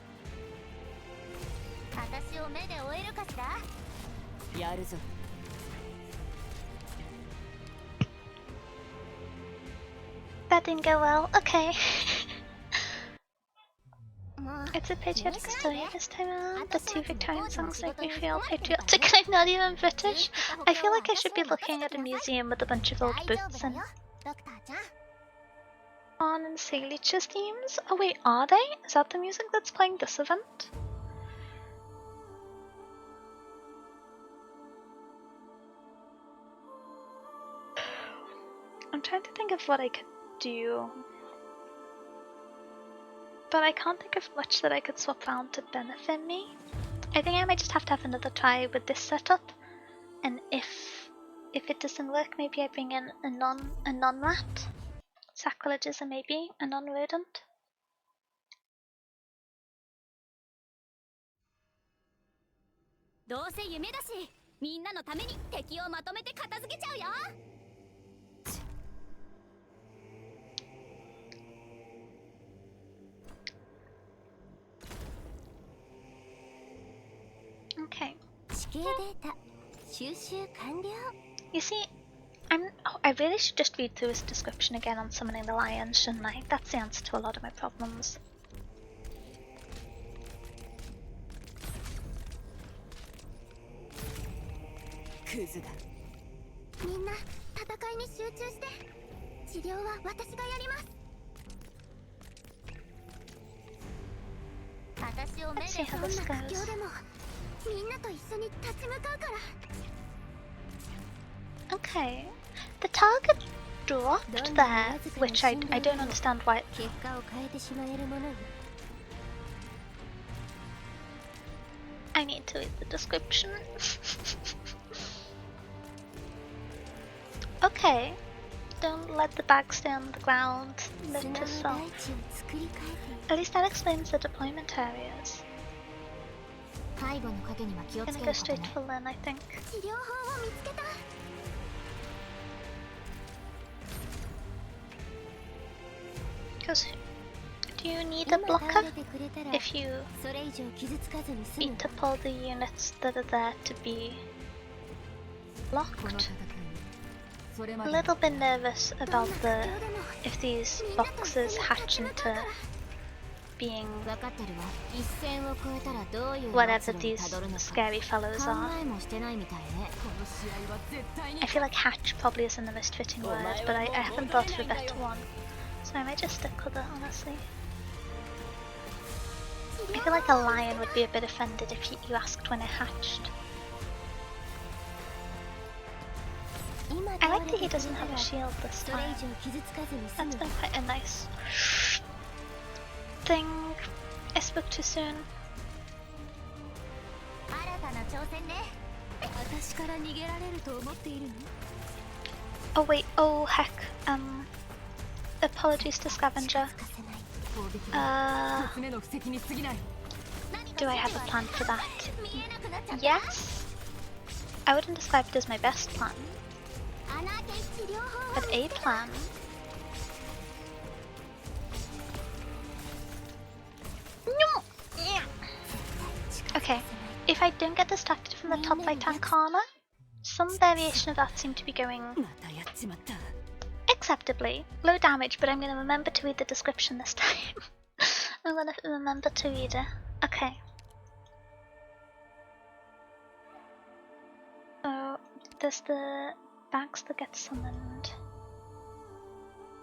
私を目で追えるかしらやるぞ That didn't go well. Okay. もう It's a patriotic story this time around. The two Victorian songs make me feel patriotic. I'm not even British. I feel like I should be looking at a museum with a bunch of old 大丈夫 boots だ and よドクターちゃん on and Salich's themes. Oh wait, are they? Is that the music that's playing this event? I'm trying to think of what I could do. But I can't think of much that I could swap around to benefit me. I think I might just have to have another try with this setup. And if it doesn't work, maybe I bring in a non-rat. Sacrilege is a maybe, a non-rodent. どうせ夢だしみんなのために敵をまとめて片付けちゃうよ Okay. 地形データ収集完了 You see, I really should just read through his description again on summoning the lion, shouldn't I? That's the answer to a lot of my problems. クズだ みんな戦いに集中して治療は私がやります私を目で Let's see how どんな this 苦 goes. 境でもみんなと一緒に立ち向かうから Okay. The target dropped there, which I don't understand why. 結果を変えてしまえるものよ I need to read the description. Okay. Don't let the bag stay on the ground. Lift 砂 to は self. 大地を作り変えていく At least that explains the deployment areas. 背後の影には気を Gonna つけ go ること straight ね for Lynn, I think. 治療法を見つけた Because do you need a 今 blocker 倒れてくれたら if you それ以上傷つかずに済む need to pull the units that are there to be この locked? 戦いそれま A で little bit nervous どんな about 苦 the 境でも if these みんなと一緒 boxes に立 hatch ち向かう into から being 分かってるわ一線を越えたらどういう whatever 末路に these たどるのか scary fellows 考 are. えもしてないみたいねこの試合は絶対に I feel like hatch probably isn't the most fitting word, but I haven't thought of a better one. So I might just stick with it, honestly. I feel like a lion would be a bit offended if you asked when it hatched. 今 I 倒 like れ that て he くれ doesn't た have ら a shield this それ以 time. 上傷つかずに済 That's む been quite a nice thing. I spoke too soon. 新たな挑戦ね私から逃げられると思っているの Oh wait, oh heck. Apologies to Scavenger. つかせない 攻撃は Uh, 一つ目の布石に過ぎない do I have a plan for that? 見えなくなっちゃった Yes. I wouldn't describe it as my best plan, 穴開け治療法を but a plan. No! Yeah. Okay, if I don't get distracted from the top right hand corner, some variation of that seemed to be going またやっちまった acceptably. Low damage, but I'm going to remember to read the description this time. I'm going to remember to read it. Okay. So, there's the bags that get summoned.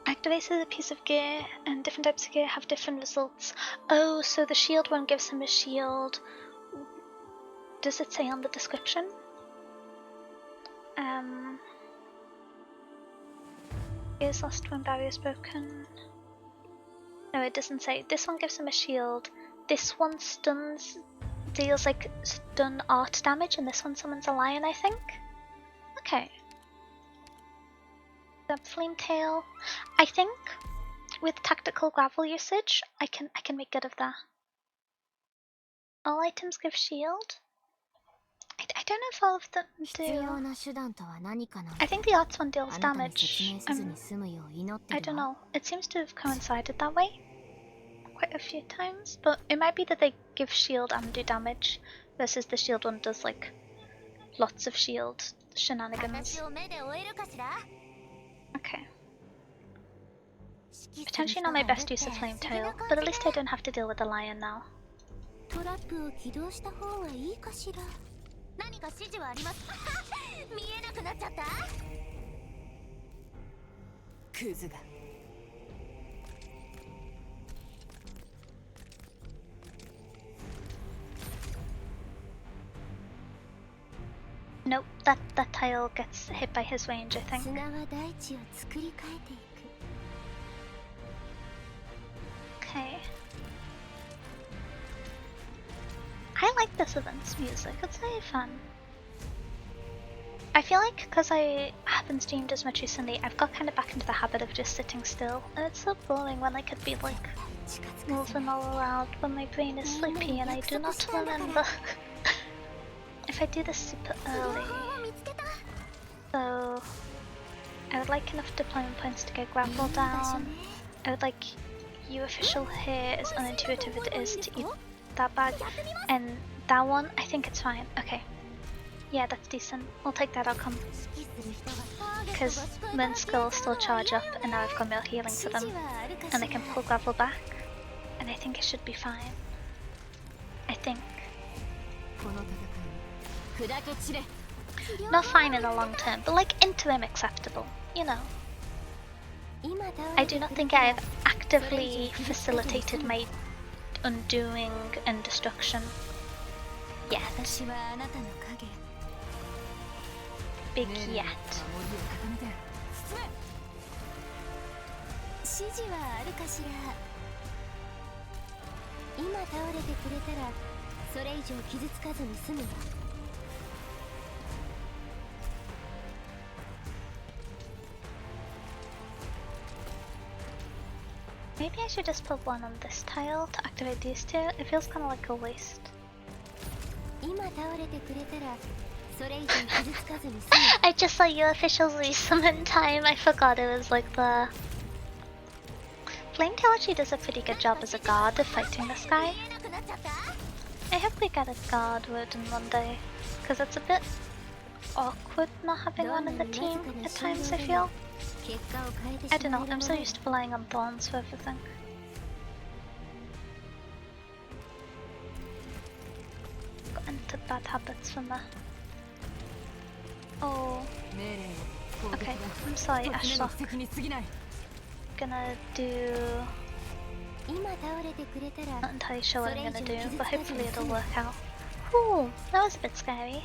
Activated a piece of gear, and different types of gear have different results. Oh, so the shield one gives him a shield. Does it say on the description? Ears lost when barriers broken. No, it doesn't say. This one gives him a shield. This one deals like stun art damage, and this one summons a lion, I think. Okay. The flame tail. I think with tactical gravel usage, I can make good of that. All items give shield. I don't know if all of them do. I think the arts one deals damage. I don't know. It seems to have coincided that way quite a few times, but it might be that they give shield and do damage versus the shield one does like lots of shield shenanigans. Okay. Potentially not my best use of flame tail, but at least I don't have to deal with the lion now. トラップを起動した方がいいかしら。何か指示はあります。見えなくなっちゃった。クズが。Nope, that tile gets hit by his range, I think. 砂は大地を作り変えていく。Okay. I like this event's music, it's very fun. I feel like because I haven't streamed as much recently, I've got kind of back into the habit of just sitting still, and it's so boring when I could be like moving all around when my brain is sleepy and I do not remember if I do this super early. So I would like enough deployment points to get grapple down. I would like you official here, as unintuitive it is, to eat that bag, and that one, I think it's fine. Okay. Yeah, that's decent. We'll take that outcome. Because Lynn Skull still charge up, and now I've got more healing for them. And they can pull gravel back, and I think it should be fine. I think. Not fine in the long term, but like interim acceptable, you know. I do not think I have actively facilitated my undoing and destruction yet. Big yet. 指示はあるかしら。今倒れてくれたらそれ以上傷つかずに済むわ。Maybe I should just put one on this tile to activate these two. It feels kind of like a waste. I just saw you officials resummon time. I forgot it was like the... Flame Tail actually does a pretty good job as a guard of fighting this guy. I hope we get a guard Rodent one day, because it's a bit awkward not having one in the team at times, I feel. I don't know, I'm so used to relying on thorns for everything. Got into bad habits from that. Oh. Okay, I'm sorry, Ashlock. Gonna do... Not entirely sure what I'm gonna do, but hopefully it'll work out. Ooh, that was a bit scary.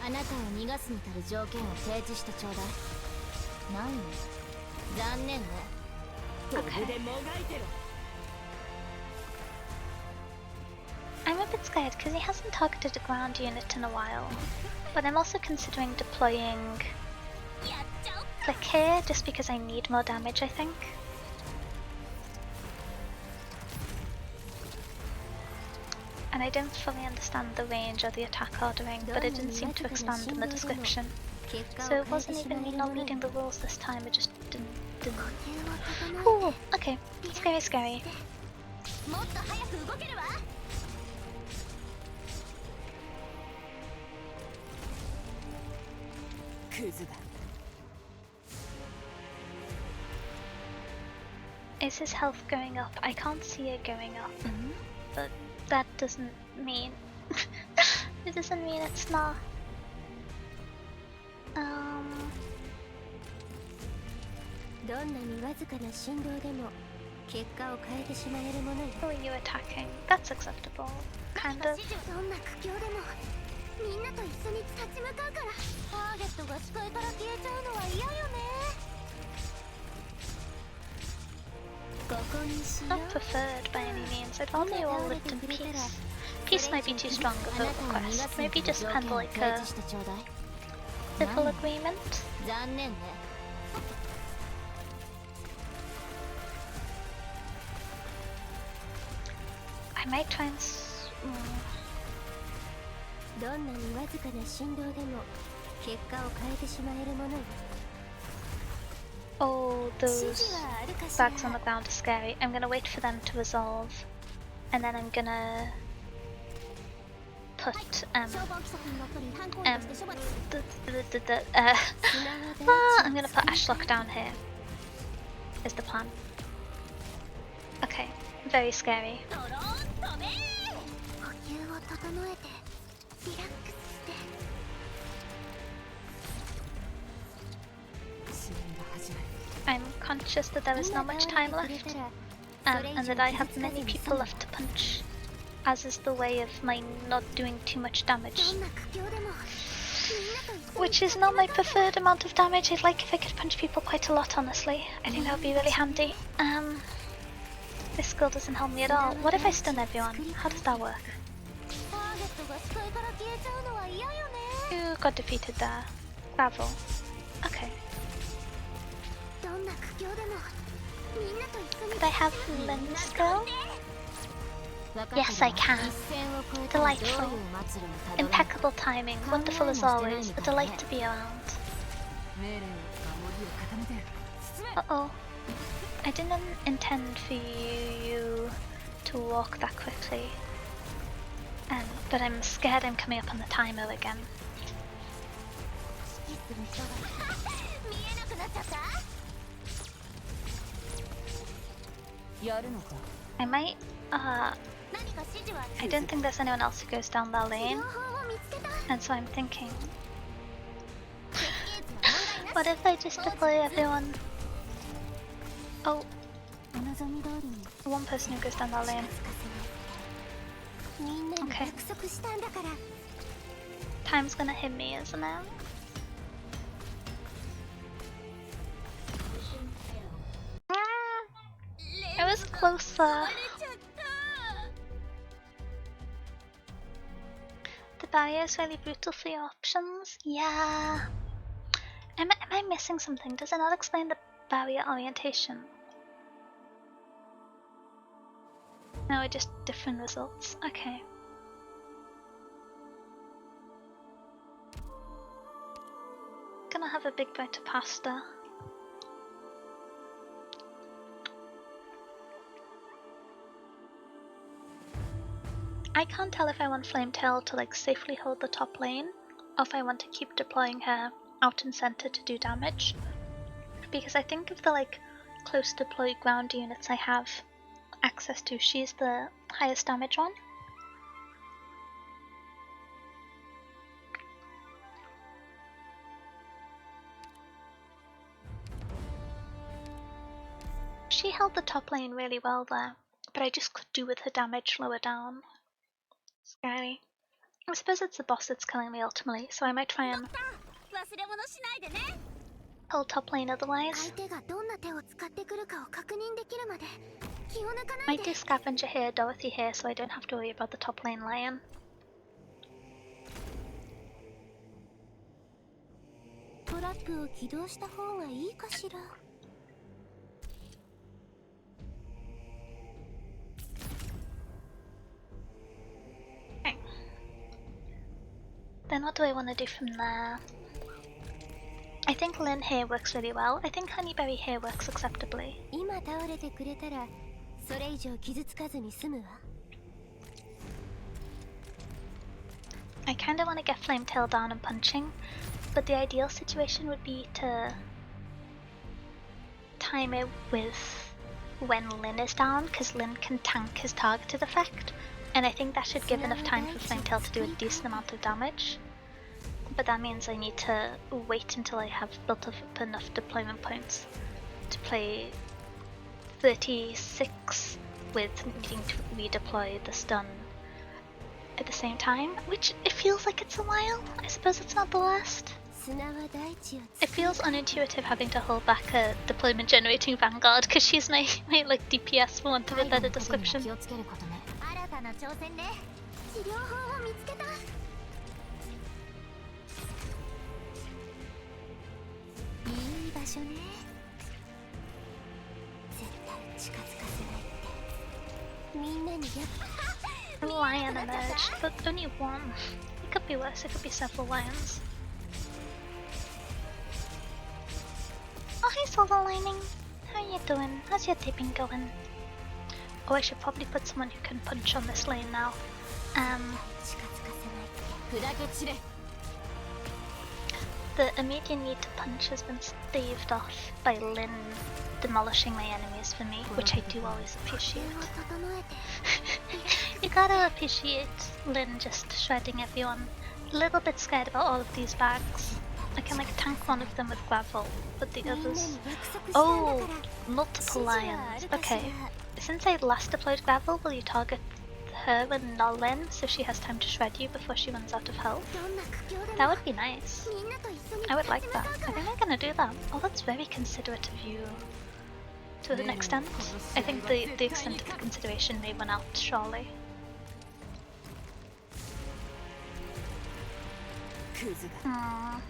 あなたを逃がすに足る条件を提示してちょうだい。ないの？残念ね。Okay. I'm a bit scared because he hasn't targeted a ground unit in a while, but I'm also considering deploying Click here just because I need more damage, I think. And I don't fully understand the range or the attack ordering, but it didn't seem to expand in the description. So it wasn't even me not reading the rules this time, it just didn't. Ooh, okay, scary, scary. Is his health going up? I can't see it going up, but that doesn't mean it doesn't mean it's not. Who are you attacking? That's acceptable, kind of. Not preferred by any means. I'd rather you all lived in peace. Peace might be too strong of a request. Maybe just kind of like a civil agreement. 残念ね I might try and どんなにわずかな振動でも結果を変えてしまえるものよ Oh, those bags on the ground are scary. I'm gonna wait for them to resolve, and then I'm gonna put I'm gonna put Ashlock down here. Is the plan? Okay, very scary. 呼吸を整えてリラックスして I'm conscious that there is not much time left, and that I have many people left to punch, as is the way of my not doing too much damage. どんな苦境でも Which is not my preferred amount of damage. I'd like if I could punch people quite a lot, honestly. I think that would be really handy. This skill doesn't help me at all. What if I stun everyone? How does that work? ターゲットが視界から消えちゃうのは嫌よね You got defeated there. Gravel. Okay. どんな苦境でもみんなと一緒に Could I have Lynn skill? Yes, I can. Delightful. Impeccable timing. Wonderful as always. A delight to be around. 命令を守りを固めて進め Uh-oh. I didn't intend for you to walk that quickly. But I'm scared I'm coming up on the timer again. 指揮する人が見えなくなっちゃった やるのか I might, 何か指示は I don't think there's anyone else who goes down that 治療 lane, 法を見つけた and so I'm thinking, 設計図は問題なし what if I just deploy everyone? Oh, お望み通りに one person who goes down that lane. みんなに Okay. 約束したんだから Time's gonna hit me, isn't it? It was closer. れちゃった The barrier is really brutal for your options. Yeah. Am I missing something? Does it not explain the barrier orientation? No, just different results. Okay. Gonna have a big bite of pasta. I can't tell if I want Flametail to like safely hold the top lane, or if I want to keep deploying her out and center to do damage. Because I think of the like close deployed ground units I have access to, she's the highest damage one. She held the top lane really well there, but I just could do with her damage lower down. Scary. I suppose it's the boss that's killing me ultimately, so I might try and 忘れ物しないでね hold top lane 相 otherwise. 手がどんな手を使ってくるかを確認できるまで気を抜かない Might で do Scavenger here, Dorothy here, so I don't have to worry about the top lane lion. トラップを起動した方がいいかしら Okay. Then what do I want to do from there? I think Lynn here works really well. I think Honeyberry here works acceptably. 今倒れてくれたらそれ以上傷つかずに済むわ I kind of want to get Flametail down and punching, but the ideal situation would be to time it with when Lynn is down, because Lynn can tank his targeted effect, and I think that should give enough time for Flametail to do a decent amount of damage. But that means I need to wait until I have built up enough deployment points to play 36 with needing to redeploy the stun at the same time, which it feels like it's a while. I suppose it's not the worst. It feels unintuitive having to hold back a deployment generating vanguard because she's my like DPS for want of a better description. 新たな挑戦ね。治療法を見つけた。いい場所ね。絶対近づかせないって。みんなにA lion emerged, but only one. It could be worse, it could be several lions. Oh, hi Silver Lining! How are you doing? How's your day been going? Oh, I should probably put someone who can punch on this lane now. The immediate need to punch has been staved off by Lynn demolishing my enemies for me, which I do always appreciate. You gotta appreciate Lynn just shredding everyone. A little bit scared about all of these bags. I can like tank one of them with gravel, but the others... Oh, multiple lions. Okay. Since I last deployed gravel, will you target her and not Lynn so she has time to shred you before she runs out of health? That would be nice. I would like that. I think I'm gonna do that. Oh, that's very considerate of you. To an extent. I think the extent of the consideration may run out shortly. Aww.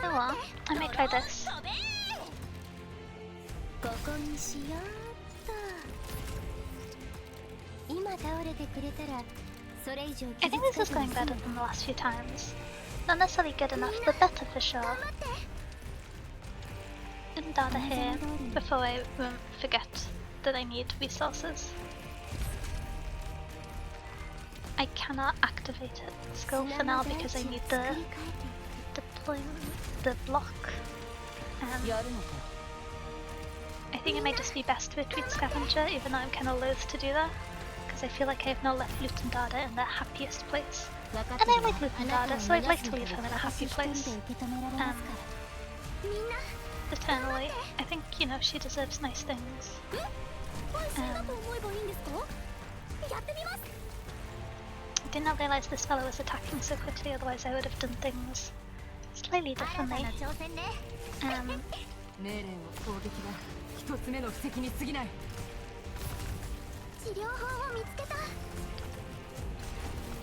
Oh well, I may try this. I think this is going better than the last few times. Not necessarily good enough, but better for sure. And data here before I forget that I need resources. I cannot activate it skill for now because I need the block. I think it might just be best to retreat Scavenger, even though I'm kind of loath to do that, because I feel like I have not left Loot and Dada in their happiest place. And I like Loot and Dada, so I'd like to leave him in a happy place. Eternally. I think, you know, she deserves nice things. I did not realise this fellow was attacking so quickly, otherwise I would have done things slightly differently.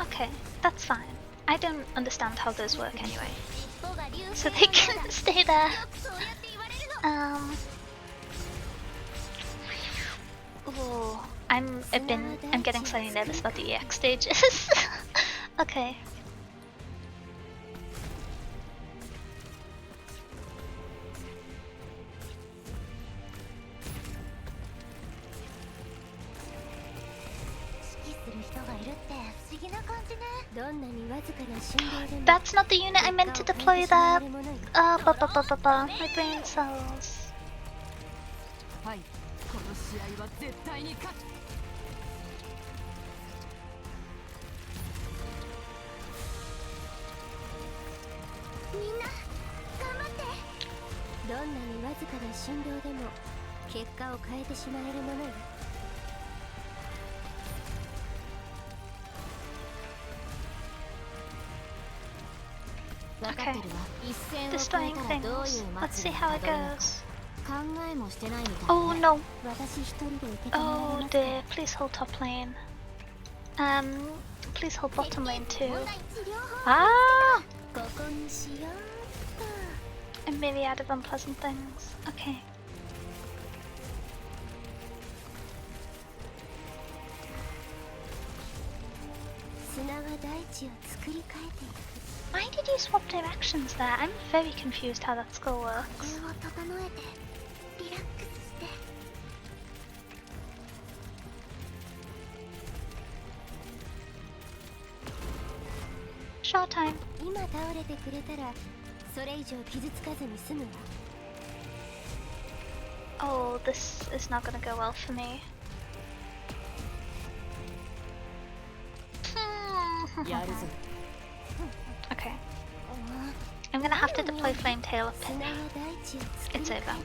Okay, that's fine. I don't understand how those work anyway. So they can stay there. Ooh, I'm getting slightly nervous about the EX stages. Okay. That's not the unit I meant to deploy there. My brain cells. Okay, destroying things. Let's see how it goes. Oh no! Oh dear, please hold top lane. Please hold bottom lane too. Ah! A myriad of unpleasant things. Okay. Why did you swap directions there? I'm very confused how that skill works. Short time. Oh, this is not gonna go well for me. Okay. I'm gonna have to deploy Flame Tail up if it's over.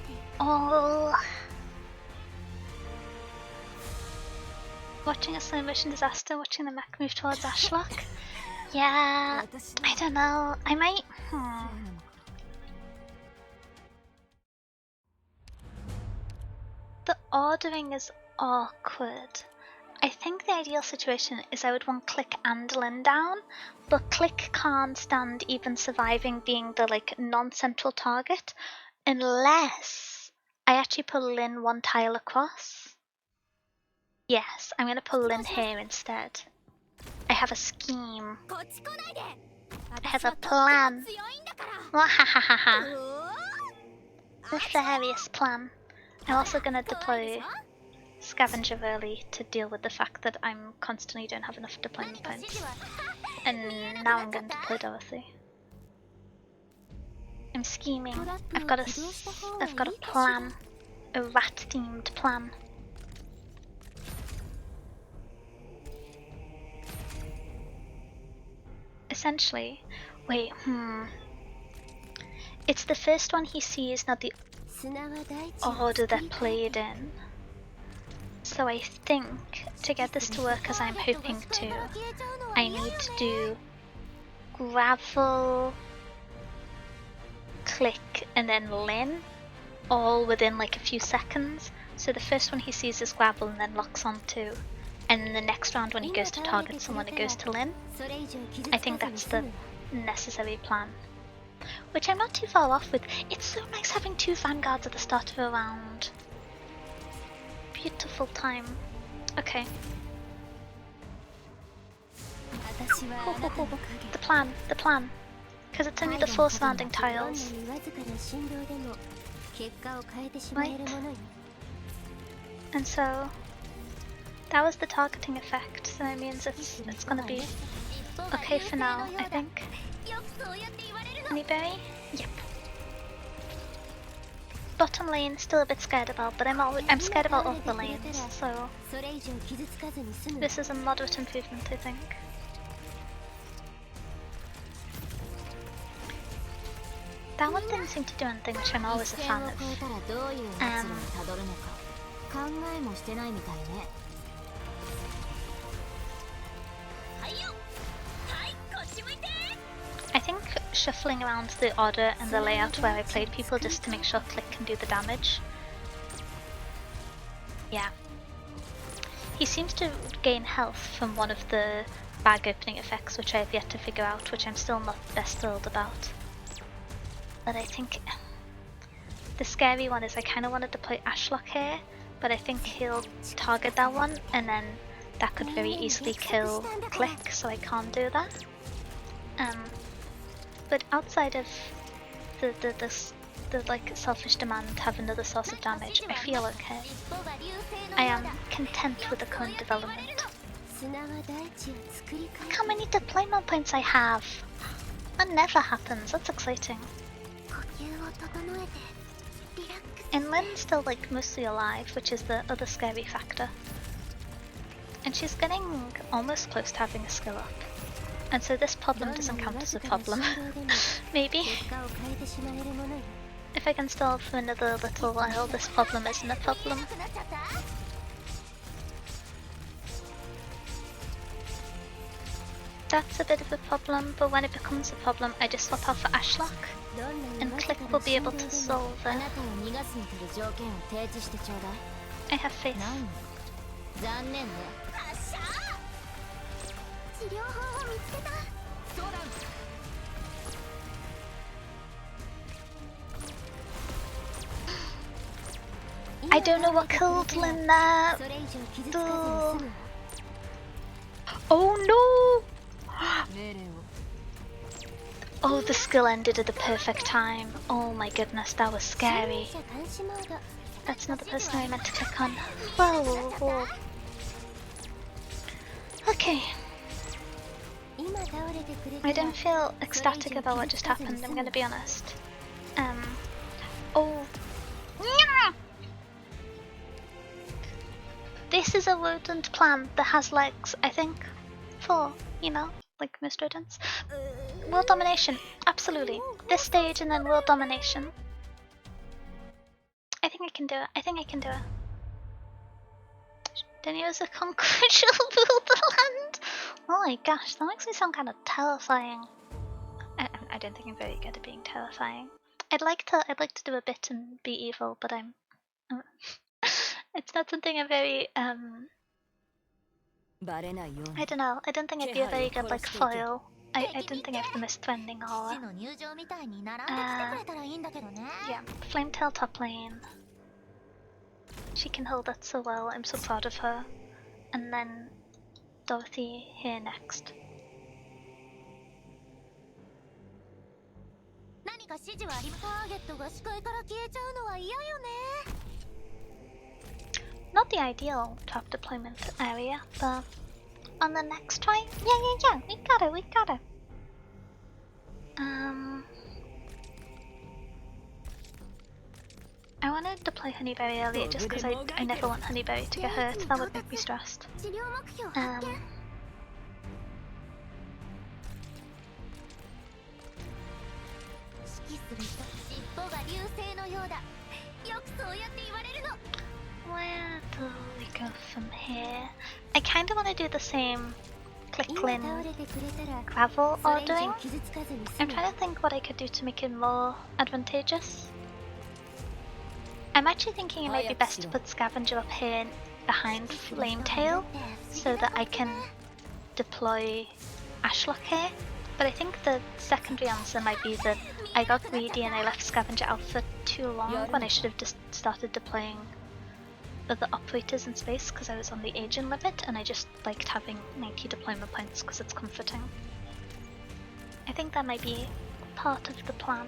Oh! Watching a slow motion disaster, watching the mech move towards Ashlock. Yeah, 私 I don't know. I might. The ordering is awkward. I think the ideal situation is I would want Click and Lynn down, but Click can't stand even surviving being the like non-central target unless I actually put Lynn one tile across. Yes, I'm gonna put Lynn here instead. I have a scheme. こっち来ないで I have 私 a はとっても plan. 強いんだから Wahahaha. うおー Nefarious plan. I'm also gonna 怖いでし deploy ょ Scavenger early to deal with the fact that I'm constantly don't have enough deployment 何か指 points. 示は And now I'm going to deploy Dorothy. I'm scheming. I've got a plan. A rat-themed plan. Essentially, wait, it's the first one he sees, not the 砂は大地を order 作 they're り変え played て in. So I think, to get this to work as I'm hoping to, I need to do gravel, Click, and then Lynn, all within like a few seconds. So the first one he sees is gravel and then locks on to, and then the next round when he goes to target someone it goes to Lynn. それ以上傷 I つ think かずに that's 済 the むわ necessary plan. Which I'm not too far off with. It's so nice having 2 vanguards at the start of a round. Beautiful time. Okay. 私はあなたの影 The plan. Because it's only the 4 surrounding どんな tiles. にわずかな振動でも結果を変えてしまえるものよ And so that was the targeting effect. So that means it's gonna be okay for now, I think. よくそうやって言われるの Honeyberry? Yep. Bottom lane, still a bit scared about, but I'm scared about all the lanes, so それ以上傷つかずに済む this is a moderate improvement, I think. That one didn't seem to do anything, which I'm always a 一 fan 線を of. 越えたらどういう末路にたどるのか考えもしてないみたいねはいよはいこっち向いて I think shuffling around the order and the layout where I played people just to make sure Click can do the damage. Yeah. He seems to gain health from one of the bag opening effects, which I have yet to figure out, which I'm still not best thrilled about. But I think the scary one is I kind of wanted to play Ashlock here, but I think he'll target that one, and then that could very easily kill Click, so I can't do that. But outside of the like selfish demand to have another source of damage, I feel okay. I am content with the current development. 砂は大地を作り変 Look how many deployment points I have! That never happens, that's exciting. 呼吸を整えてリラックス And Lynn's still like mostly alive, which is the other scary factor. And she's getting almost close to having a skill up. And so this problem doesn't count as a problem. Maybe. 結果を変えてしまえるものよ If I can stall for another little while, this problem isn't a problem. なくなっちゃった That's a bit of a problem, but when it becomes a problem, I just swap out for Ashlock, どんなに and わず Click か will な be 振 able 動 to でも solve あ it. なたを逃がすに来る条件を提示してちょうだい I have faith. ないの残念ね発射治療法を見つけたそうだ I don't know what killed Lynn there. それ以上傷つかずに済むわ Oh no! 命令を Oh, the skill ended at the perfect time. Oh my goodness, that was scary. 者監視モード That's not the person I meant to click on. Whoa. Okay, 今倒れてくれた I ら don't feel ecstatic about what just happened, I'm gonna be honest. Oh. This is a rodent plant that has legs, I think. 4, you know, like most rodents. World domination, absolutely. This stage and then world domination. I think I can do it. Didn't use a conqueror rule the land. Oh my gosh, that makes me sound kind of terrifying. I don't think I'm very good at being terrifying. I'd like to do a bit and be evil, but I'm it's not something I'm very I don't know. I don't think I'd be a very good like foil. I don't think I have the most threatening aura. 騎士の入場みたいに並んできてくれたらいいんだけどね。 Yeah, Flametail top lane. She can hold that so well. I'm so proud of her. And then Dorothy here next. 何か指示はありターゲットが視界から消えちゃうのは嫌よね。 Not the ideal trap deployment area, but on the next try, yeah, we got it. I want to deploy Honeyberry earlier just because I never want Honeyberry to get hurt. That would make me stressed. 治療目標発見。指揮すると尻尾が流星のようだ。よくそうやって言われるの。 Where do we go from here? I kind of want to do the same Clicklin gravel ordering. I'm trying to think what I could do to make it more advantageous. I'm actually thinking it might be best to put Scavenger up here behind Flametail so that I can deploy Ashlock here. But I think the secondary answer might be that I got greedy and I left Scavenger out for too long when I should have just started deploying other operators in space because I was on the agent limit and I just liked having 90 deployment points because it's comforting. I think that might be part of the plan.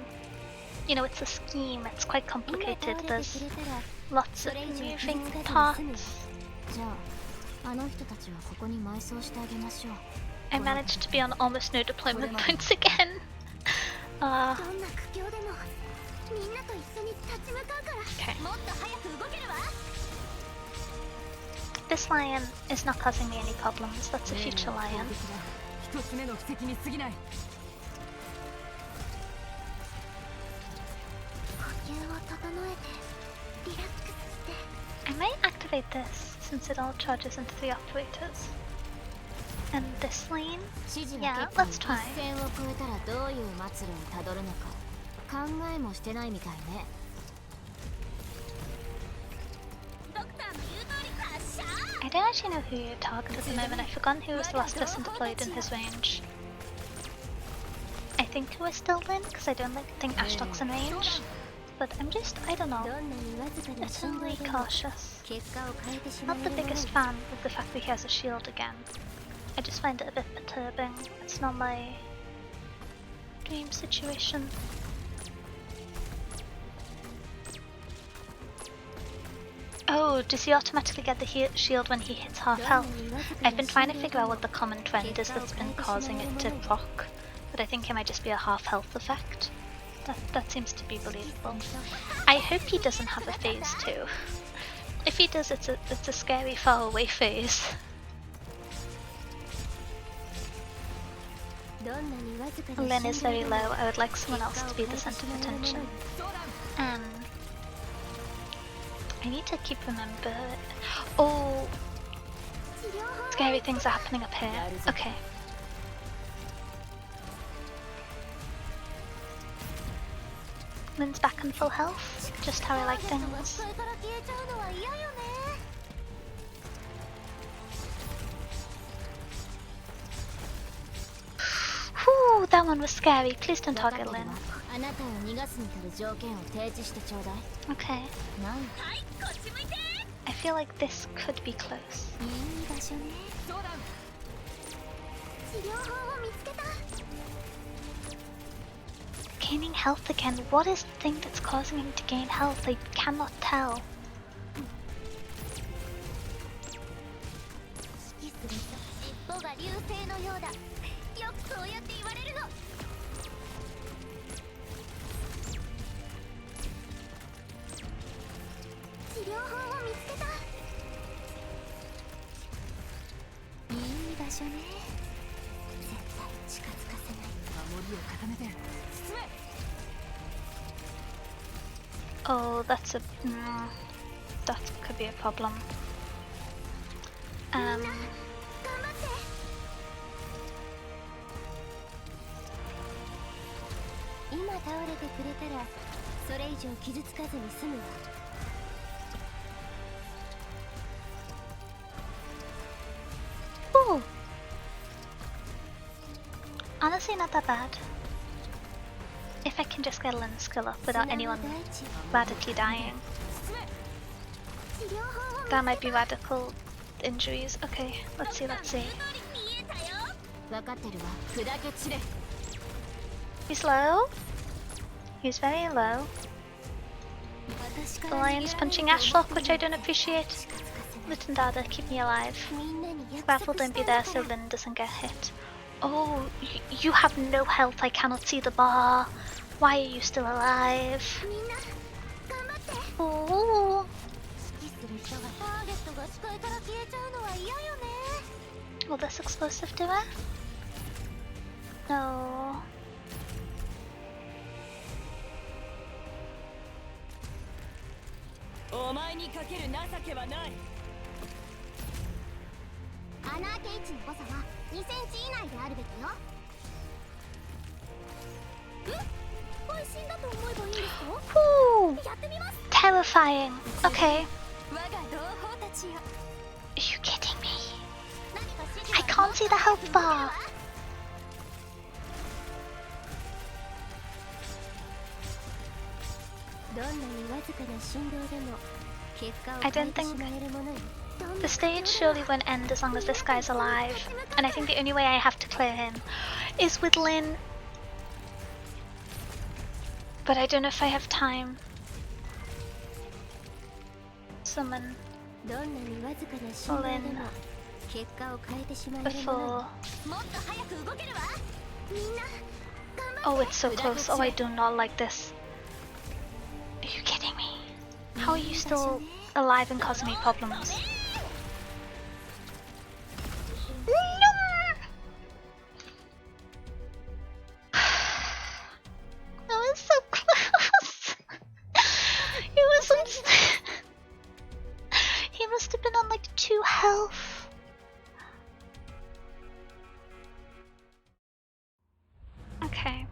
You know, it's a scheme, it's quite complicated, there's lots of moving parts. I managed to be on almost no deployment points again. Okay. This lion is not causing me any problems, that's a future lion. I might activate this since it all charges into the operators. And this lane? Yeah, let's try. I don't actually know who you target at the moment. I've forgotten who was the last person deployed in his range. I think we're still in because I don't think Ashlock's in range. But I don't know, definitely cautious. Not the biggest fan of the fact that he has a shield again. I just find it a bit perturbing. It's not my dream situation. Oh, does he automatically get the shield when he hits half health? I've been trying to figure out what the common trend is that's been causing it to proc, but I think it might just be a half health effect. That seems to be believable. I hope he doesn't have a phase too. If he does, it's a scary far away phase. Lyn is very low. I would like someone else to be the center of attention. I need to keep remember. Oh, scary things are happening up here. Okay. Lyn's back on full health, just how I like things. Whew, that one was scary. Please don't target Lyn. Okay. I feel like this could be close. Gaining health again. What is the thing that's causing him to gain health? I cannot tell. Oh, that could be a problem. 今倒れてくれたらそれ以上傷つかずに済むわ。Ooh. Honestly, not that bad. If I can just get Lynn's skill up without anyone radically dying. That might be radical injuries. Okay, let's see, let's see. 分かってるわ。砕け散れ。 He's low. He's very low. The lion's punching Ashlock, which I don't appreciate. Litten Dada, keep me alive. Raffle, don't be there so Lynn doesn't get hit. Oh, you have no health. I cannot see the bar. Why are you still alive? Oh. Will this explosive do it? No. Ooh, terrifying. Okay. Are you kidding me? I can't see the health bar. I don't think the stage surely won't end as long as this guy's alive, and I think the only way I have to clear him is with Lynn. But I don't know if I have time. Summon Lynn before. Oh, it's so close. Oh, I do not like this. Are you kidding me? How are you still alive and causing me problems? No! That was so close. He was he must have been on like 2 health. Okay.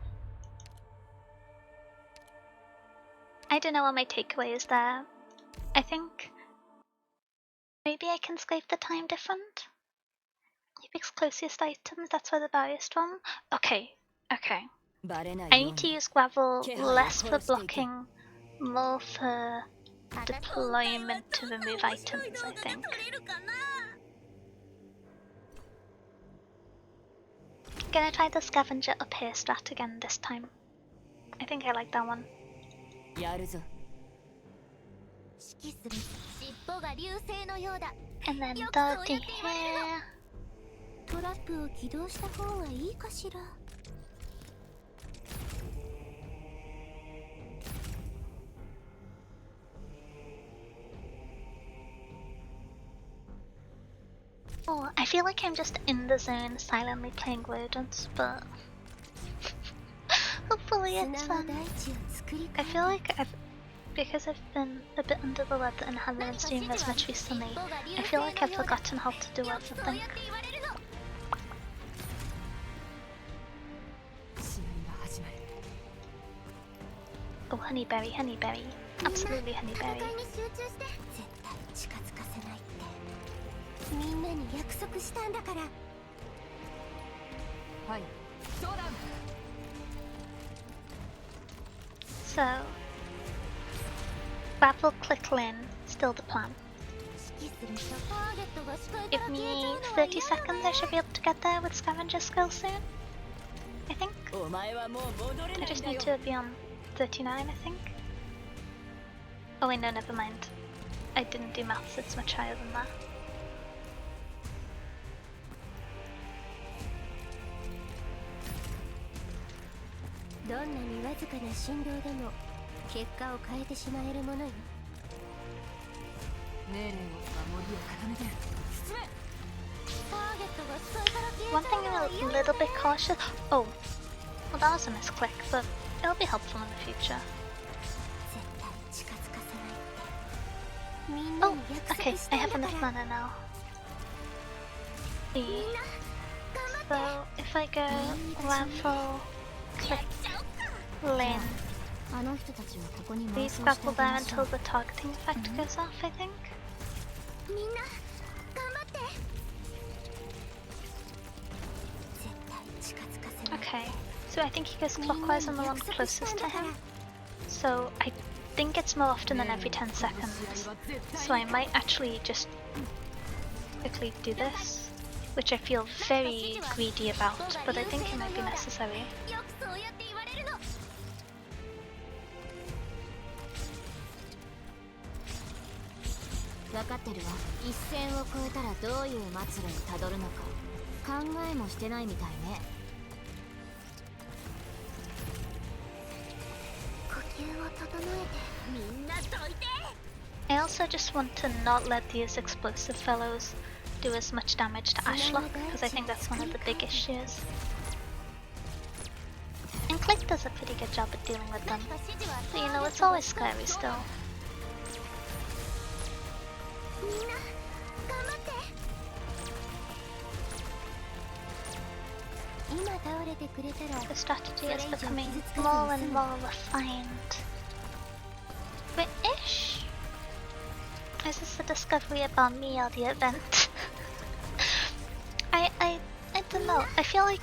I don't know what my takeaway is there. I think maybe I can scrape the time different. You fix closest items, that's where the barrier's from. Okay, okay. I need to use gravel less for blocking, more for deployment to remove items, I think. Gonna try the scavenger up here strat again this time. I think I like that one. And then dirty hair. Oh, I feel like I'm just in the zone silently playing rodents, but hopefully it's fun. I feel like because I've been a bit under the weather and haven't been streaming as much recently, I feel like I've forgotten how to do everything. Oh, honeyberry, honeyberry. Absolutely honeyberry. So, grapple click Lynn, still the plan. Give me 30 seconds, I should be able to get there with scavenger skill soon. I think. I just need to be on 39, I think. Oh wait, no, never mind. I didn't do maths, it's much higher than that. One thing I'm a little bit cautious. Oh, well that was a misclick, but it'll be helpful in the future. Oh, okay, I have enough mana now. So if I go raffle, click Lane. あの人たちをここに回 Leave そうして grapple あ there げましょ until う the targeting effect goes off, I think. みんな頑張って絶対近づかせない Okay, so I think he goes clockwise on the one closest to him. So I think it's more often than every 10 seconds. So I might actually just quickly do this, which I feel very greedy about, but I think it might be necessary. よくそうやって言われるの分かってるわ一線を越えたらどういう末路にたどるのか考えもしてないみたいね呼吸を整えてみんなどいて I also just want to not let these explosive fellows do as much damage to Ashlock, because I think that's one of the big issues. And Click does a pretty good job at dealing with them, but you know, it's always scary still. みんな頑張って今倒れてくれたら The strategy is becoming more and more refined. Wait-ish? Is this a discovery about me or the event? I don't know. I feel like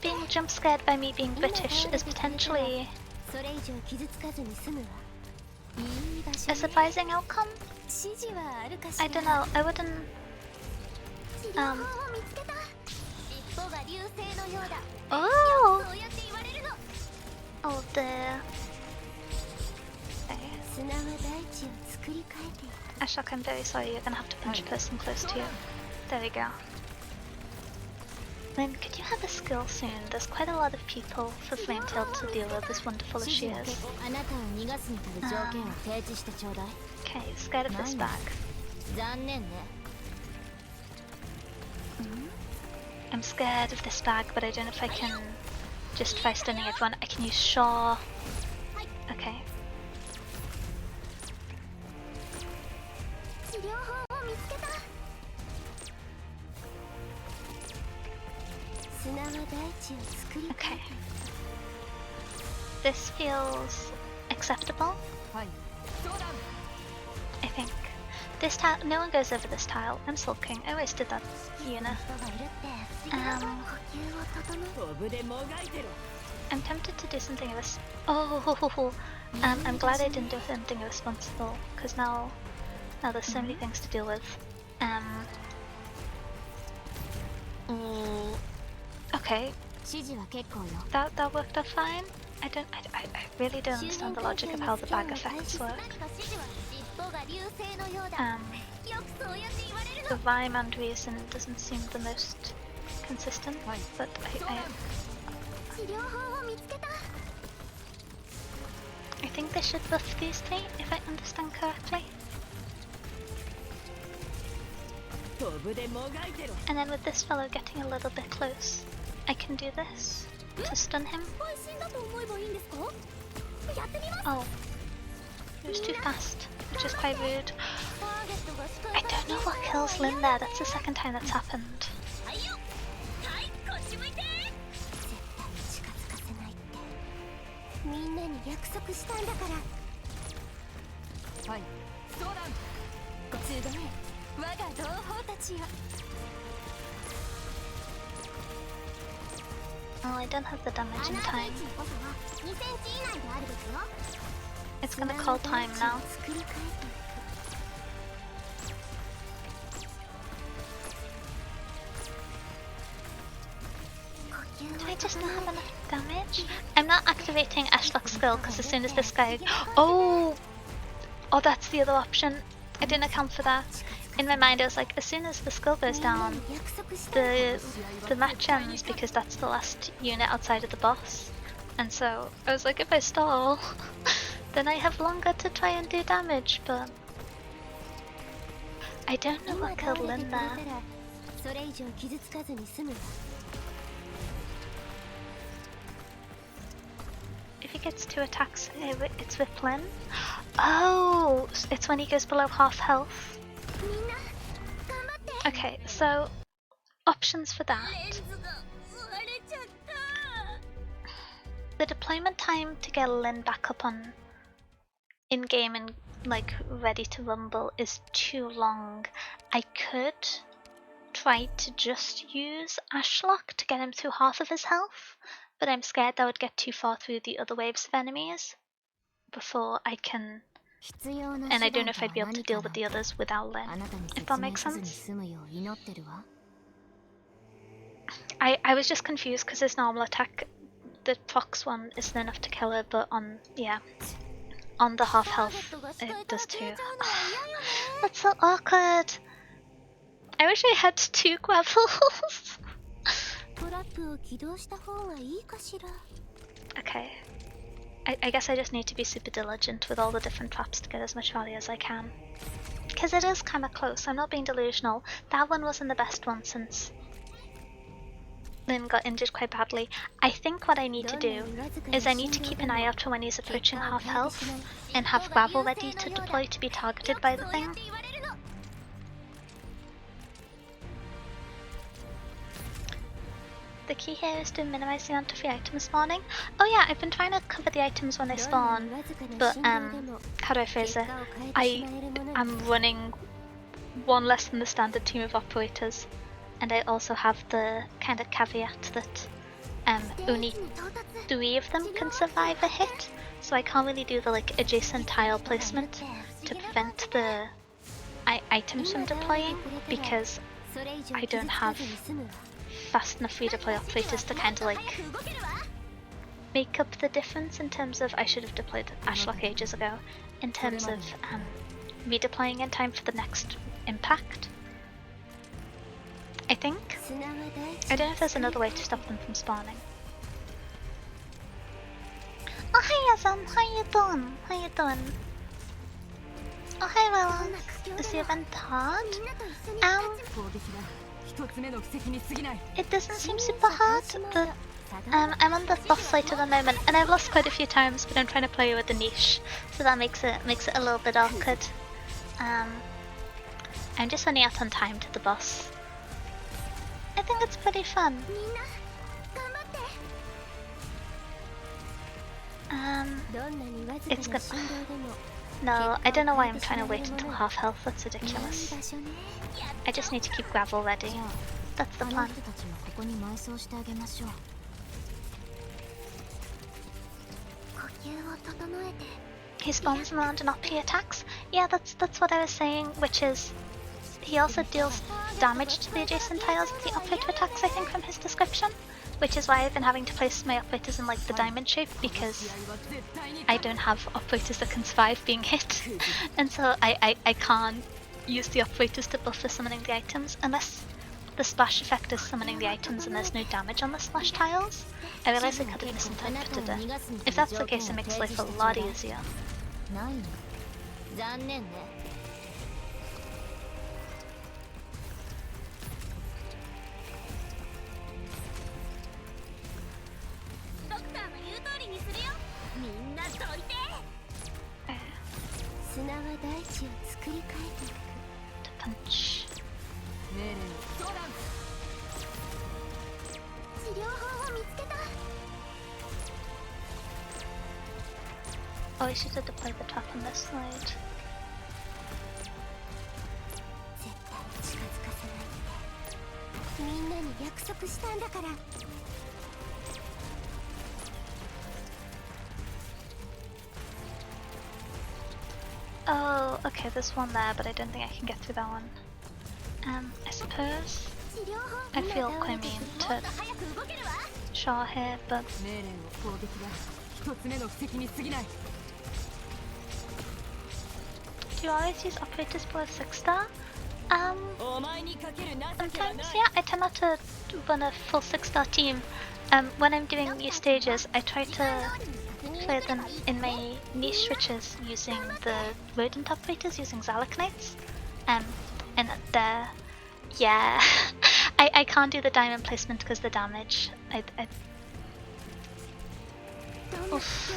being jump scared by me being British is potentially それ以上傷つかずに済むわいい場 a 所ね surprising outcome. 指示はあるかしら I don't know. I wouldn't. 治療法を見つけた尻尾が流星のようだ Oh. そうやって言われるの Oh dear. Okay. 砂は大地を作り変えていく Ashok, I'm very sorry. You're gonna have to punch a person close to you. There we go. Lynn, could you have a skill soon? There's quite a lot of people for Flametail to deal with, as wonderful as 指 she 示は is. 結構あなたを逃がすに足る条件を提示してちょうだい Okay, scared of this bag. 残念ね I'm scared of this bag, but I don't know if I can justify stunning everyone. I can use Shaw. Okay. 治療法を見つけた砂は大地を作り変え Okay. ていく This feels acceptable, はいそうだ I think. This tile, no one goes over this tile. I'm sulking. I always did that, Yuna. 人がいるって不思議だ呼吸を整え飛ぶでもがいてろ I'm tempted to do something Oh, I'm glad I didn't do something irresponsible, because now there's so many things to deal with. Okay, 指示は結構よ that worked out fine. I really don't understand the logic of how the bag effects work. 何か指示は尻尾が流星のようだ よくそうやって言われる The の rhyme and reason doesn't seem the most consistent, but I 治療法を見つけた I think they should buff these three, if I understand correctly. 飛ぶでもがいてろ And then with this fellow getting a little bit close, I can do this to stun him. 配信だと思えばいいんですかやってみます Oh, it was too fast, which is quite rude. ターゲットが視界 I don't know what kills Lynn there. That's the second time that's happened. はいよはいこっち向いて絶対近づかせないってみんなに約束したんだからはいそうだご都合我が同胞たちよ Oh, I don't have the damage in 穴 time. の位置の誤差は2センチ以内であるべきよ It's gonna call time now. 作り変えていく Do I just not have enough damage? I'm not activating Ashlock's skill because as soon as this guy... Oh, that's the other option. I didn't account for that. In my mind I was like, as soon as the skill goes down, the match ends because that's the last unit outside of the boss. And so I was like, if I stall, then I have longer to try and do damage, but I don't know what killed Lynn there. それ以上傷つかずに済むわ If he gets 2 attacks, it's with Lynn. Oh, it's when he goes below half health. みんな頑張って Okay, so options for that. レンズが割れちゃった the deployment time to get Lynn back up on in-game and like ready to rumble is too long. I could try to just use Ashlock to get him through half of his health, but I'm scared that would get too far through the other waves of enemies before I can, and I don't know if I'd be able to deal with the others without Lynn, if that makes sense. I was just confused because his normal attack, the fox one, isn't enough to kill her, but on the half health it does too. That's so awkward. I wish I had 2 gravels. Okay. I guess I just need to be super diligent with all the different traps to get as much value as I can. Because it is kind of close, I'm not being delusional. That one wasn't the best one since Lynn got injured quite badly. I think what I need to do is I need to keep an eye out for when he's approaching half health and have gravel ready to deploy to be targeted by the thing. The key here is to minimize the amount of free items spawning. Oh yeah, I've been trying to cover the items when they spawn, but how do I phrase it? I'm running one less than the standard team of operators, and I also have the kind of caveat that only 3 of them can survive a hit, so I can't really do the like adjacent tile placement to prevent the items from deploying because I don't have fast enough free deploy operators to kind of like make up the difference in terms of, I should have deployed Ashlock ages ago, in terms of redeploying in time for the next impact. I think. I don't know if there's another way to stop them from spawning. Oh hi Yazan, how you doing? How you doing? Oh hi Wella. Is the event hard? It doesn't seem super hard. I'm on the boss fight at the moment, and I've lost quite a few times, but I'm trying to play with the niche, so that makes it a little bit awkward. I'm just running out on time to the boss. I think it's pretty fun. It's good. No, I don't know why I'm trying to wait until half health. That's ridiculous. I just need to keep gravel ready. That's the plan. He spawns around and up he attacks? Yeah, that's what I was saying, which is he also deals damage to the adjacent tiles if the operator attacks, I think, from his description. Which is why I've been having to place my operators in like the diamond shape, because I don't have operators that can survive being hit. And so I can't use the operators to buffer summoning the items unless the splash effect is summoning the items and there's no damage on the splash tiles. I realise I could have misinterpreted it. If that's the case, it makes life a lot easier. To punch. Oh, I should have deployed the trap on this side. Oh, okay, there's one there, but I don't think I can get through that one. I suppose I feel quite mean to Shaw here, but do you always use operators below 6-star? Sometimes, yeah, I tend not to run a full 6-star team. When I'm doing new stages, I try to play them in my niche switches using the rodent operators, using Zalaknights. And they're, yeah, I can't do the diamond placement because the damage. Oof.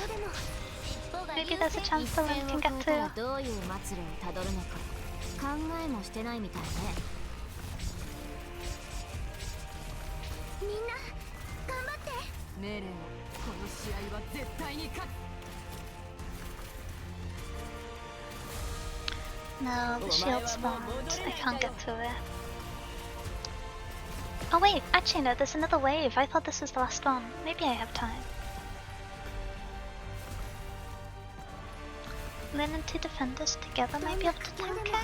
Maybe there's a chance the Lynn can get through. 試合は絶対に勝つ。 No, the shield's bombed. I can't get through it. Oh wait, actually no, there's another wave. I thought this was the last one. Maybe I have time. Lin and two defenders together might be able to tank it.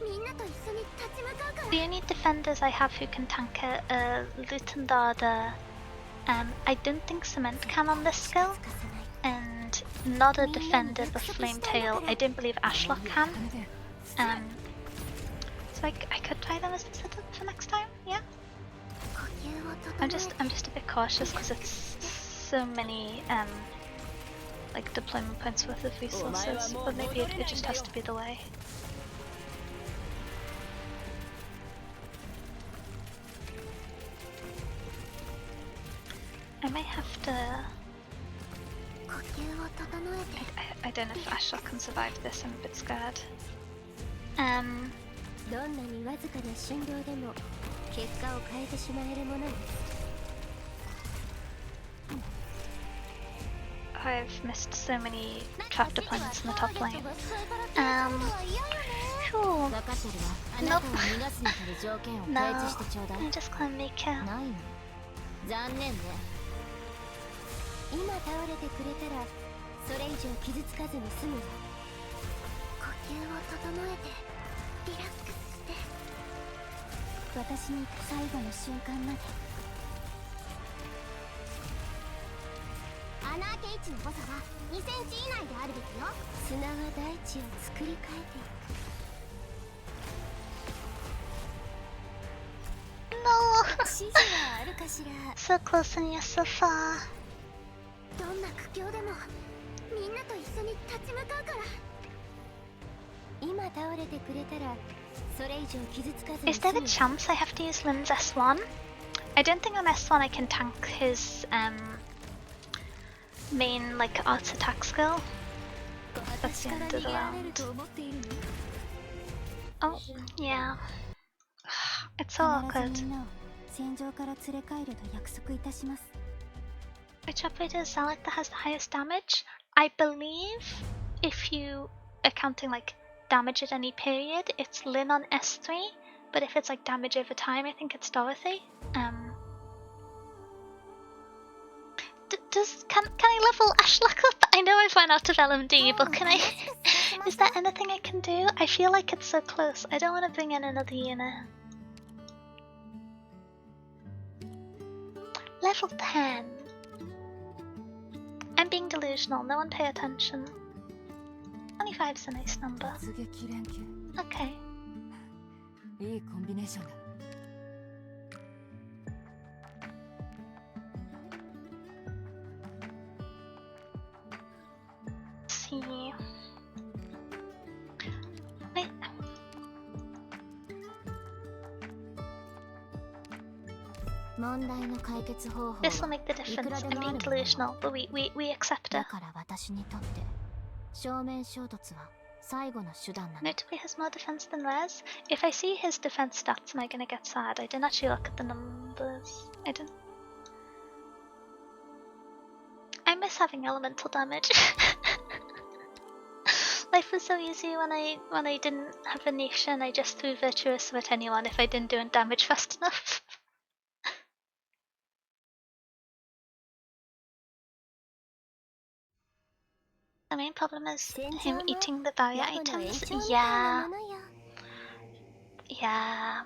みんなと一緒に立ち向かうから。 The only defenders I have who can tank it are Lutendada. I don't think Cement can on this skill. And not a defender but Flametail. I don't believe Ashlock can. So I could try them as a setup for next time, yeah? I'm just a bit cautious because it's so many like deployment points worth of resources, but maybe it just has to be the way. I might have to. I don't know if Ashlock can survive this. I'm a bit scared. どんなにわずかな振動でも結果を変えてしまえるものです。 I've missed so many trap deployments in the top lane. Phew. 分かってるわ。あなたを逃がすに足る条件を No, 開示してちょうだい。 I just can't make it. ないの。残念ね。今倒れてくれたらそれ以上傷つかずに済むわ。呼吸を整えてリラックスして。私に最後の瞬間まで。穴開け位置の誤差は2センチ以内であるべきよ。砂は大地を作り変えていく。 No! 指示はあるかしら。 So close and yet so far. どんな苦境でもみんなと一緒に立ち向かうから。今倒れてくれたらそれ以上傷つかずに Is there a chance I have to use Lin's S1? I don't think on S1 I can tank his main like arts attack skill. That's the end of the round. Oh, yeah. It's so awkward. Which operator is Zalek that has the highest damage? I believe if you are counting like damage at any period, it's Lin on S3, but if it's like damage over time, I think it's Dorothy. Can I level Ashlock up? I know I've run out of LMD, but can I? Is there anything I can do? I feel like it's so close. I don't want to bring in another unit. Level 10. I'm being delusional. No one pay attention. 25 is a nice number. Okay. いいコンビネーションだ。 See. Wait. This will make the difference. I'm being delusional, but we accept it. Notably has more defense than Rez. If I see his defense stats, am I gonna get sad? I didn't actually look at the numbers. I didn't. I miss having elemental damage. Life was so easy when I didn't have a niche and I just threw Virtuoso at anyone if I didn't do damage fast enough. The main problem is him eating the barrier items. Yeah. Yeah.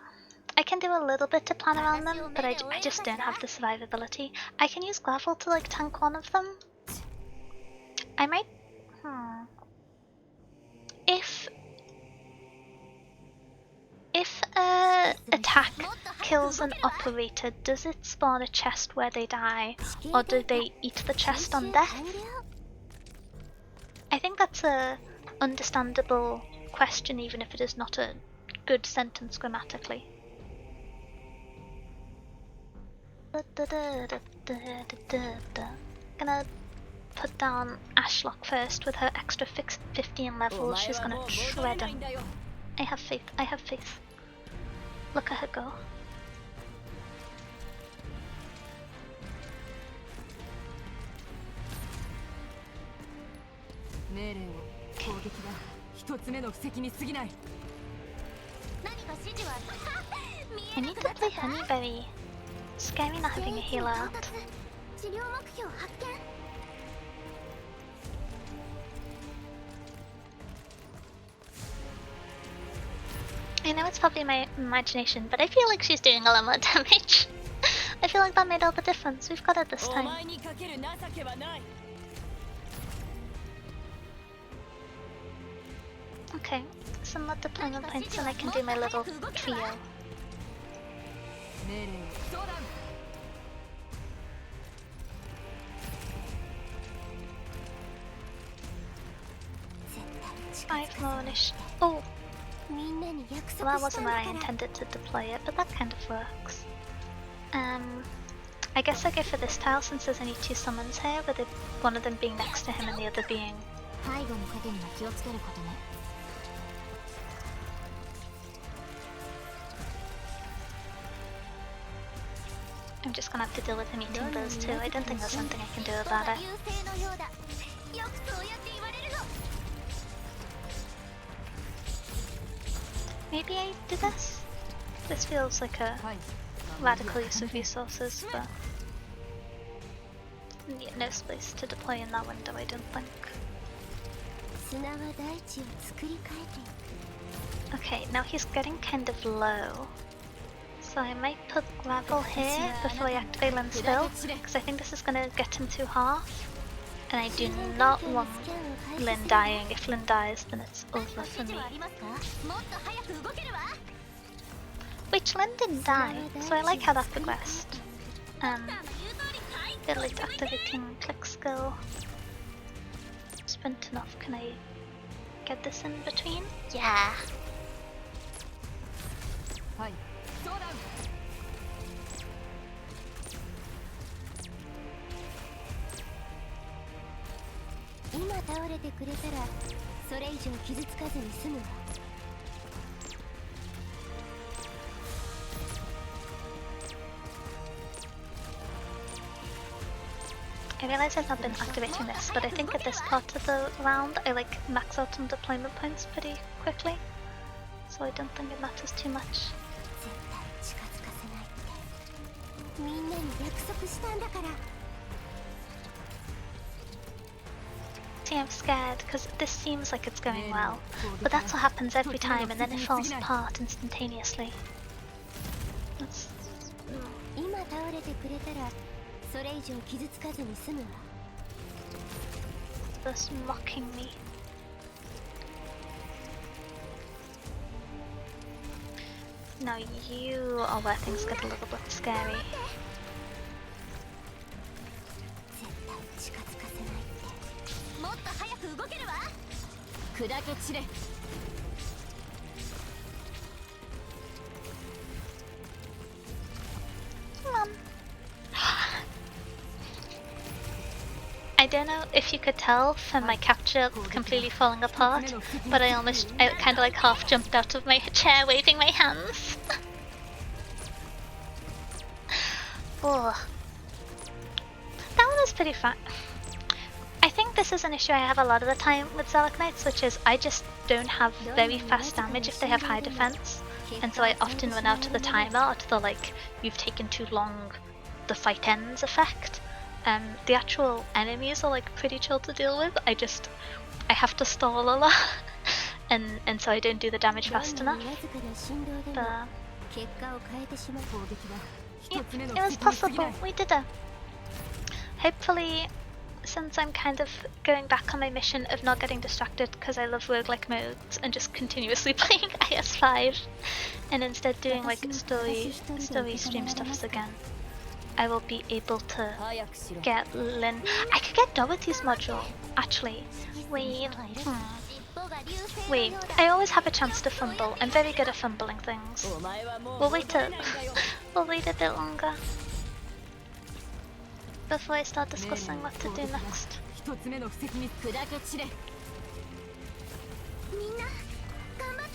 I can do a little bit to plan around them, but I just don't have the survivability. I can use Gravel to like tank one of them. I might... If attack kills an operator, does it spawn a chest where they die, or do they eat the chest on death? I think that's a understandable question, even if it is not a good sentence grammatically. Gonna put down Ashlock first with her extra 15 levels. She's gonna shred him. I have faith. I have faith. Look at her go. 命令を攻撃だ。一つ目の布石に過ぎない。何か指示は I need to play Honeyberry. Scary not having a healer out. 治療目標発見。 I know it's probably my imagination, but I feel like she's doing a lot more damage. I feel like that made all the difference. We've got it this お time. 前にかける情けはない。 Okay, some more deployment points and I can do my little trio. 命令を相談。 5 more ish. Oh, みんなに約 well, 束 that した wasn't ん where だ I から intended to deploy it, but that kind of works. I guess I go for this tile since there's only 2 summons here, with one of them being next to him and the other being... 背後の影には気をつけることね。 I'm just gonna have to deal with him eating those two. I don't think there's something I can do about it. 流星のようだ。よくそうやって言われるの。 Maybe I do this? This feels like a はい。 radical use of resources, but... Yeah, no space to deploy in that window, I don't think. 砂は大地を作り変えていく。 Okay, now he's getting kind of low. So I might put gravel here before I activate Lens Spill, because I think this is going to get him to half. And I do not want Lin dying. If Lin dies, then it's over for me. もっと早く動けるわ。 Which Lin didn't die, so I like how that progressed. Bit late activating click skill. Sprint enough, can I get this in between? Yeah! はい。相談。 今倒れてくれたらそれ以上傷つかずに済むわ。 I realize I've not been activating this, but I think at this part of the round I like max out some deployment points pretty quickly. So I don't think it matters too much. 絶対近づかせないってみんなに約束したんだから。 See, I'm scared because this seems like it's going well, but that's what happens every time and then it falls apart instantaneously. That's... 今倒れてくれたらそれ以上傷つかずに済むわ。 Just mocking me. Now you are where things get a little bit scary. 絶対近づかせないってもっと早く動けるわ。砕け散れ。 Come on. I don't know if you could tell from my capture completely falling apart, but I kind of like half jumped out of my chair waving my hands. Oh. That one was pretty fun. I think this is an issue I have a lot of the time with Zelek Knights, which is I just don't have very fast damage if they have high defense, and so I often run out of the timer or to the like, you've taken too long, the fight ends effect. The actual enemies are like pretty chill to deal with. I have to stall a lot, and so I don't do the damage fast enough. But yeah, it was possible. We did it. Hopefully, since I'm kind of going back on my mission of not getting distracted because I love roguelike modes and just continuously playing IS5, and instead doing like story stream stuffs again, I will be able to get Lin. I could get Dorothy's module, actually. Wait. Wait, I always have a chance to fumble. I'm very good at fumbling things. We'll wait we'll wait a bit longer before I start discussing what to do next. 一つ目の布石に砕け散れ。みんな頑張っ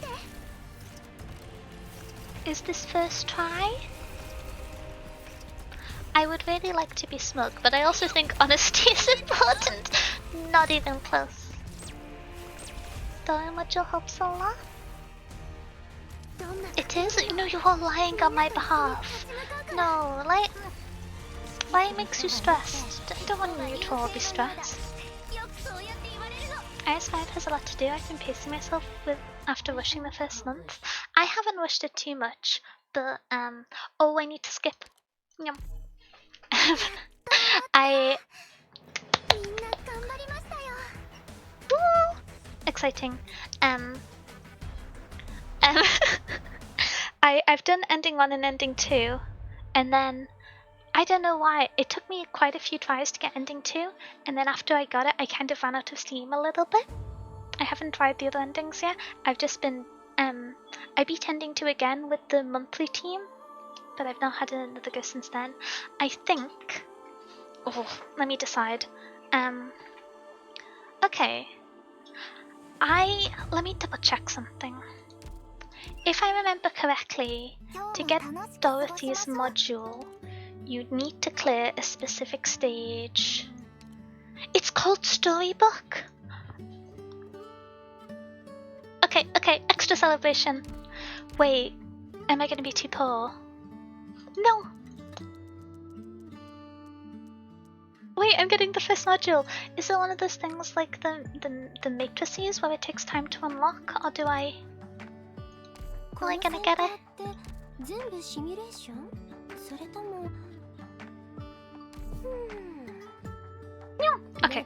て。 Is this first try? I would really like to be smug, but I also think honesty is important. Not even close. story module helps a lot. どんな It is? You know, you are lying on my behalf. No, lying makes you stressed. Don't want you to all be stressed. よくそうやって言われるの IS5 has a lot to do. I've been pacing myself with after rushing the first month. I haven't rushed it too much, but oh, I need to skip. Yum. I みんな頑張りましたよ woo, exciting. I've done ending 1 and ending 2, and then I don't know why it took me quite a few tries to get ending 2, and then after I got it, I kind of ran out of steam a little bit. I haven't tried the other endings yet. I've just been I beat ending 2 again with the monthly team, but I've not had another go since then. I think. Oh, let me decide. Okay. Let me double check something. If I remember correctly, to get Dorothy's module, you need to clear a specific stage. It's called Storybook. Okay, extra celebration. Wait, am I gonna be too poor? No. Wait, I'm getting the first module. Is it one of those things like the matrices where it takes time to unlock, or do I? Am I gonna get it? 全部シミュレーションそれとも Okay.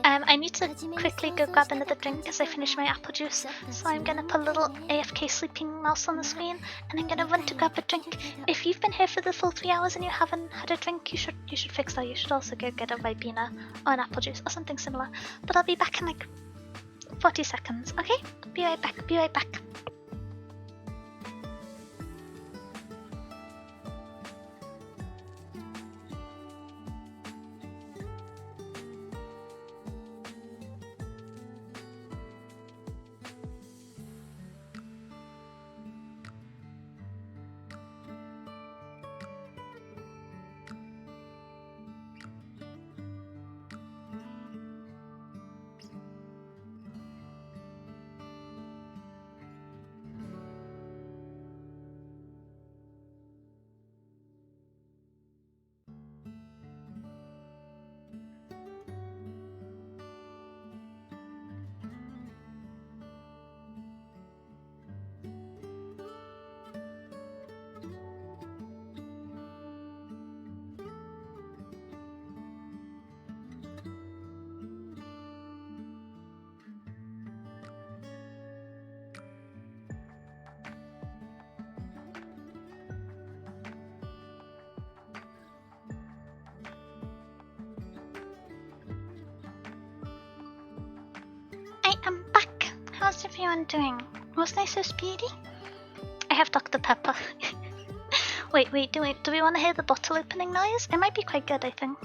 I need to quickly go grab another drink as I finish my apple juice. So I'm gonna put a little AFK sleeping mouse on the screen, and I'm gonna run to grab a drink. If you've been here for the full 3 hours and you haven't had a drink, you should fix that. You should also go get a Ribena or an apple juice or something similar. But I'll be back in like 40 seconds. Okay? Be right back. Be right back. I'm back. How's everyone doing? Wasn't I so speedy? I have Dr. Pepper. wait, do we want to hear the bottle opening noise? It might be quite good, I think.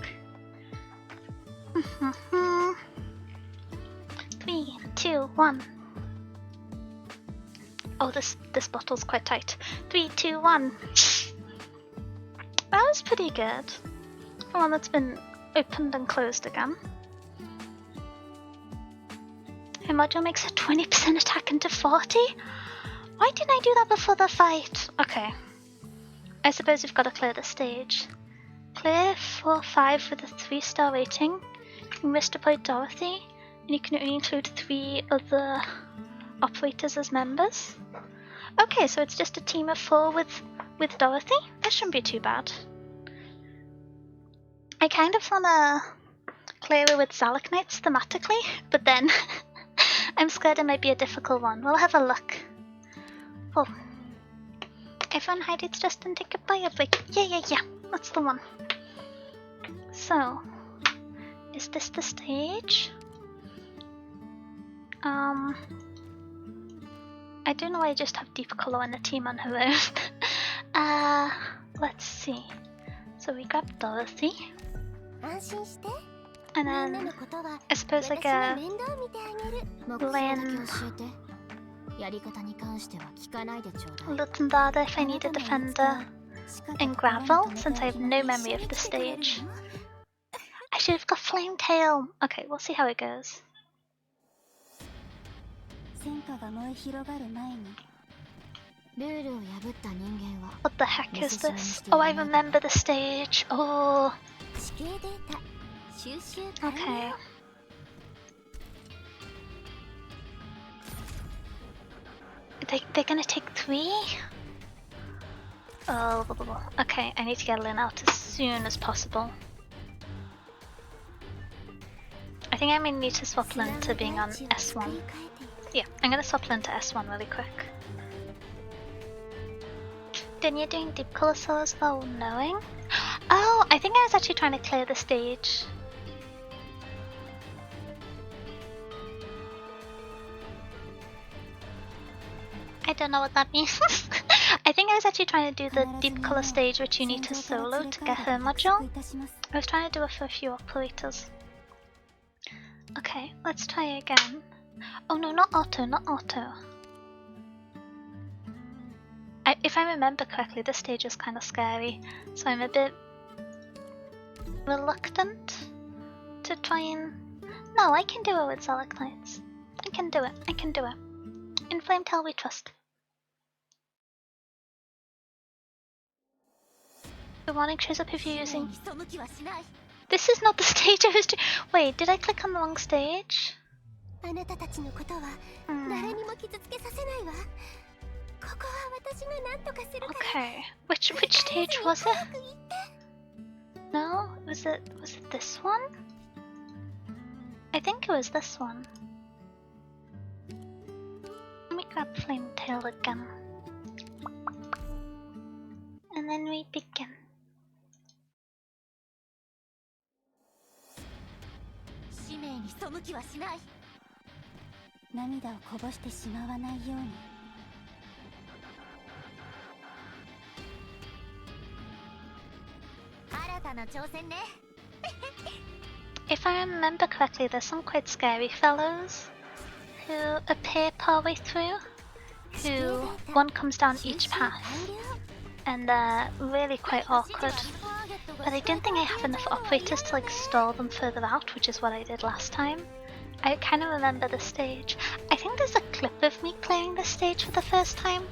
3, 2, 1. Oh, this bottle's quite tight. 3, 2, 1. That was pretty good. The one that's been opened and closed again. Her module makes a 20% attack into 40? Why didn't I do that before the fight? Okay. I suppose we've got to clear the stage. Clear 4-5 with a 3-star rating. You can risk deploy Dorothy, and you can only include 3 other operators as members. Okay, so it's just a team of 4 with Dorothy? That shouldn't be too bad. I kind of want to clear it with Zalak Knights thematically, but then I'm scared it might be a difficult one. We'll have a look. Oh. Everyone hide its just and take a bio break. Yeah. That's the one. So, is this the stage? I don't know why I just have Deep Color and the team on her own. Let's see. So we grab Dorothy. And then I suppose like a Lynn Lutendada if I need a defender, and Gravel since I have no memory of the stage. I should have got Flame Tail. Okay, we'll see how it goes. What the heck is this? Oh, I remember the stage. Oh, okay. They're gonna take 3? Oh, blah, blah, blah. Okay, I need to get Lynn out as soon as possible. I think I may need to swap Lynn to being on S1. Yeah, I'm gonna swap Lynn to S1 really quick. Then you're doing deep color solos though knowing? Oh, I think I was actually trying to clear the stage. I don't know what that means. I think I was actually trying to do the deep color stage which you need to solo to get her module. I was trying to do it for a few operators. Okay, let's try again. Oh no, not auto, not auto. If I remember correctly, this stage is kind of scary, so I'm a bit reluctant to try and... No, I can do it with Stalactites. I can do it, I can do it. In Flametail we trust. The warning shows up if you're using... This is not the stage I was doing. Wait, did I click on the wrong stage? Okay, which stage was it? No, was it this one? I think it was this one. Let me grab Flametail again. And then we begin. If I remember correctly, there's some quite scary fellows who appear partway through, who one comes down each path, and they're really quite awkward. But I don't think I have enough operators to like stall them further out, which is what I did last time. I kind of remember the stage. I think there's a clip of me playing this stage for the first time.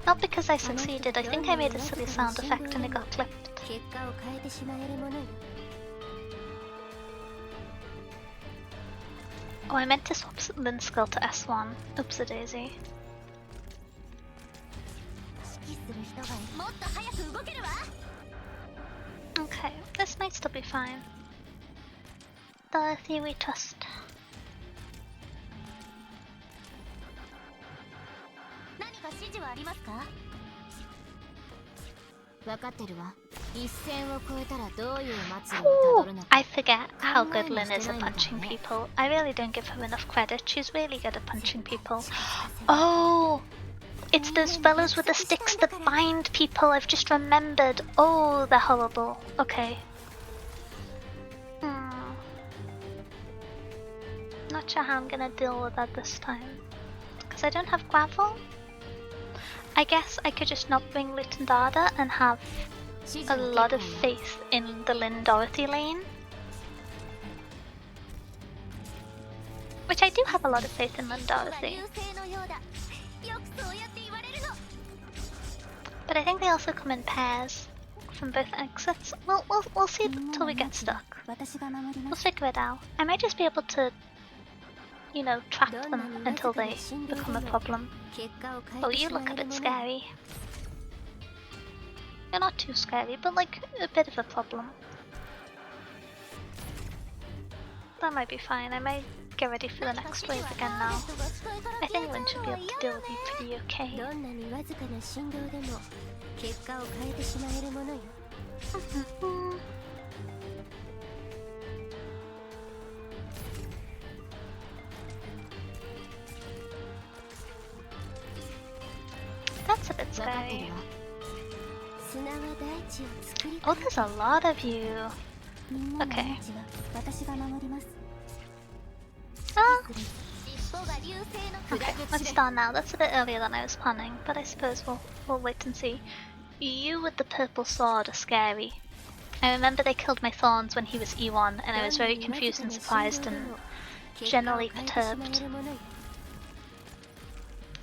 Not because I succeeded, I think I made a silly sound effect and it got clipped. Oh, I meant to swap Lynn's skill to S1. Oopsie daisy. Okay, this might still be fine. Dorothy, we trust. Ooh, I forget how good Lynn is at punching people. I really don't give her enough credit. She's really good at punching people. Oh! It's those fellows with the sticks that bind people, I've just remembered. Oh, they're horrible. Okay. Not sure how I'm gonna deal with that this time. Because I don't have gravel. I guess I could just not bring Litandada and have a lot of faith in the Lynn Dorothy lane. Which I do have a lot of faith in Lynn Dorothy. But I think they also come in pairs from both exits. We'll see till we get stuck. We'll figure it out. I might just be able to, you know, trap them until they become a problem. Oh, you look a bit scary. You're not too scary, but like a bit of a problem. That might be fine. I might get ready for the next wave again now. I think Lynn should be able to deal with me pretty okay. That's a bit scary. Oh, there's a lot of you. Okay. Ah. Okay, let's start now. That's a bit earlier than I was planning, but I suppose we'll wait and see. You with the purple sword are scary. I remember they killed my thorns when he was E1, and I was very confused and surprised and generally perturbed.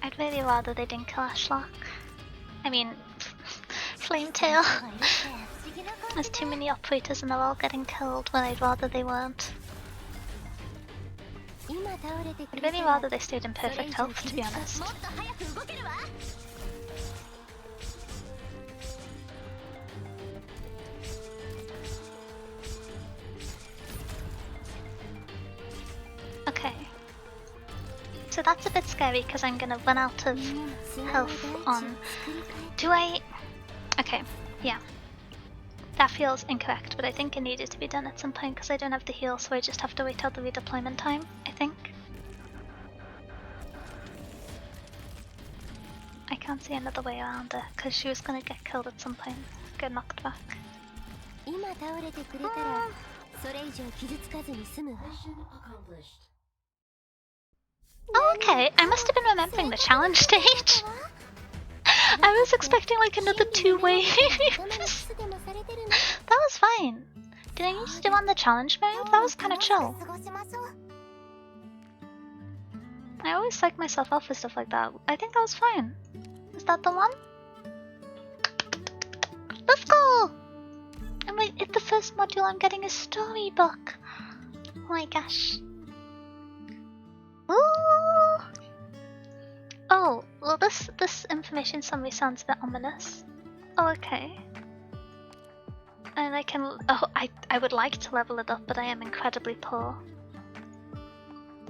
I'd really rather they didn't kill Ashlock. I mean, Flametail. There's too many operators and they're all getting killed when I'd rather they weren't. I'd really rather they stayed in perfect health, to be honest. Okay. So that's a bit scary because I'm gonna run out of health on... Do I... Okay, yeah. That feels incorrect, but I think it needed to be done at some point because I don't have the heal, so I just have to wait out the redeployment time, I think. I can't see another way around her because she was gonna get killed at some point, get knocked back. Oh, okay, I must have been remembering the challenge stage. I was expecting like another 2 waves. That was fine. Did I need to do on the challenge mode? That was kind of chill. I always psych myself off for stuff like that. I think that was fine. Is that the one? Let's go! And wait, it's the first module I'm getting a storybook. Oh my gosh. Ooh! Oh, well this information summary sounds a bit ominous. Oh, okay. And I can... Oh, I would like to level it up, but I am incredibly poor.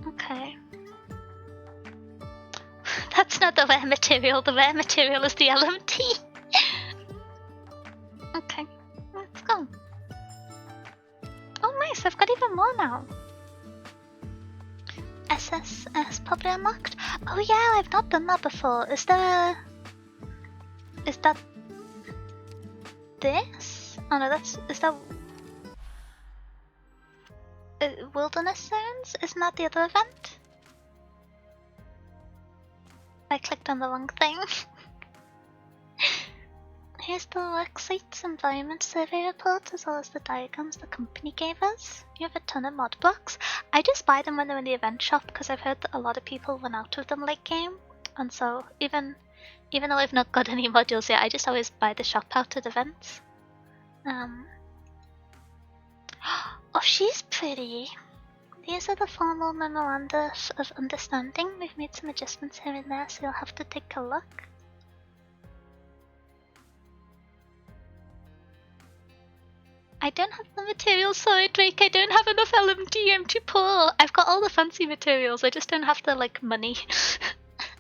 Okay. That's not the rare material is the LMT. Okay, let's go. Oh nice, I've got even more now. SSS probably unlocked. Oh yeah, I've not done that before. Is there a... Is that... this? Oh no, that's... Is that... Wilderness Zones? Isn't that the other event? I clicked on the wrong thing. Here's the worksites environment survey report as well as the diagrams the company gave us. You have a ton of mod blocks. I just buy them when they're in the event shop because I've heard that a lot of people run out of them late game. And so even though I've not got any modules yet, I just always buy the shop out at events. Oh, she's pretty. These are the formal memoranda of understanding. We've made some adjustments here and there, so you'll have to take a look. I don't have the materials, sorry Drake, I don't have enough LMD, I'm too poor. I've got all the fancy materials, I just don't have the, like, money.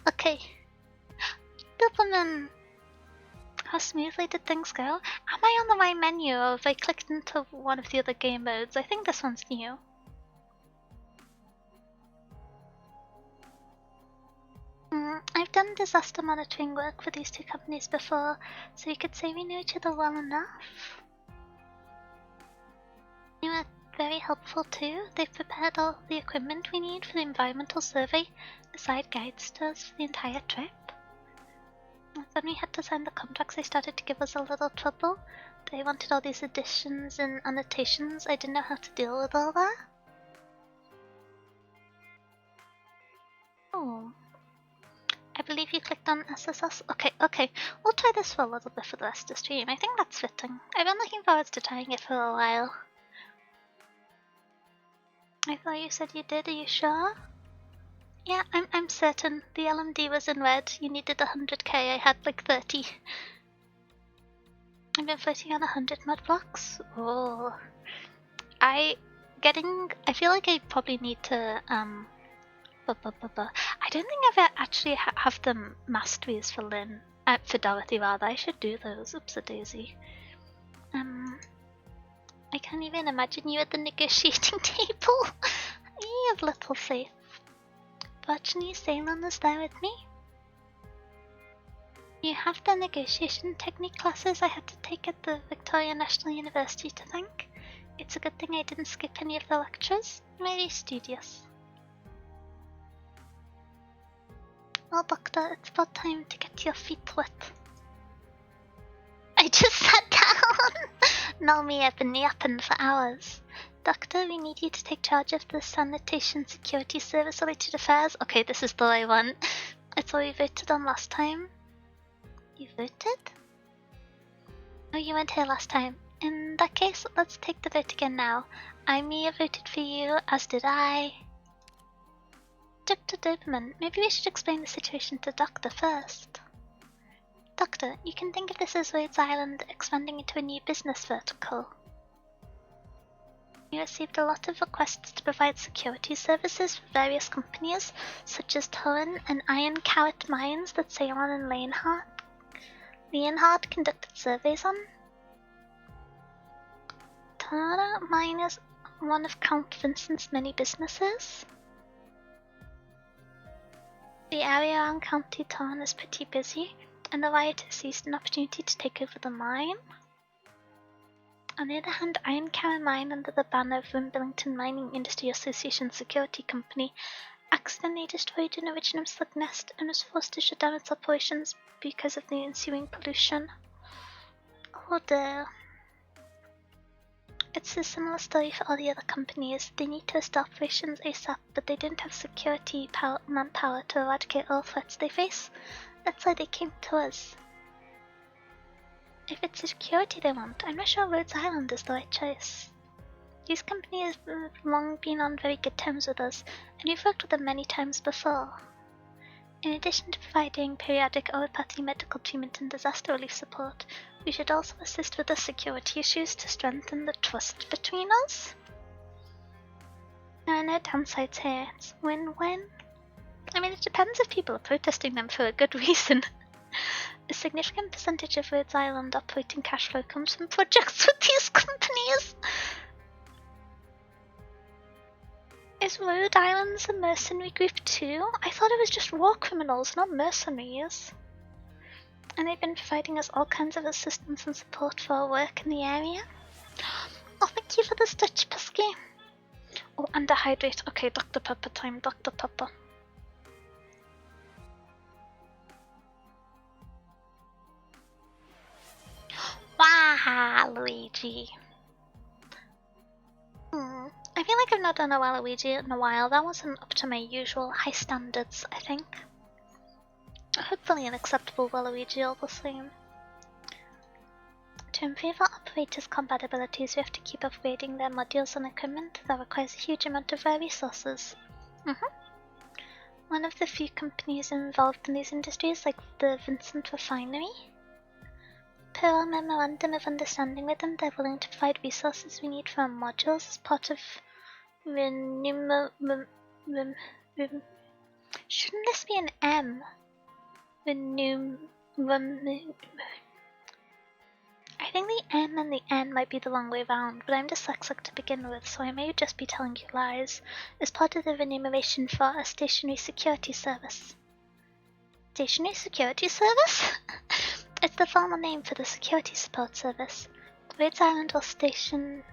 Okay. Doberman! How smoothly did things go? Am I on the right menu, or have I clicked into one of the other game modes? I think this one's new. I've done disaster monitoring work for these two companies before, so you could say we knew each other well enough. They were very helpful too. They've prepared all the equipment we need for the environmental survey, aside guides to us for the entire trip. When we had to sign the contracts, they started to give us a little trouble. They wanted all these additions and annotations. I didn't know how to deal with all that. Oh. I believe you clicked on SSS. Okay. We'll try this for a little bit for the rest of the stream. I think that's fitting. I've been looking forward to trying it for a while. I thought you said you did, are you sure? Yeah, I'm certain. The LMD was in red. You needed 100k, I had like 30. I've been floating on 100 mud blocks. Oh. I feel like I probably need to, I don't think I've actually have the masteries for Lynn. For Dorothy rather, I should do those. Oops-a-daisy. I can't even imagine you at the negotiating table. You have little faith. Fortunately, Ceylon is there with me. You have the negotiation technique classes I had to take at the Victoria National University to thank. It's a good thing I didn't skip any of the lectures. Very studious. Well, Doctor, it's about time to get your feet wet. I just sat down! No, me, I've been yapping for hours. Doctor, we need you to take charge of the Sanitation Security Service related affairs. Okay, this is the right one. It's what we voted on last time. You voted? Oh, you weren't here last time. In that case, let's take the vote again now. I, Mia, voted for you, as did I. Dr. Doberman, maybe we should explain the situation to Doctor first. Doctor, you can think of this as Rhodes Island expanding into a new business vertical. We received a lot of requests to provide security services for various companies, such as Torren and Iron Carrot Mines that Ceylon and Leonhard conducted surveys on. Tara Mine is one of Count Vincent's many businesses. The area around County Torren is pretty busy, and the rioters seized an opportunity to take over the mine. On the other hand, Iron Carrot Mine, under the banner of Wimbledon Mining Industry Association Security Company, accidentally destroyed an original slug nest and was forced to shut down its operations because of the ensuing pollution. Oh dear. It's a similar story for all the other companies. They need to restart operations ASAP, but they didn't have security manpower to eradicate all threats they face. That's why they came to us. If it's security they want, I'm not sure Rhodes Island is the right choice. These companies have long been on very good terms with us, and we've worked with them many times before. In addition to providing periodic all-party medical treatment and disaster relief support, we should also assist with the security issues to strengthen the trust between us. There are no downsides here. It's win-win. I mean, it depends if people are protesting them for a good reason. A significant percentage of Rhodes Island operating cash flow comes from projects with these companies. Is Rhode Island's a mercenary group too? I thought it was just war criminals, not mercenaries. And they've been providing us all kinds of assistance and support for our work in the area. Oh, thank you for the stitch, Pisky. Oh, underhydrate. Okay, Dr. Pepper time, Dr. Pepper. Wow, Luigi. I feel like I've not done a Waluigi in a while. That wasn't up to my usual high standards, I think. Hopefully an acceptable Waluigi all the same. To improve our operators' combat abilities, we have to keep upgrading their modules and equipment. That requires a huge amount of rare resources. One of the few companies involved in these industries, like the Vincent Refinery. Per our memorandum of understanding with them, they're willing to provide resources we need for our modules as part of shouldn't this be an M? I think the M and the N might be the wrong way round, but I'm dyslexic to begin with, so I may just be telling you lies. As part of the remuneration for a stationary security service. Stationary security service? It's the formal name for the security support service. Rhodes Island will station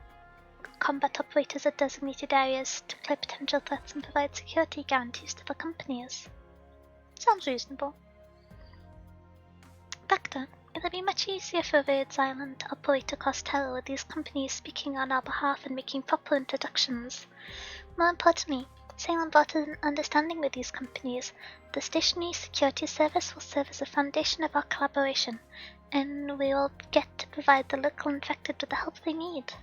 combat operators at designated areas to clear potential threats and provide security guarantees to the companies. Sounds reasonable. Doctor, it'll be much easier for Rhodes Island to operate across Terra with these companies speaking on our behalf and making proper introductions. More importantly, Ceylon brought an understanding with these companies. The stationary security service will serve as a foundation of our collaboration, and we will get to provide the local infected with the help they need.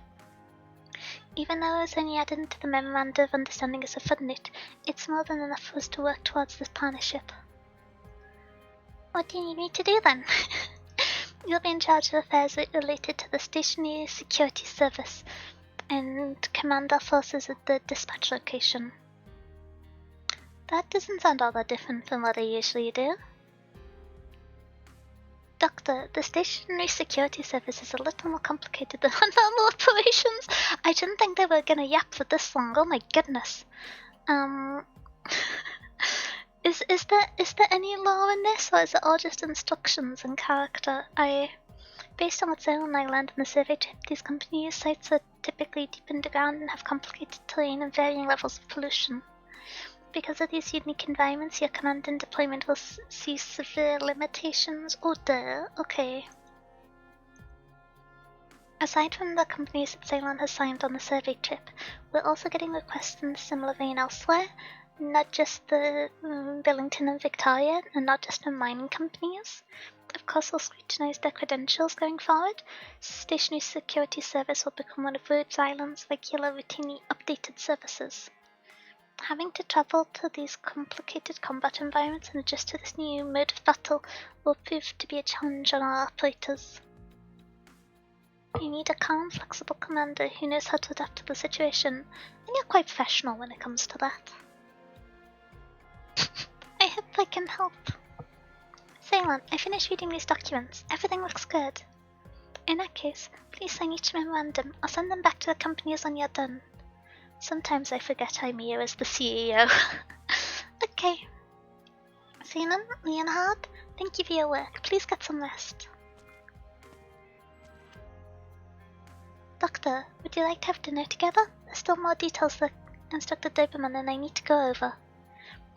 Even though it was only added into the memorandum of understanding as a footnote, it's more than enough for us to work towards this partnership. What do you need me to do then? You'll be in charge of affairs related to the stationary security service and command our forces at the dispatch location. That doesn't sound all that different from what I usually do. Doctor, the stationary security service is a little more complicated than our normal operations. I didn't think they were gonna yap for this long, oh my goodness. Is there any law in this, or is it all just instructions and character? Based on what's on I learned in the survey trip, these companies' sites are typically deep underground and have complicated terrain and varying levels of pollution. Because of these unique environments, your command and deployment will see severe limitations. Oh duh, okay. Aside from the companies that Ceylon has signed on the survey trip, we're also getting requests in a similar vein elsewhere. not just the Billington and Victoria, and not just the mining companies. Of course, we'll scrutinize their credentials going forward. Stationary security service will become one of Rhodes Island's regular routinely updated services. Having to travel to these complicated combat environments and adjust to this new mode of battle will prove to be a challenge on our operators. You need a calm, flexible commander who knows how to adapt to the situation, and you're quite professional when it comes to that. I hope I can help. Ceylon, I finished reading these documents. Everything looks good. In that case, please sign each memorandum. I'll send them back to the companies when you're done. Sometimes I forget I'm here as the CEO. Okay. Ceylon, Leonhard, thank you for your work. Please get some rest. Doctor, would you like to have dinner together? There's still more details that Instructor Doberman and I need to go over.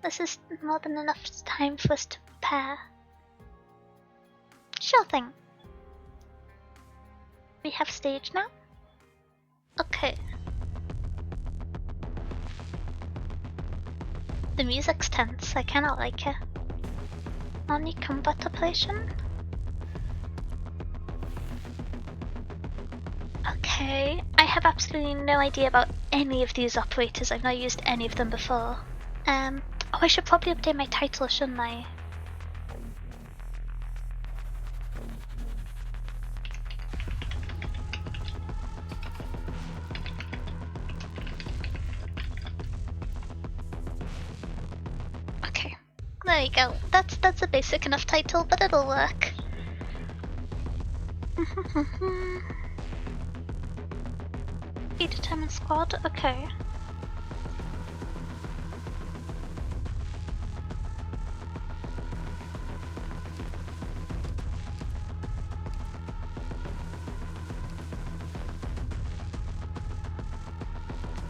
This is more than enough time for us to prepare. Sure thing. We have stage now? Okay. The music's tense, I cannot like it. Only combat operation? Okay, I have absolutely no idea about any of these operators. I've not used any of them before. Oh, I should probably update my title, shouldn't I? Okay, there you go. That's a basic enough title, but it'll work. Predetermined squad, okay.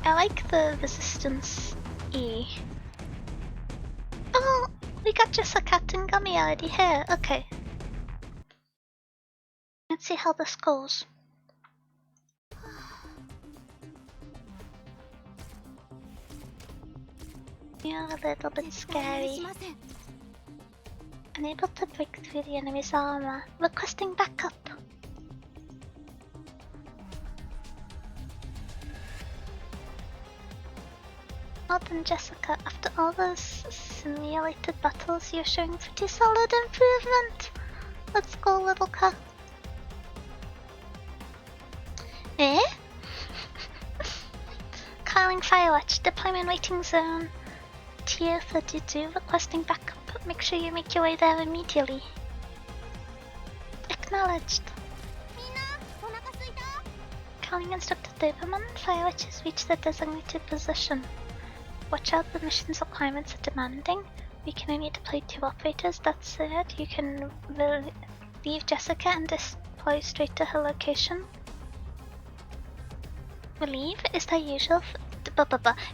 I like the resistance E. Oh, we got just a cat and gummy already here, okay. Let's see how this goes. You're a little bit scary. Unable to break through the enemy's armor. Requesting backup. Well done, Jessica. After all those simulated battles, you're showing pretty solid improvement. Let's go, little cat. Eh? Calling Firewatch. Deployment waiting zone. Tier 32, requesting backup. Make sure you make your way there immediately. Acknowledged. Calling Instructor Doberman, Firewatch has reached the designated position. Watch out, the mission's requirements are demanding. We can only deploy 2 operators, that said, you can leave Jessica and deploy straight to her location. Relieve? Is that usual?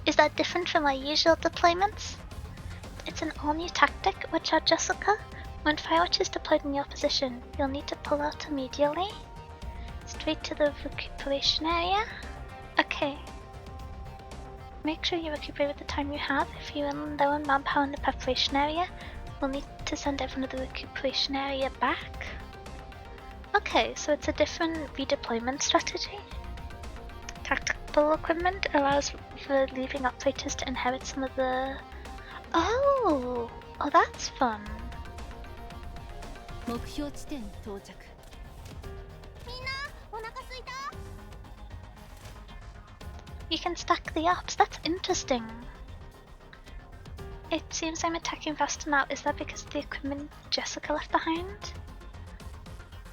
Is that different from our usual deployments? It's an all-new tactic. Watch out, Jessica. When Firewatch is deployed in your position, you'll need to pull out immediately. Straight to the recuperation area. Okay. Make sure you recuperate with the time you have. If you're low on manpower in the preparation area, we'll need to send everyone to the recuperation area back. Okay, so it's a different redeployment strategy. Tactical equipment allows for leaving operators to inherit some of the... Oh, that's fun. You can stack the ops, that's interesting. It seems I'm attacking faster now. Is that because of the equipment Jessica left behind?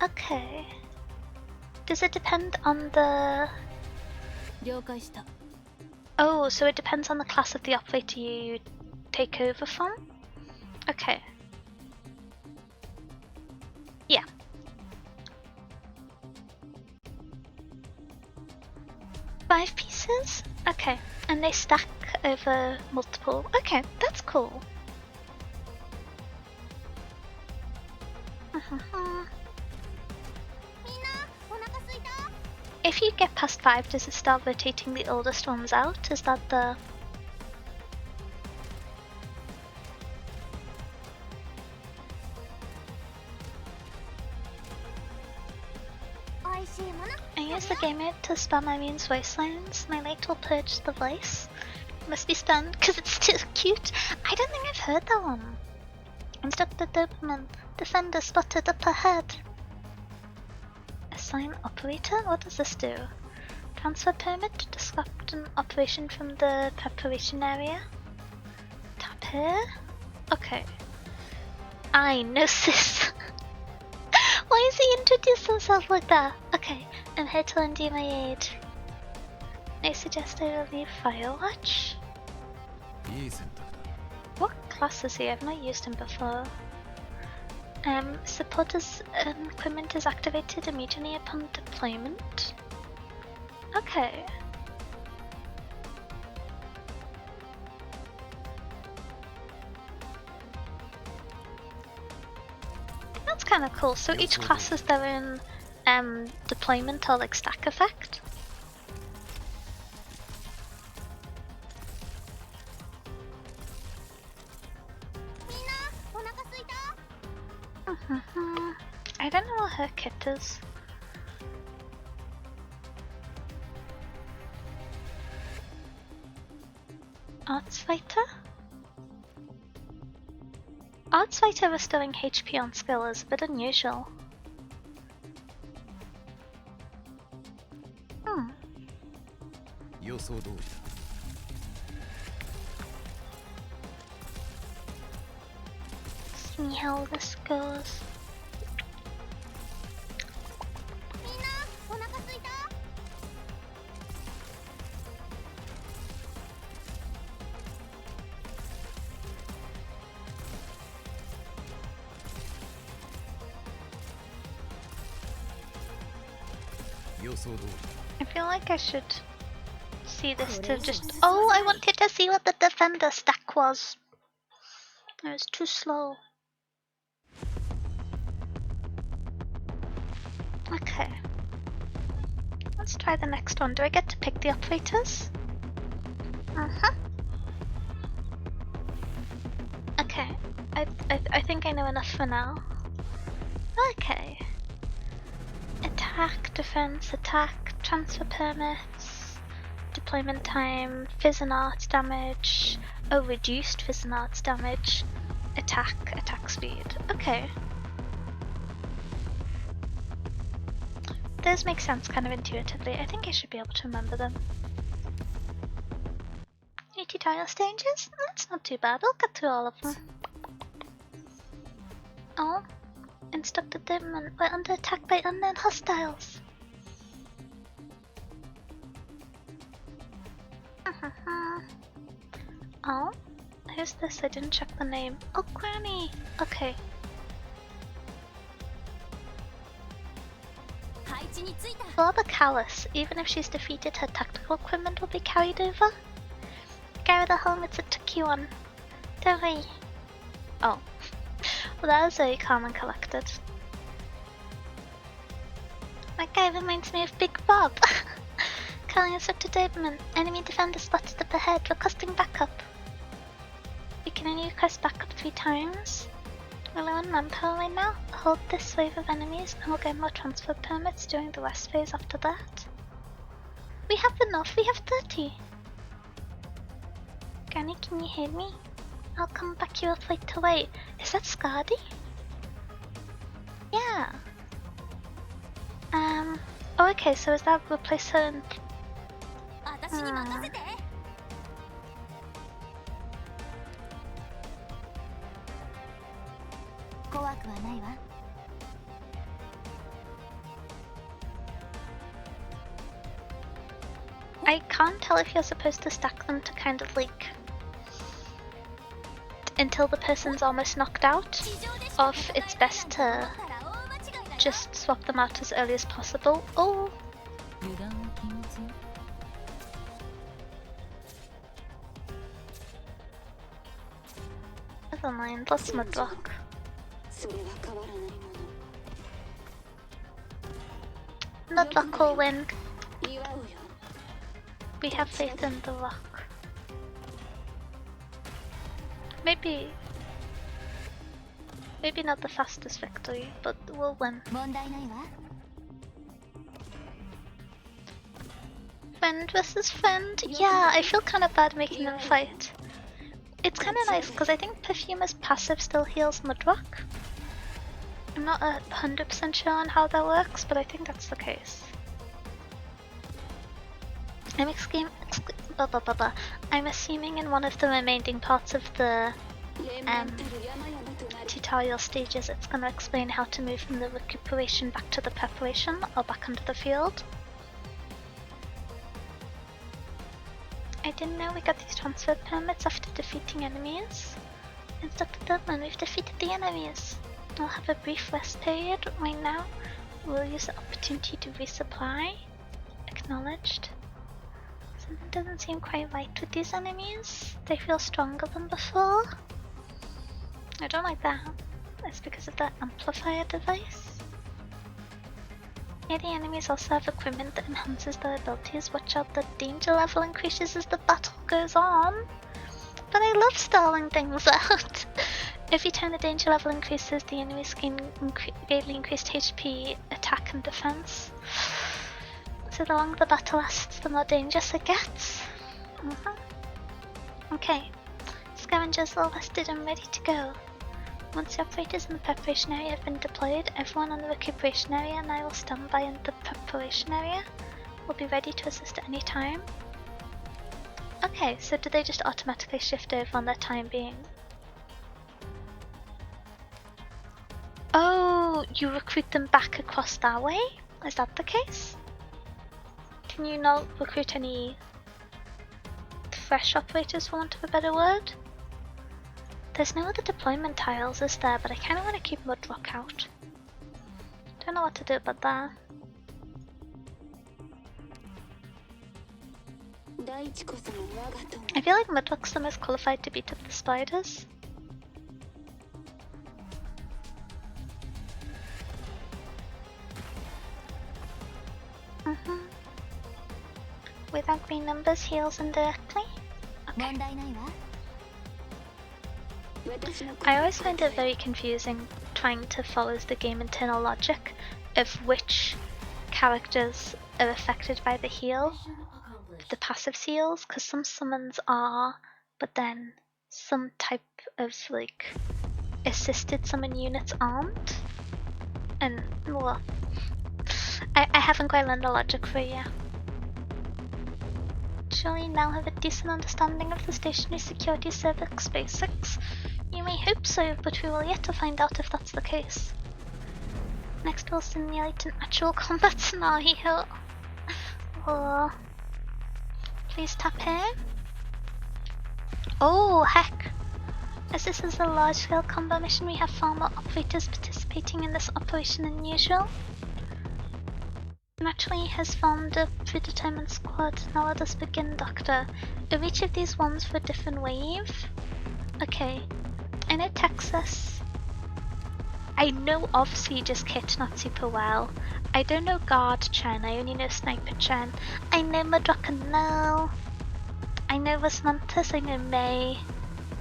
Okay. Does it depend on the... Oh, so it depends on the class of the operator you take over from? Okay. Yeah. Five pieces? Okay. And they stack over multiple... Okay, that's cool. If you get past 5, does it start rotating the oldest ones out? Is that the... use the game mode to spam Irene's voice lines. My light will purge the voice. Must be stunned because it's too cute. I don't think I've heard that one. Instructor Doberman. Defender spotted up ahead. Assign operator? What does this do? Transfer permit to disrupt an operation from the preparation area. Tap here. Okay. I know this. Why is he introduced himself like that? Okay, I'm here to lend you my aid. I suggest I relieve Firewatch. What class is he? I've not used him before. Supporters equipment is activated immediately upon deployment. Okay. That's kind of cool. So each class has their own deployment or like stack effect. I don't know what her kit is. Arts Fighter? Arts Fighter restoring HP on skill is a bit unusual. See how this goes. I feel like I should see this to just. Oh, I wanted to see what the defender stack was. It was too slow. Okay. Let's try the next one. Do I get to pick the operators? Okay. I think I know enough for now. Okay. Attack, defense, attack, transfer permits, deployment time, fizz and arts damage, reduced fizz and arts damage, attack speed. Okay. Those make sense kind of intuitively. I think I should be able to remember them. 80 tile stages? That's not too bad. I'll get through all of them. Oh. Instructor Dimman, we're under attack by unknown hostiles. Oh, who's this? I didn't check the name. Oh, Granny! Okay. For the Callus, even if she's defeated, her tactical equipment will be carried over. Gary the helmet's a tricky one. Don't worry. Oh. Well, that was very calm and collected. That guy reminds me of Big Bob. Calling Instructor Doberman. Enemy defender spotted up ahead, requesting backup. You can only request backup 3 times. We're low on manpower right now. Hold this wave of enemies and we'll get more transfer permits during the rest phase after that. We have enough, we have 30. Granny, can you hear me? I'll come back you up right away. Is that Scardy? Yeah. Oh, okay, so is that replace her in... I can't tell if you're supposed to stack them to kind of like... until the person's almost knocked out, or if it's best to just swap them out as early as possible. Oh! Never mind, let's mudrock. Mudrock will win. We have faith in the rock. Maybe not the fastest victory, but we'll win. Friend versus friend? Yeah, I feel kind of bad making them fight. It's kind of nice because I think Perfumer's passive still heals Mudrock. I'm not 100% sure on how that works, but I think that's the case. I'm assuming in one of the remaining parts of the tutorial stages it's going to explain how to move from the recuperation back to the preparation or back onto the field. I didn't know we got these transfer permits after defeating enemies. Instructed them when we've defeated the enemies. We'll have a brief rest period right now. We'll use the opportunity to resupply. Acknowledged. Something doesn't seem quite right with these enemies. They feel stronger than before. I don't like that. It's because of the amplifier device. Yeah, the enemies also have equipment that enhances their abilities. Watch out, the danger level increases as the battle goes on. But I love stalling things out. Every time the danger level increases, the enemies gain greatly increased HP, attack and defense. So the longer the battle lasts, the more dangerous it gets. Okay, scavengers are rested and ready to go. Once the operators in the preparation area have been deployed, everyone on the recuperation area and I will stand by in the preparation area. We'll be ready to assist at any time. Okay, so do they just automatically shift over on their time being? Oh, you recruit them back across that way? Is that the case? Can you not recruit any fresh operators, for want of a better word? There's no other deployment tiles, is there? But I kind of want to keep Mudrock out. Don't know what to do about that. I feel like Mudrock's the most qualified to beat up the spiders. Without green numbers, heals indirectly. Okay. I always find it very confusing trying to follow the game internal logic of which characters are affected by the heal, the passive heals, because some summons are, but then some type of like assisted summon units aren't. And well, I haven't quite learned the logic for it yet. Surely you now have a decent understanding of the stationary security service basics. You may hope so, but we will yet to find out if that's the case. Next we'll simulate an actual combat scenario. Oh. Please tap here. Oh heck! As this is a large-scale combat mission, we have far more operators participating in this operation than usual. Naturally has formed a predetermined squad. Now let us begin, Doctor. Are each of these ones for a different wave? Okay. I know Texas. I know of Siege's kit not super well. I don't know Guard Chen, I only know Sniper Chen. I know Mudrock and Null. I know Rosmantis, I know May.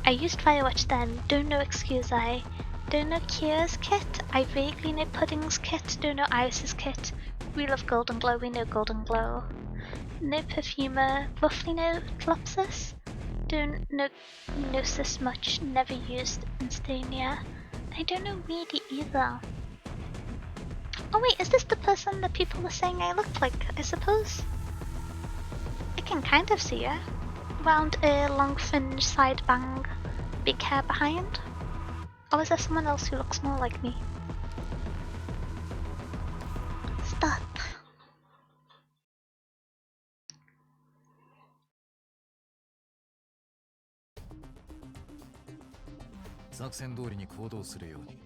I used Firewatch then, don't know Excuse I. Don't know Kira's kit. I vaguely know Pudding's kit, don't know Iris's kit. We love Golden Glow, we know Golden Glow. No Perfumer, roughly know Tlopsis. Don't know Gnosis much, never used Instania. I don't know Weedy either. Oh wait, is this the person that people were saying I looked like, I suppose? I can kind of see her. Round ear, long fringe, side bang, big hair behind. Or is there someone else who looks more like me? Stop. 作戦通りに行動するように。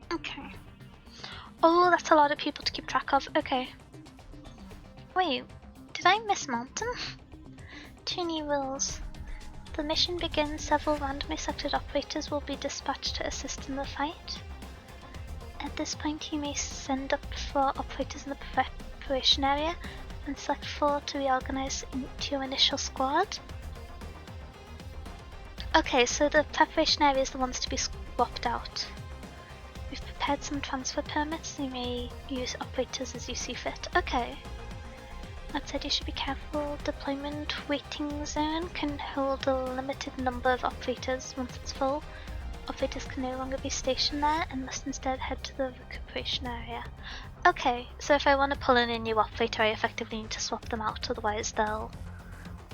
Okay. Oh, that's a lot of people to keep track of. Okay. Wait, did I miss Mountain? 2 new rules. The mission begins, several randomly selected operators will be dispatched to assist in the fight. At this point, you may send up 4 operators in the preparation area and select 4 to reorganize into your initial squad. Okay, so the preparation area is the ones to be swapped out. We've prepared some transfer permits, you may use operators as you see fit. Okay. That said, you should be careful. Deployment waiting zone can hold a limited number of operators. Once it's full, operators can no longer be stationed there and must instead head to the recuperation area. Okay, so if I want to pull in a new operator, I effectively need to swap them out, otherwise they'll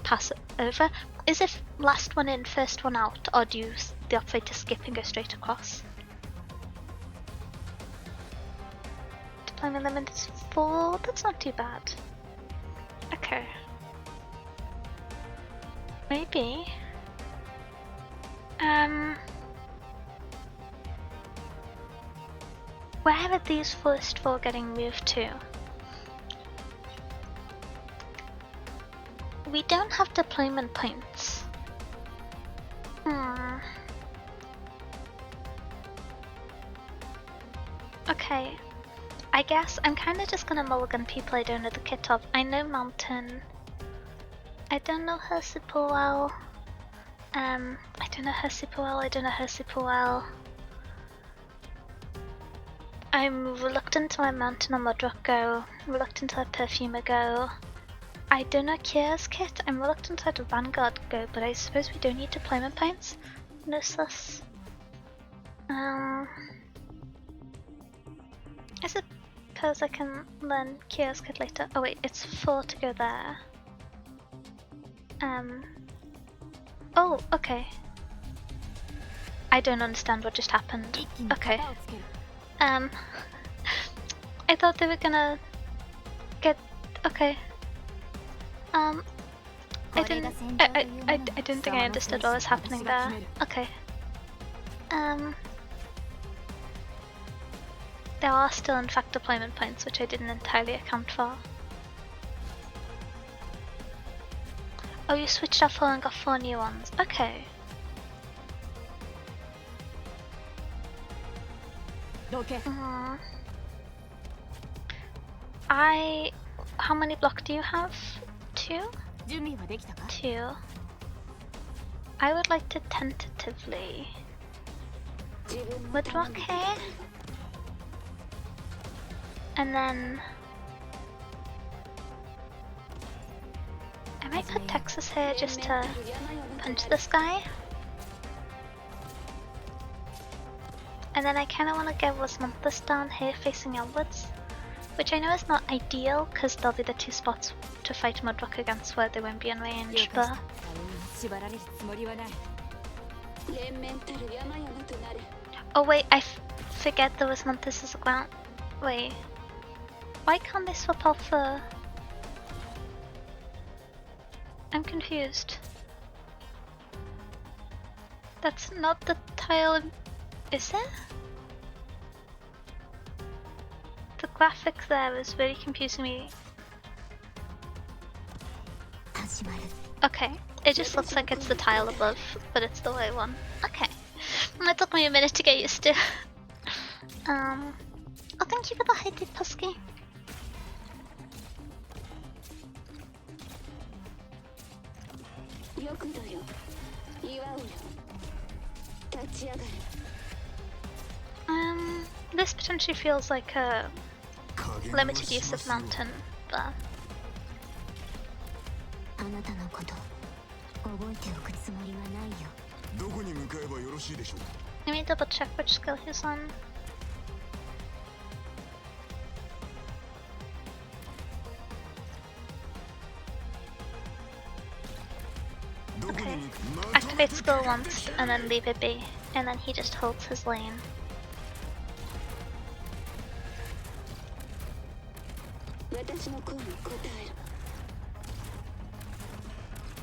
pass it over. Is it last one in, first one out, or do the operator skip and go straight across? Deployment limit is 4, that's not too bad. Okay. Maybe. Where are these first 4 getting moved to? We don't have deployment points. Okay. I guess I'm kind of just gonna mulligan people I don't know the kit of. I know Mountain. I don't know her super well. I don't know her super well. I'm reluctant to let Mountain or Mudrock go. Reluctant to let Perfumer go. I don't know Kira's kit. I'm reluctant to let Vanguard go, but I suppose we don't need deployment points. No sus. I suppose I can learn Kira's kit later. Oh wait, it's 4 to go there. Oh, okay. I don't understand what just happened. Okay. I thought they were gonna get... Okay. I didn't think I understood what was happening there. Okay. There are still in fact deployment points, which I didn't entirely account for. Oh, you switched off 4 and got 4 new ones. Okay. How many block do you have? 2? 2. I would like to tentatively Woodrock here, and then I might put Texas here just to punch this guy. And then I kind of want to get Wasmonthus down here facing outwards, which I know is not ideal because they'll be the 2 spots to fight Mudrock against where they won't be in range, but... Oh wait, I forget there was Wasmonthus as a ground. Wait, why can't they swap off the... I'm confused. That's not the tile, is it? The graphic there is very confusing me. Okay, it just looks like it's the tile above, but it's the right one. Okay, it took me a minute to get used to. Oh, thank you for the hydrate, Pusky. This potentially feels like a limited use of Mountain, but... Let me double check which skill he's on. Okay, activate skill once and then leave it be, and then he just holds his lane.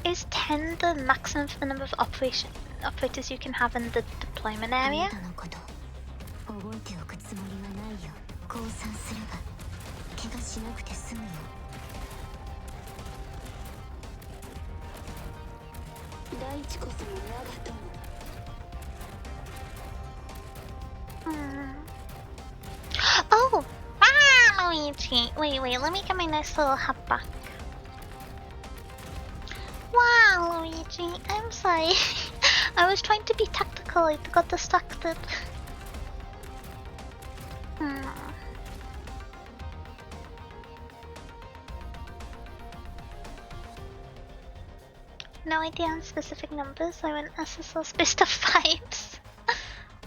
Is 10 the maximum for the number of operators you can have in the deployment area? Oh! Ah, Luigi! Wait, let me get my nice little hat back. Wow, Luigi, I'm sorry. I was trying to be tactical, I got distracted. No idea on specific numbers. I went SSL space of vibes.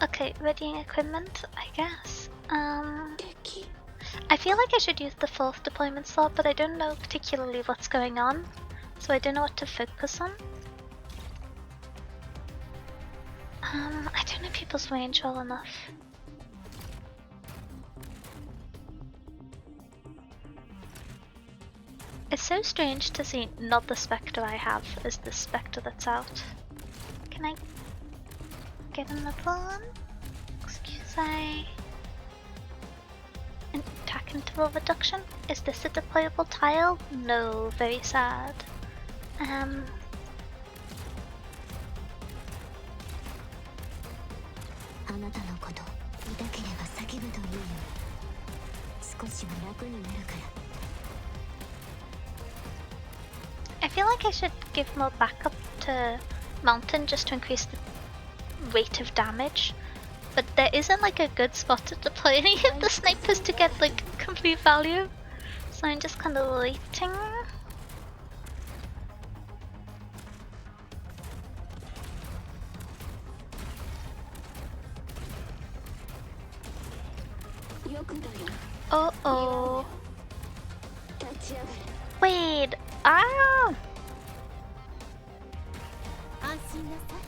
Okay, readying equipment, I guess. I feel like I should use the 4th deployment slot, but I don't know particularly what's going on, so I don't know what to focus on. I don't know people's range well enough. It's so strange to see not the Spectre I have as the Spectre that's out. Can I get another one? Excuse me. Attack interval reduction? Is this a deployable tile? No, very sad. あなたのこと見たければ叫ぶというよ。少しは楽になるから。 I feel like I should give more backup to Mountain just to increase the rate of damage, but there isn't like a good spot to deploy any of the snipers to get like complete value, so I'm just kind of waiting. Uh-oh. Wait. Ah!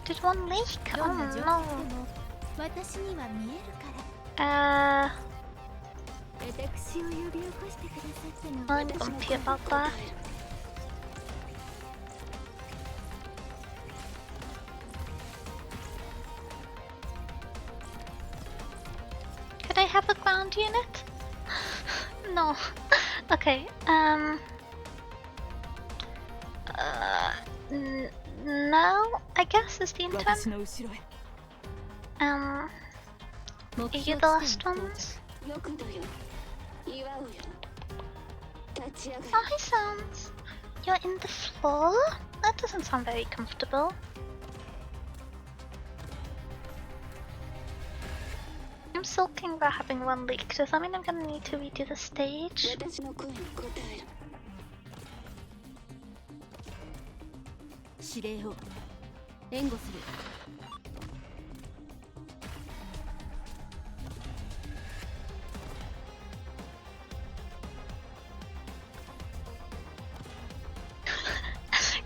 Did one leak? Oh no. I'm bumpy about that. Could I have a ground unit? No. Okay, no, I guess is the intent. Are you the last ones? Oh, hi Sans. You're in the floor? That doesn't sound very comfortable. I'm sulking about having one leak. Does that mean I'm gonna need to redo the stage?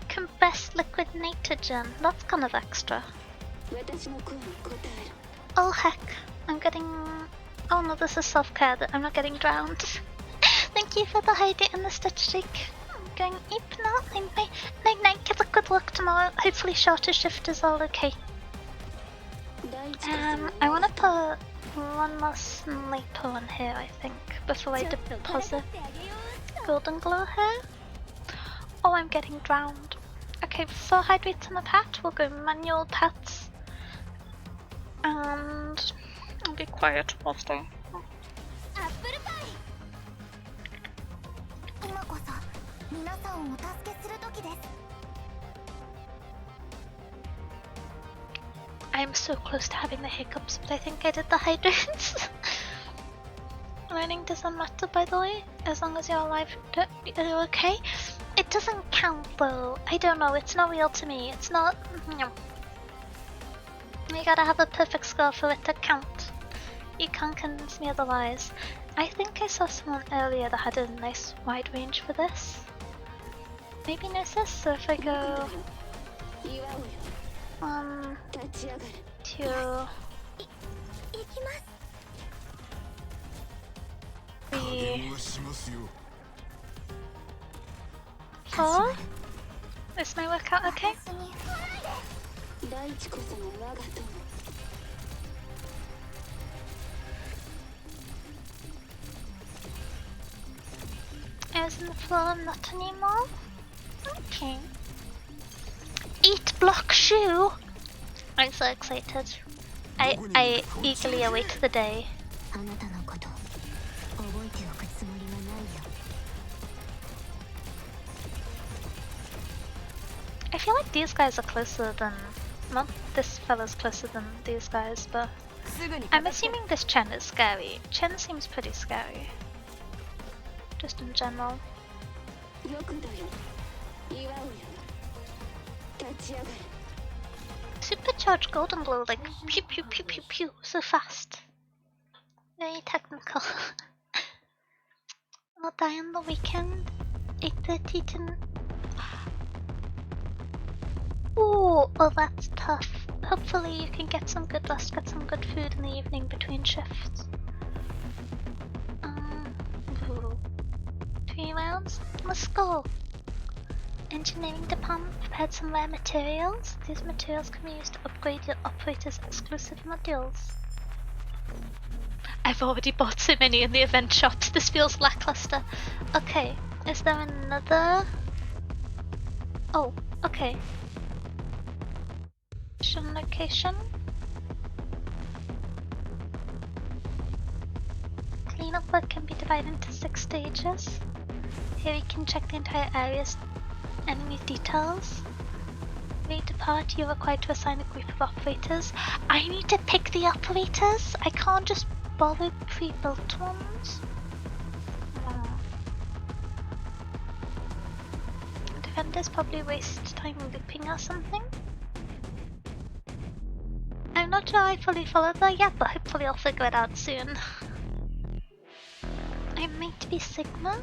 Compressed liquid nitrogen. That's kind of extra. Oh heck. I'm getting... Oh no, this is self-care that I'm not getting drowned. Thank you for the hydrate and the stitch shake. I'm going eep now. Night night, get a good luck tomorrow. Hopefully shorter shift is all okay. I want to put one more sniper on here, I think, before I deposit golden glow here. Oh, I'm getting drowned. Okay, before hydrates on the pat, we'll go manual pats. And... I'll be quiet whilst I... I'm so close to having the hiccups, but I think I did the hydrates. Learning doesn't matter, by the way, as long as you're alive. Are you okay? It doesn't count though. I don't know, it's not real to me. It's not... No. You gotta have a perfect score for it to count. You can't convince me otherwise. I think I saw someone earlier that had a nice wide range for this. Maybe Gnosis, so if I go... 1, 2... 3... 4? Is my workout okay? I was in the floor, not anymore. Okay. 8 block shoe! I'm so excited. I eagerly await the day. I feel like these guys are closer than... Not this fella's closer than these guys, but... I'm assuming this Chen is scary. Chen seems pretty scary. Just in general. Supercharged golden glow, like pew pew pew pew pew, so fast. Very technical. I'll die on the weekend. 8:30 to. Ooh, oh that's tough. Hopefully you can get some good rest, get some good food in the evening between shifts. Ooh. 3 rounds? Let's go! Engineering department prepared some rare materials. These materials can be used to upgrade your operator's exclusive modules. I've already bought so many in the event shops, this feels lackluster. Okay, is there another? Oh, okay. Mission location. Cleanup work can be divided into 6 stages. Here you can check the entire area's enemy details. When you depart, you're required to assign a group of operators. I need to pick the operators? I can't just borrow pre-built ones? Defenders probably waste time looping or something. I'm not sure I fully followed that yet, but hopefully I'll figure it out soon. I might be Sigma?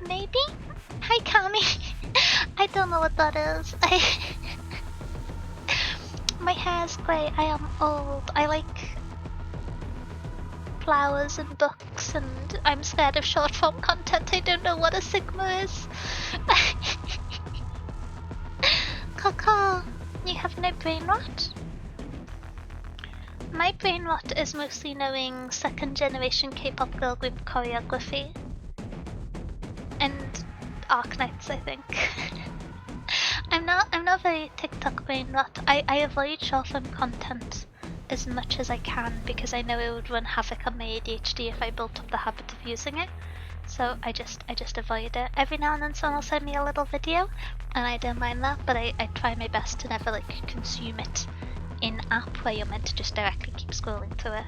Maybe? Hi Kami! I don't know what that is. My hair's grey, I am old. I like flowers and books and I'm scared of short form content. I don't know what a Sigma is. Kaka, you have no brain rot? My brain rot is mostly knowing 2nd generation K-pop girl group choreography. And Arknights, I think. I'm not very TikTok brain rot. I avoid short form content as much as I can because I know it would run havoc on my ADHD if I built up the habit of using it. So I just avoid it. Every now and then someone will send me a little video and I don't mind that, but I try my best to never like consume it in app where you're meant to just directly keep scrolling through it.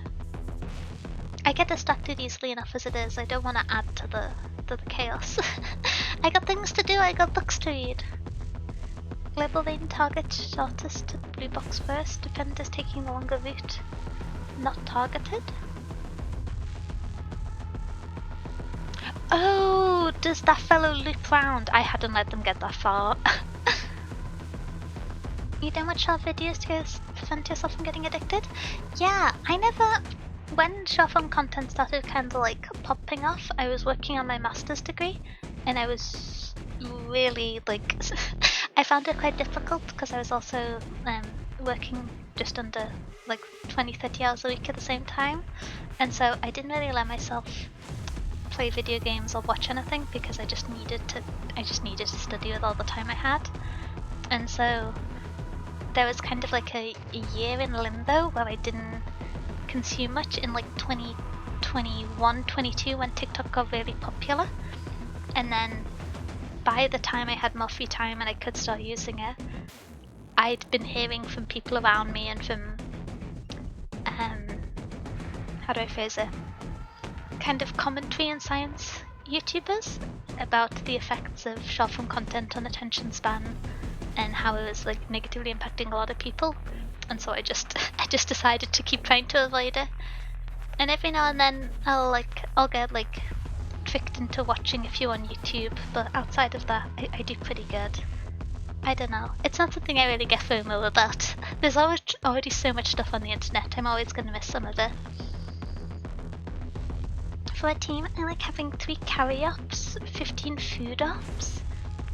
I get distracted easily enough as it is. I don't want to add to the chaos. I got things to do, I got books to read. Global lane target shortest to the blue box first, defenders taking the longer route. Not targeted? Oh, does that fellow loop round? I hadn't let them get that far. You don't watch short videos to prevent yourself from getting addicted? Yeah, I never... When short form content started kind of like popping off, I was working on my master's degree and I was really like... I found it quite difficult because I was also working just under like 20-30 hours a week at the same time, and so I didn't really let myself play video games or watch anything because I just needed to study with all the time I had. And so there was kind of like a year in limbo where I didn't consume much in like 2021, 22 when TikTok got really popular, and then by the time I had more free time and I could start using it, I'd been hearing from people around me and from, how do I phrase it, kind of commentary and science YouTubers about the effects of short form content on attention span and how it was like negatively impacting a lot of people. And so I just decided to keep trying to avoid it. And every now and then I'll get like tricked into watching a few on YouTube, but outside of that, I do pretty good. I don't know. It's not something I really get FOMO about. There's already so much stuff on the internet, I'm always going to miss some of it. For a team, I like having 3 carry ops, 15 food ops,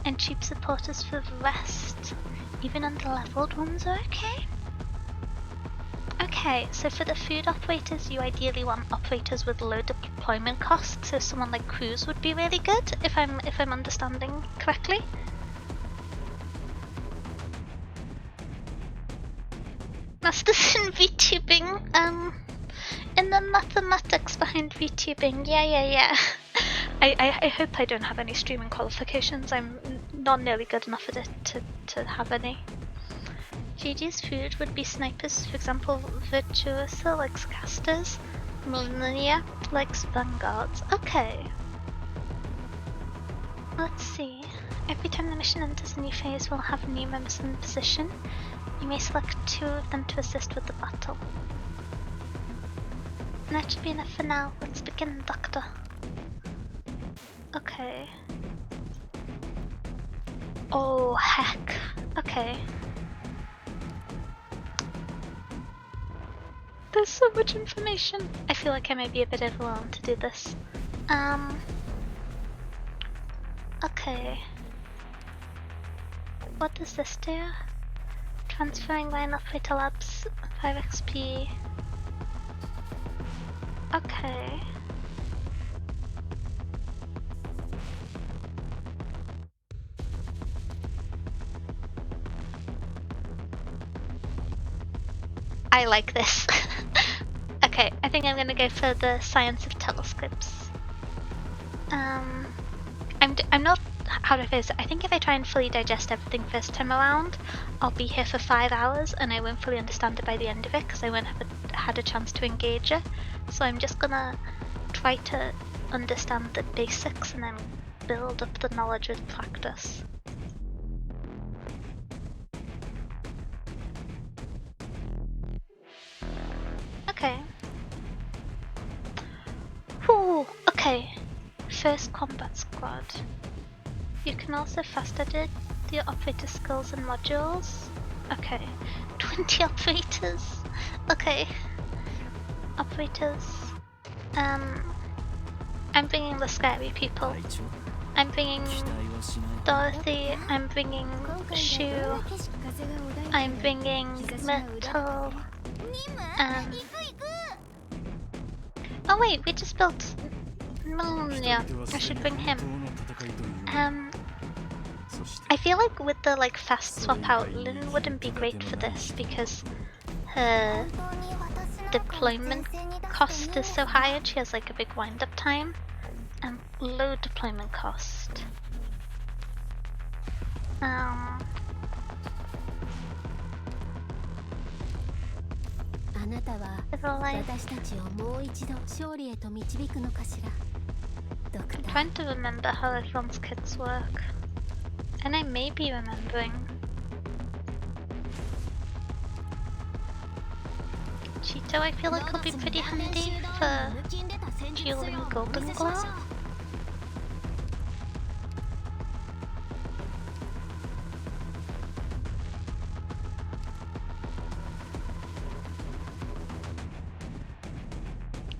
and cheap supporters for the rest. Even under-leveled ones are okay. Okay, so for the food operators, you ideally want operators with low deployment costs, so someone like Cruz would be really good, if I'm understanding correctly. Masters in VTubing, in the mathematics behind VTubing, yeah. I hope I don't have any streaming qualifications. I'm not nearly good enough at it to have any. GG's food would be snipers, for example, Virtuosa likes casters, Millennia likes vanguards. Okay. Let's see. Every time the mission enters a new phase, we'll have new members in position. You may select 2 of them to assist with the battle. And that should be enough for now. Let's begin, Doctor. Okay. Oh, heck. Okay. There's so much information. I feel like I may be a bit overwhelmed to do this. Okay. What does this do? Transferring line operator labs 5 XP. Okay. I like this. Okay, I think I'm gonna go for the science of telescopes. I'm not, how do I phrase it? I think if I try and fully digest everything first time around, I'll be here for 5 hours and I won't fully understand it by the end of it because I won't have had a chance to engage it. So I'm just gonna try to understand the basics and then build up the knowledge with practice. Okay. Whew, okay. First combat squad. You can also fast edit the operator skills and modules. Okay. 20 operators. Okay. Operators. I'm bringing the scary people. I'm bringing Dorothy. I'm bringing Shu. I'm bringing Metal. Oh wait, we just built. Yeah, I should bring him. I feel like with the fast swap out, Lynn wouldn't be great for this because her deployment cost is so high and she has a big wind up time and low deployment cost. I'm trying to remember how everyone's kits work. And I may be remembering. Cheeto I feel like will be pretty handy for dueling Golden Glow.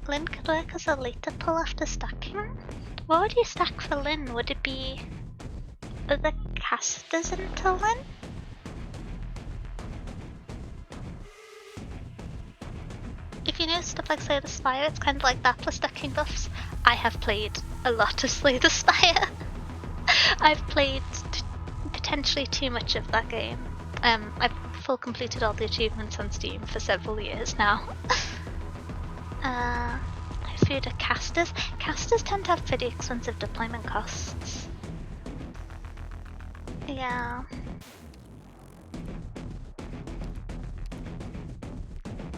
Lynn could work as a later pull after stacking. What would you stack for Lynn? Would it be the casters into Lynn? If you know stuff like Slay the Spire, it's kind of like that plus stacking buffs. I have played a lot of Slay the Spire. I've played potentially too much of that game. I've full completed all the achievements on Steam for several years now. Food are casters. Casters tend to have pretty expensive deployment costs. Yeah.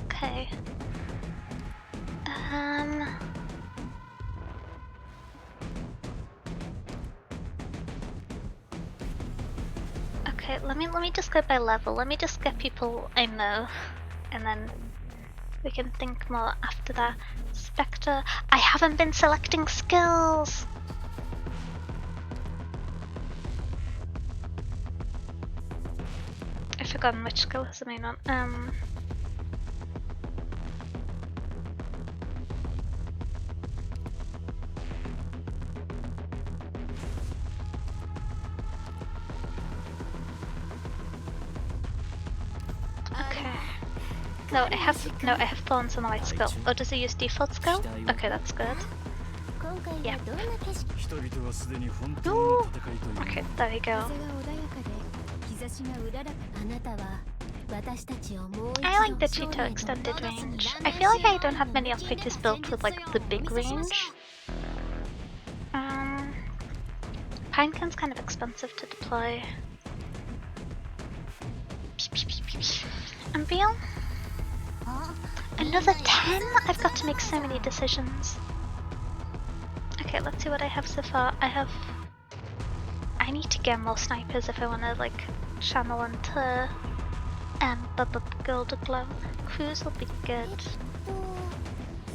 Okay. Okay, let me just go by level. Let me just get people I know, and then we can think more after that. Spectre. I haven't been selecting skills. I've forgotten which skill is the main one. Okay. No, I have thorns on the right skill. Oh, does it use default skill? Okay, that's good. Yeah. Ooh. Okay, there we go. I like the Cheeto extended range. I feel like I don't have many operators built with the big range. Pinecone's kind of expensive to deploy. Unreal? Another 10? I've got to make so many decisions. Okay, let's see what I have so far. I have I need to get more snipers if I want to like channel into Golden Glow. Cruise will be good.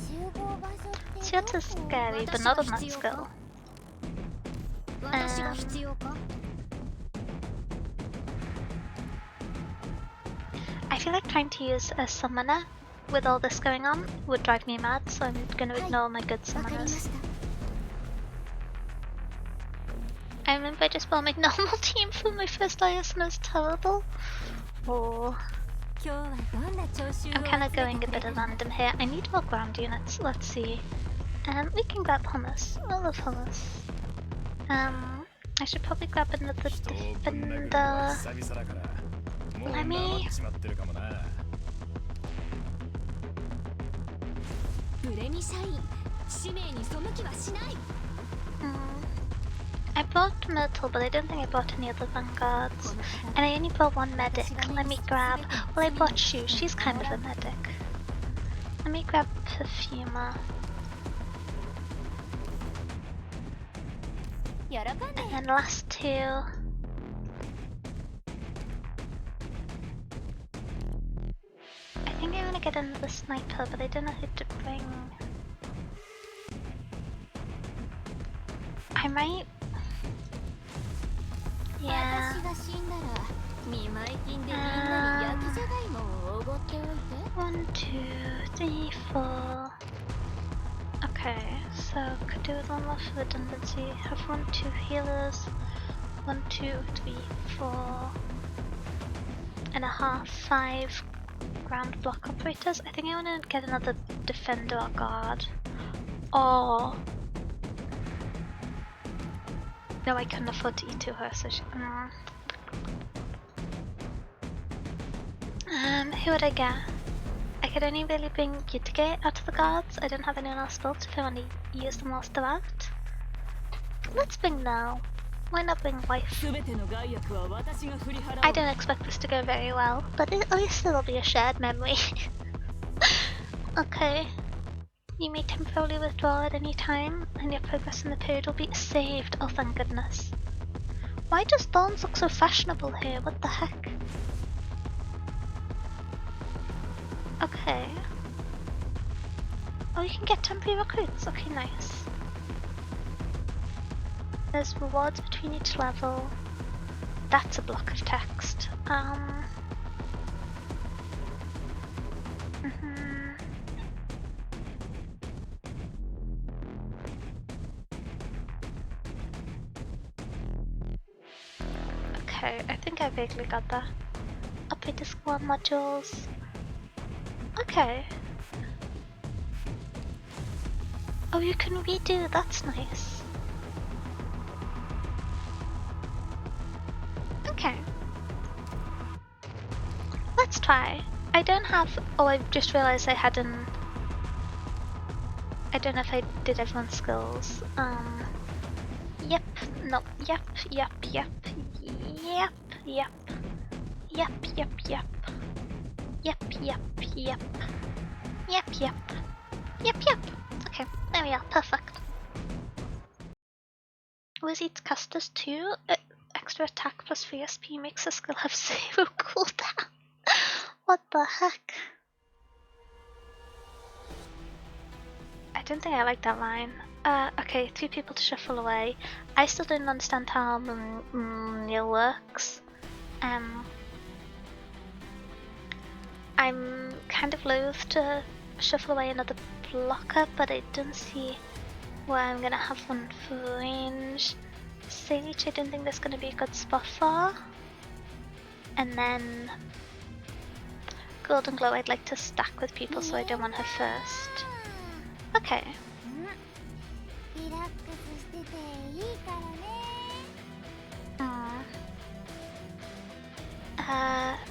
集合場所って Shot is scary, but not on that skill. 私が必要か I feel like trying to use a summoner with all this going on would drive me mad, so I'm gonna ignore my good わかりまし summoners. た I remember just bombing normal team for my first IS and it was terrible. Oh, 今日はどんな聴衆を I'm kind 集 of めて going a くれ bit た at んだ random here. I need more ground units. Let's see. We can grab hummus. I love hummus. I should probably grab another 人をぶん殴るのは defender. 久々だからもう Let me- なってしまってるかもな。ブレミ社員使命に背きはしない I bought Myrtle, but I don't think I bought any other vanguards. And I only bought one medic. Let me grab. Well, I bought Shu. She's kind of a medic. Let me grab Perfumer. 喜んで And then last two. I think I want to get another sniper, but I don't know who to bring. I might. Yeah. 私が死んだら見舞い金でみんなに焼きじゃがいもをおごっておいて One, two, three, four. Okay, so could do with one more for redundancy. Have 1, 2 healers. 1, 2, 3, 4 and a half, 5 ground block operators. I think I want to get another defender or guard. Or no, I couldn't afford to E2 her, so she. Who would I get? I could only really bring Yutage out of the guards. I don't have anyone else built if I want to use them whilst they're out. Let's bring now. Why not bring wife? 全ての害悪は私が振り払う I don't expect this to go very well, but at least it'll be a shared memory. Okay. You may temporarily withdraw at any time, and your progress in the period will be saved. Oh, thank goodness. Why does Thorns look so fashionable here? What the heck? Okay. Oh, you can get temporary recruits. Okay, nice. There's rewards between each level. That's a block of text. Okay, I think I vaguely got that. Operator squad modules. Okay. Oh, you can redo, that's nice. Okay. Let's try. I don't have. Oh, I just realized I hadn't. I don't know if I did everyone's skills. Yep, no, yep, yep, yep, yep, yep, yep, yep, yep, yep, yep, yep, yep, yep, yep, yep. Okay, there we are, perfect. Was it casters too? Extra attack plus 3 SP makes a skill have 0 cooldown. What the heck? I don't think I like that line. Okay, 3 people to shuffle away. I still don't understand how Neil works. I'm kind of loath to shuffle away another blocker, but I don't see where I'm gonna have one for range. Sage, I don't think that's gonna be a good spot for. And then Golden Glow I'd like to stack with people, so I don't want her first. Okay. リラックスしてていいからね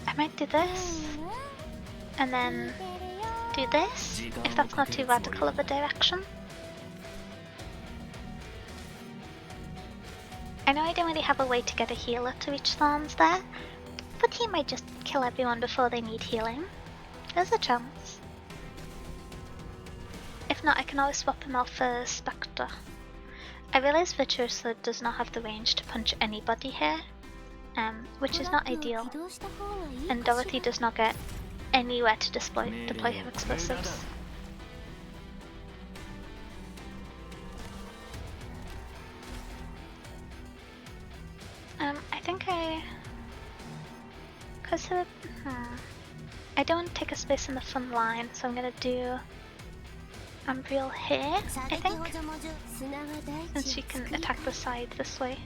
I might do this, and then do this, if that's not too radical of a direction. I know I don't really have a way to get a healer to reach Thorns there, but he might just kill everyone before they need healing. There's a chance. If not, I can always swap him out for Spectre. I realize Virtuoso does not have the range to punch anybody here, which is not ideal, and Dorothy does not get anywhere to deploy her explosives. I think I don't want to take a space in the front line, so I'm gonna do Umbriel here, I think, since she can attack the side this way.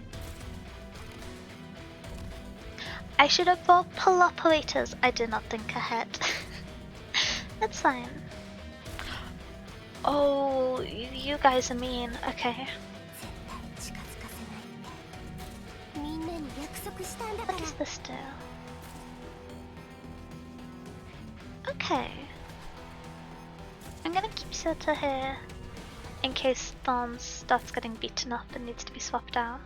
I should have bought pull operators. I did not think ahead. That's fine. Oh, you guys are mean. Okay. What does this do? Okay. I'm gonna keep Sota here in case Thorns starts getting beaten up and needs to be swapped out.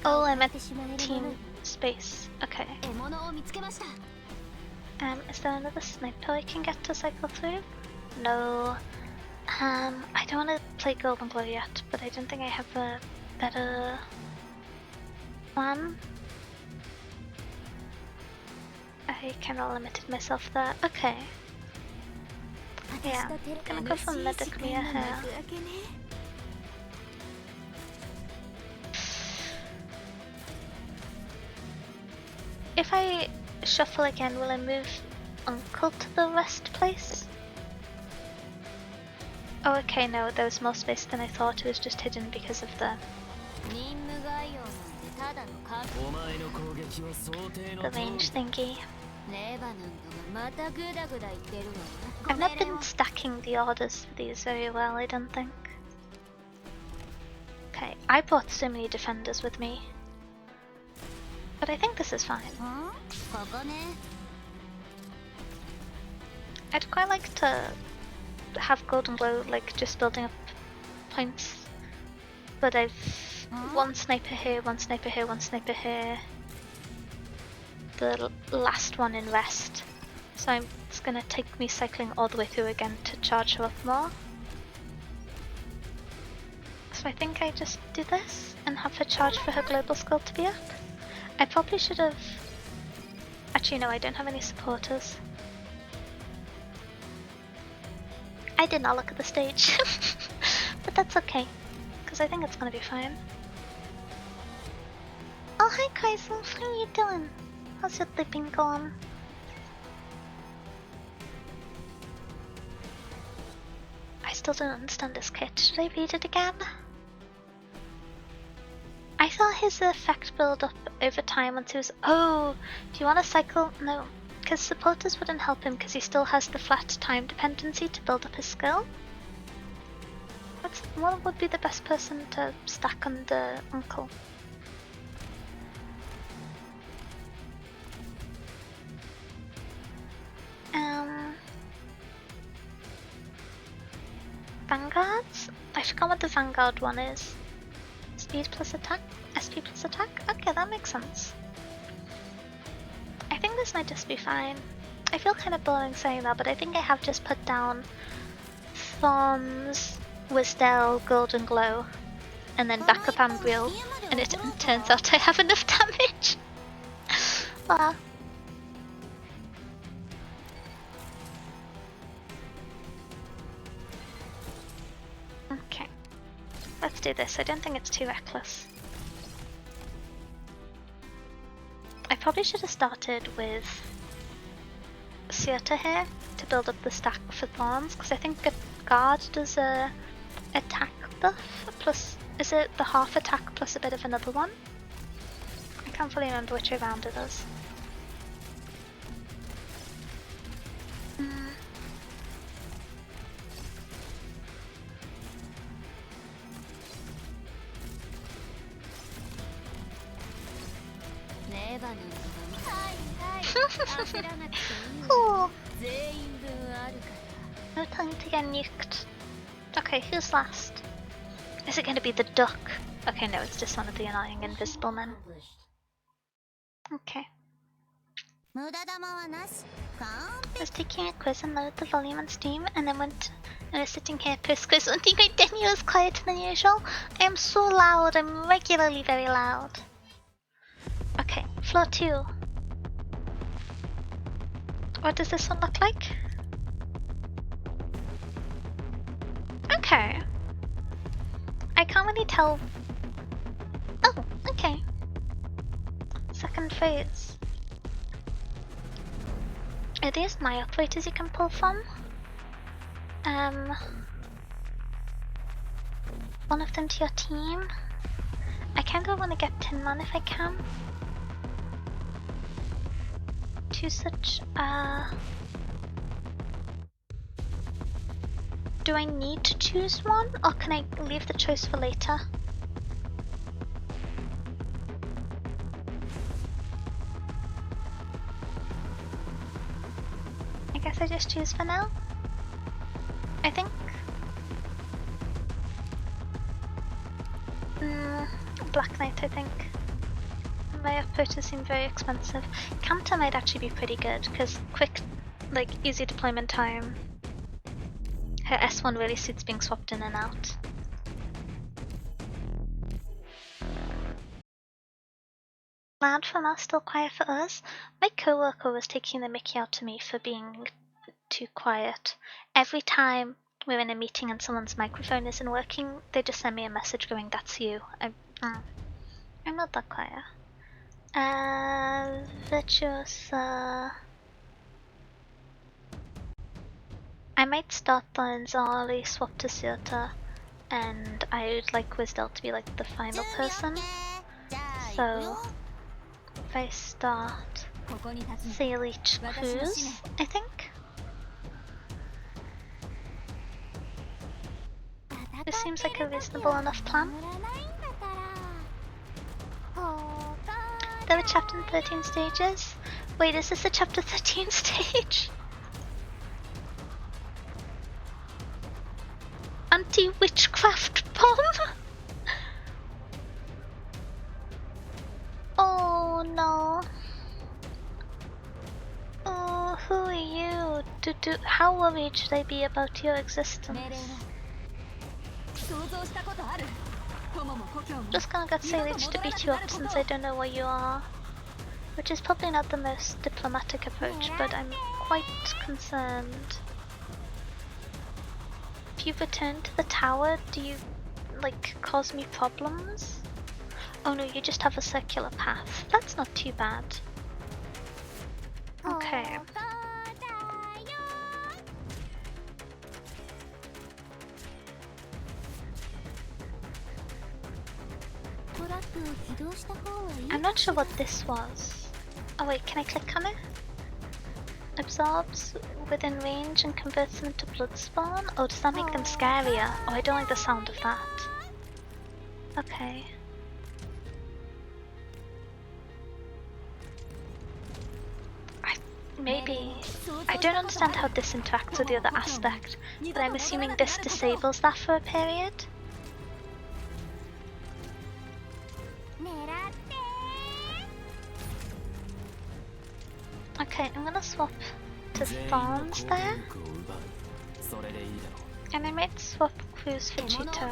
Oh, I meant team space. Okay. Is there another sniper I can get to cycle through? No. I don't want to play Golden Glow yet, but I don't think I have a better plan. I kind of limited myself there. Okay. Yeah, I'm gonna go for Medicmere here. If I shuffle again, will I move Uncle to the rest place? Oh, okay, no, there was more space than I thought. It was just hidden because of the range thingy. I've not been stacking the orders for these very well, I don't think. Okay, I brought so many defenders with me. But I think this is fine. I'd quite like to have Golden Glow, like, just building up points. But I've one sniper here, one sniper here, one sniper here. The last one in rest. So it's gonna take me cycling all the way through again to charge her up more. So I think I just do this and have her charge for her global skill to be up. I probably should have... Actually no, I don't have any supporters. I did not look at the stage. But that's okay, because I think it's gonna be fine. Oh hi Kreisel, how are you doing? How's your sleeping going? I still don't understand this kit. Should I read it again? I thought his effect build up over time once he was... Oh! Do you want to cycle? No. Because supporters wouldn't help him because he still has the flat time dependency to build up his skill. What would be the best person to stack on the Uncle? Vanguards? I forgot what the Vanguard one is. Speed plus attack? SP plus attack? Okay, that makes sense. I think this might just be fine. I feel kind of boring saying that, but I think I have just put down Thorns, Wisdell, Golden Glow, and then backup Umbriel, and it turns out I have enough damage. Wow. Okay, let's do this. I don't think it's too reckless. I probably should have started with Siota here to build up the stack for Thorns, because I think a guard does a attack buff plus, is it the half attack plus a bit of another one? I can't fully remember which way round it is. Cool. No time to get nuked. Okay, who's last? Is it going to be the duck? Okay, no, it's just one of the annoying invisible men. Okay. 無駄玉はなし。完 I was taking a quiz and lowered the volume on Steam, and then went and was sitting here post quiz. One thing I did was quieter than usual. I am so loud. I'm regularly very loud. Okay, floor 2. What does this one look like? Okay. I can't really tell. Oh, okay. Second phase. Are these my operators you can pull from? One of them to your team. I kind of want to get Tin Man if I can. To such do I need to choose one, or can I leave the choice for later? I guess I just choose for now. I think. Black Knight, I think. My operators seem very expensive. Cantor might actually be pretty good, because quick, like, easy deployment time. Her S1 really suits being swapped in and out. Loud for us, still quiet for us. My coworker was taking the mickey out to me for being too quiet. Every time we're in a meeting and someone's microphone isn't working, they just send me a message going, "That's you." I'm not that quiet. Virtuosa. I might start the Nzali, swap to Syota, and I would like Wisdel to be like the final person. So if I start Salich Cruise, I think. This seems like a reasonable enough plan. There were chapter 13 stages. Wait, is this a chapter 13 stage? Anti-witchcraft bomb? Oh no. Oh, who are you? How worried should I be about your existence? Just gonna get Salich to beat you up since I don't know where you are. Which is probably not the most diplomatic approach, but I'm quite concerned. If you return to the tower, do you, like, cause me problems? Oh no, you just have a circular path. That's not too bad. Okay. I'm not sure what this was. Oh wait, can I click on it? Absorbs within range and converts them into blood spawn? Oh, does that make them scarier? Oh, I don't like the sound of that. Okay. Maybe. I don't understand how this interacts with the other aspect, but I'm assuming this disables that for a period. Okay, I'm gonna swap to Thorns there. And I might swap Cruise for Cheeto.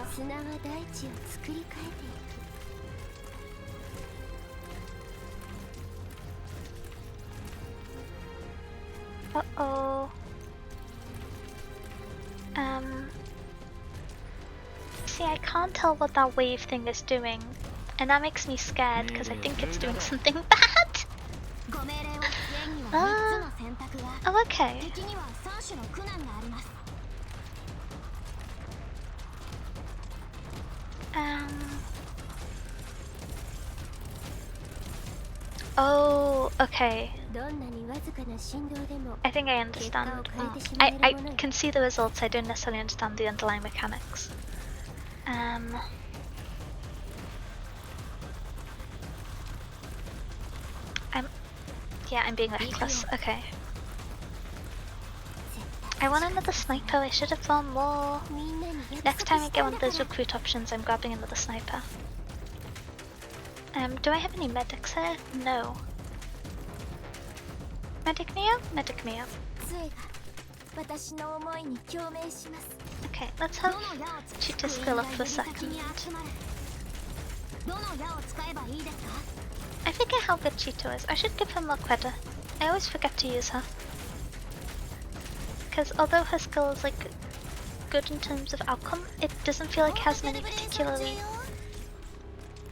Uh-oh. See, I can't tell what that wave thing is doing. And that makes me scared because I think it's doing something bad. Oh, okay. Oh, okay. I think I understand. I can see the results, I don't necessarily understand the underlying mechanics. I'm being reckless, okay. I want another sniper, I should have thrown more. Next time I get one of those recruit options, I'm grabbing another sniper. Do I have any medics here? No. Medic me up, medic me up. 杖が私の思いに共鳴します。 Okay, let's have Cheetah skill up for a second. どの矢を使えばいいですか？ I forget how good Cheetah is. I should give her more credit. I always forget to use her. Because although her skill is like good in terms of outcome, it doesn't feel like it has many particularly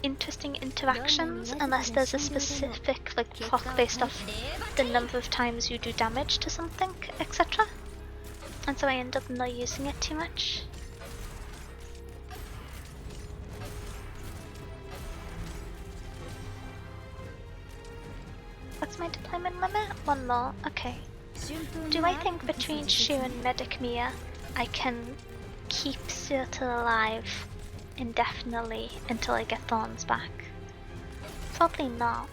interesting interactions unless there's a specific like proc based off the number of times you do damage to something, etc. And so I end up not using it too much. What's my deployment limit? One more. Okay. Do I think between Shu and Medic Mia I can keep Surta alive indefinitely until I get Thorns back? Probably not.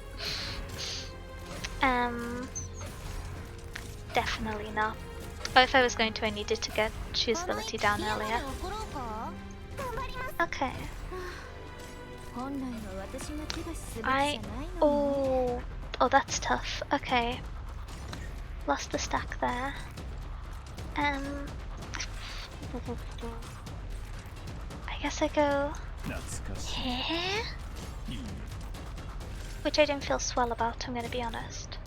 Definitely not. But if I was going to, I needed to get Shu's ability down earlier. Okay. Oh, that's tough. Okay. Lost the stack there. I guess I go here? Which I don't feel swell about, I'm gonna be honest.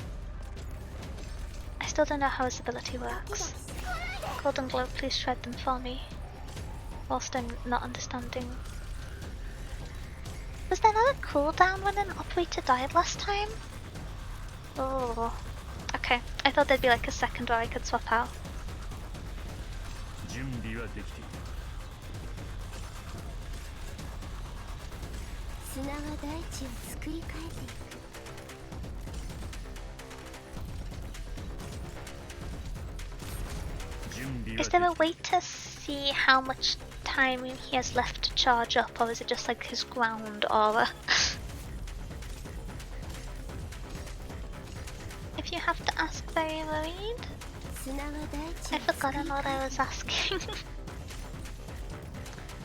I still don't know how his ability works. Golden Glow, please shred them for me. Whilst I'm not understanding. Was there not a cooldown when an operator died last time? Oh. Okay, I thought there'd be like a second where I could swap out. 準備はできている。砂は大地を作り変えていく。 Is there a way to see how much time he has left to charge up, or is it just like his ground aura? If you have to ask, very worried. I've forgotten what I was asking.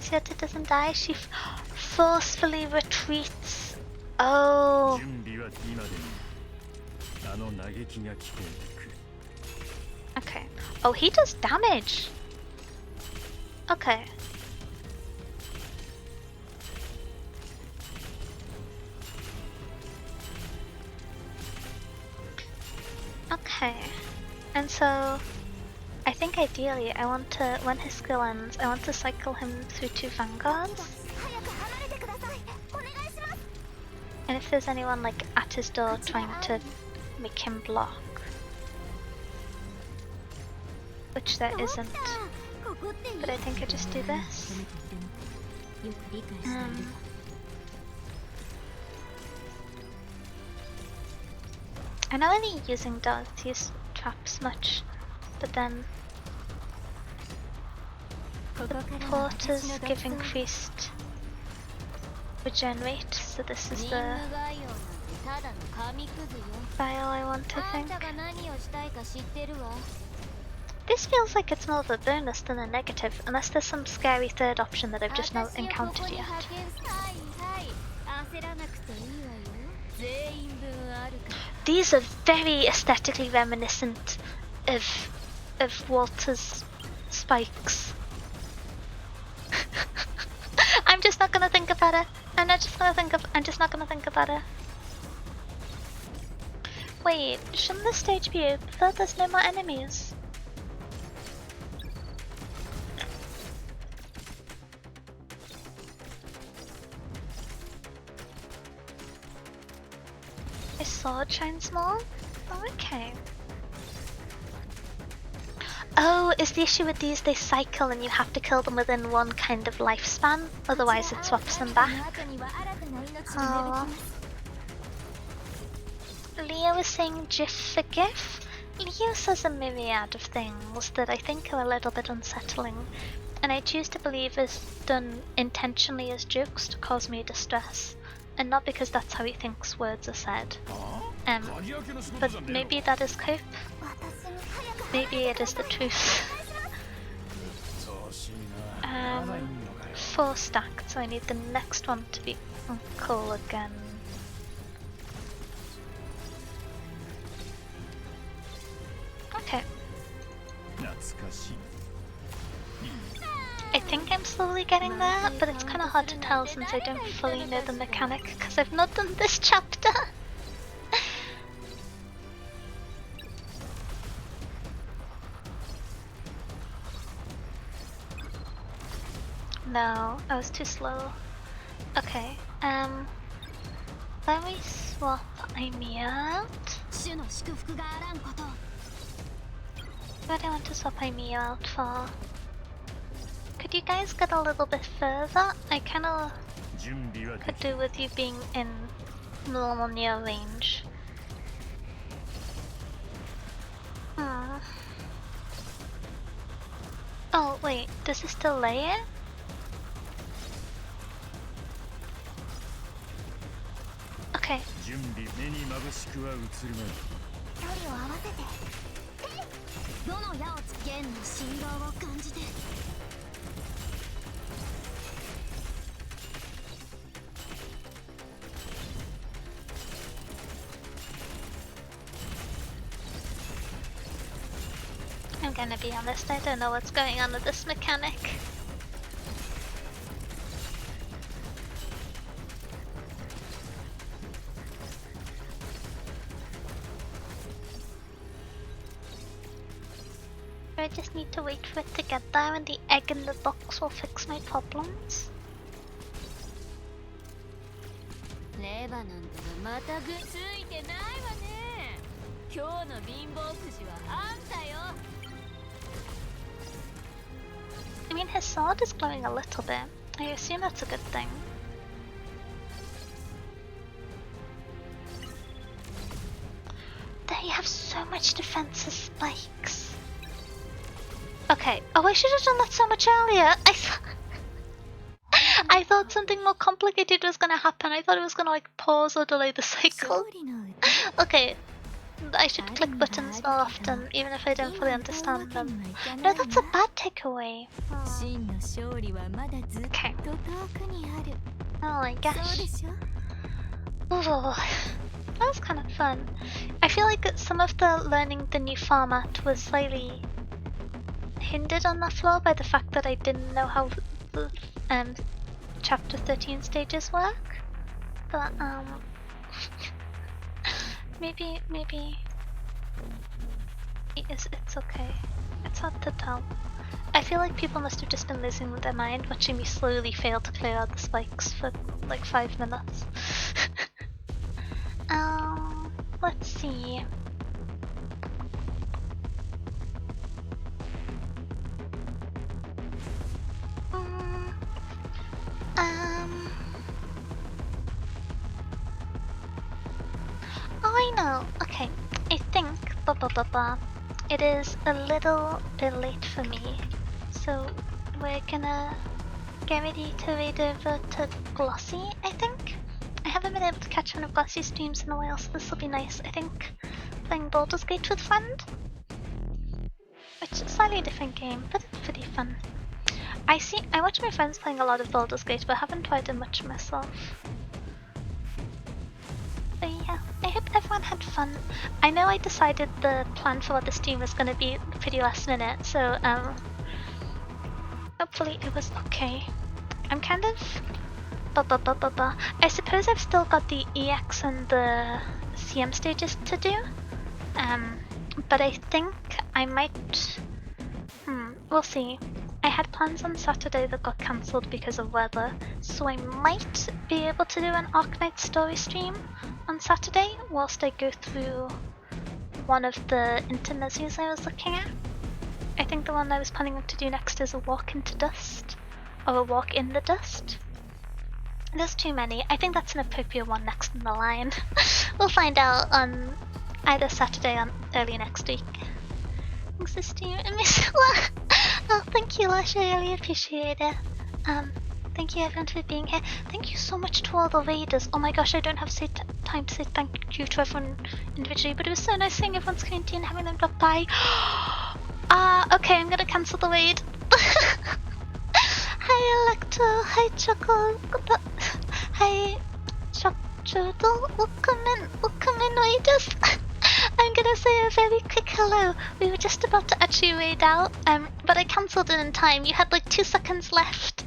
Surta doesn't die, she forcefully retreats. Oh. 準備は今でもあの嘆きが聞こえてくる。 Okay. Oh, he does damage. Okay. Okay. And so, I think ideally I want to, when his skill ends, I want to cycle him through 2 vanguards. And if there's anyone like at his door trying to make him block, which there isn't, but I think I just do this. I'm not really using these traps much, but then the porters give increased regenerate, so this is the vial I want, I think. This feels like it's more of a bonus than a negative, unless there's some scary third option that I've just not encountered yet. These are very aesthetically reminiscent of Walter's spikes. I'm just not gonna think about it. I'm just not gonna think about it. Wait, shouldn't this stage be over though? There's no more enemies. His sword shines more? Oh, okay. Oh, is the issue with these they cycle and you have to kill them within one kind of lifespan? Otherwise it swaps them back? Oh. Leo is saying GIF for GIF? Leo says a myriad of things that I think are a little bit unsettling, and I choose to believe is done intentionally as jokes to cause me distress, and not because that's how he thinks words are said. But maybe that is cope. Maybe it is the truth. 4 stacked, so I need the next one to be cool again. しい。 I think I'm slowly getting there, but it's kind of hard to tell since I don't fully know the mechanic because I've not done this chapter. No, I was too slow. Okay, let me swap Amy out. 主の祝福があらんこと。 What do I want to swap Amy out for? Could you guys get a little bit further? I kinda 準備はで could き do with you being in normal near range. Hmm. Oh wait, does this delay it? Okay. 準備目に眩しくは映るまい。距離を合わせて。どの矢をつけんの振動を感じて。 I'm gonna be honest, I don't know what's going on with this mechanic. I just need to wait for it to get there and the egg in the box will fix my problems. レバノンではまたぐついてないわね。今日の貧乏くじはあんたよ。 I mean, his sword is glowing a little bit. I assume that's a good thing. They have so much defense as spikes. Okay. Oh, I should have done that so much earlier. I thought something more complicated was gonna happen. I thought it was gonna like pause or delay the cycle. Okay. I should click buttons more often, even if I don't fully understand them. No, that's a bad takeaway. Okay. Oh my gosh. Ooh, that was kind of fun. I feel like some of the learning the new format was slightly hindered on that floor by the fact that I didn't know how the chapter 13 stages work. But maybe it's okay. It's hard to tell. I feel like people must have just been losing their mind watching me slowly fail to clear out the spikes for like 5 minutes. Let's see. Oh, I know. Okay, I think it is a little bit late for me, so we're gonna get ready to raid over to Glossy. I think I haven't been able to catch one of Glossy's streams in a while, so this will be nice. I think playing Baldur's Gate with friend, which is a slightly different game, but it's pretty fun. I watch my friends playing a lot of Baldur's Gate, but haven't tried it much myself. But yeah, I hope everyone had fun. I know I decided the plan for what the stream was going to be pretty last minute, so hopefully it was okay. I'm kind of I suppose I've still got the EX and the CM stages to do, but I think I might. We'll see. I had plans on Saturday that got cancelled because of weather, so I might be able to do an Arknight story stream on Saturday whilst I go through one of the intermezzus I was looking at. I think the one I was planning to do next is a walk into dust, or a walk in the dust. There's too many. I think that's an appropriate one next in the line. We'll find out on either Saturday or early next week. Thanks for stream. Oh, thank you, Lush. I really appreciate it. Thank you everyone for being here. Thank you so much to all the raiders. Oh my gosh, I don't have time to say thank you to everyone individually, but it was so nice seeing everyone's community and having them drop by. Okay, I'm gonna cancel the raid. Hi Electro, hi Choco, hi Choco, welcome in raiders. I'm gonna say a very quick hello. We were just about to actually raid out, but I cancelled it in time. You had like 2 seconds left.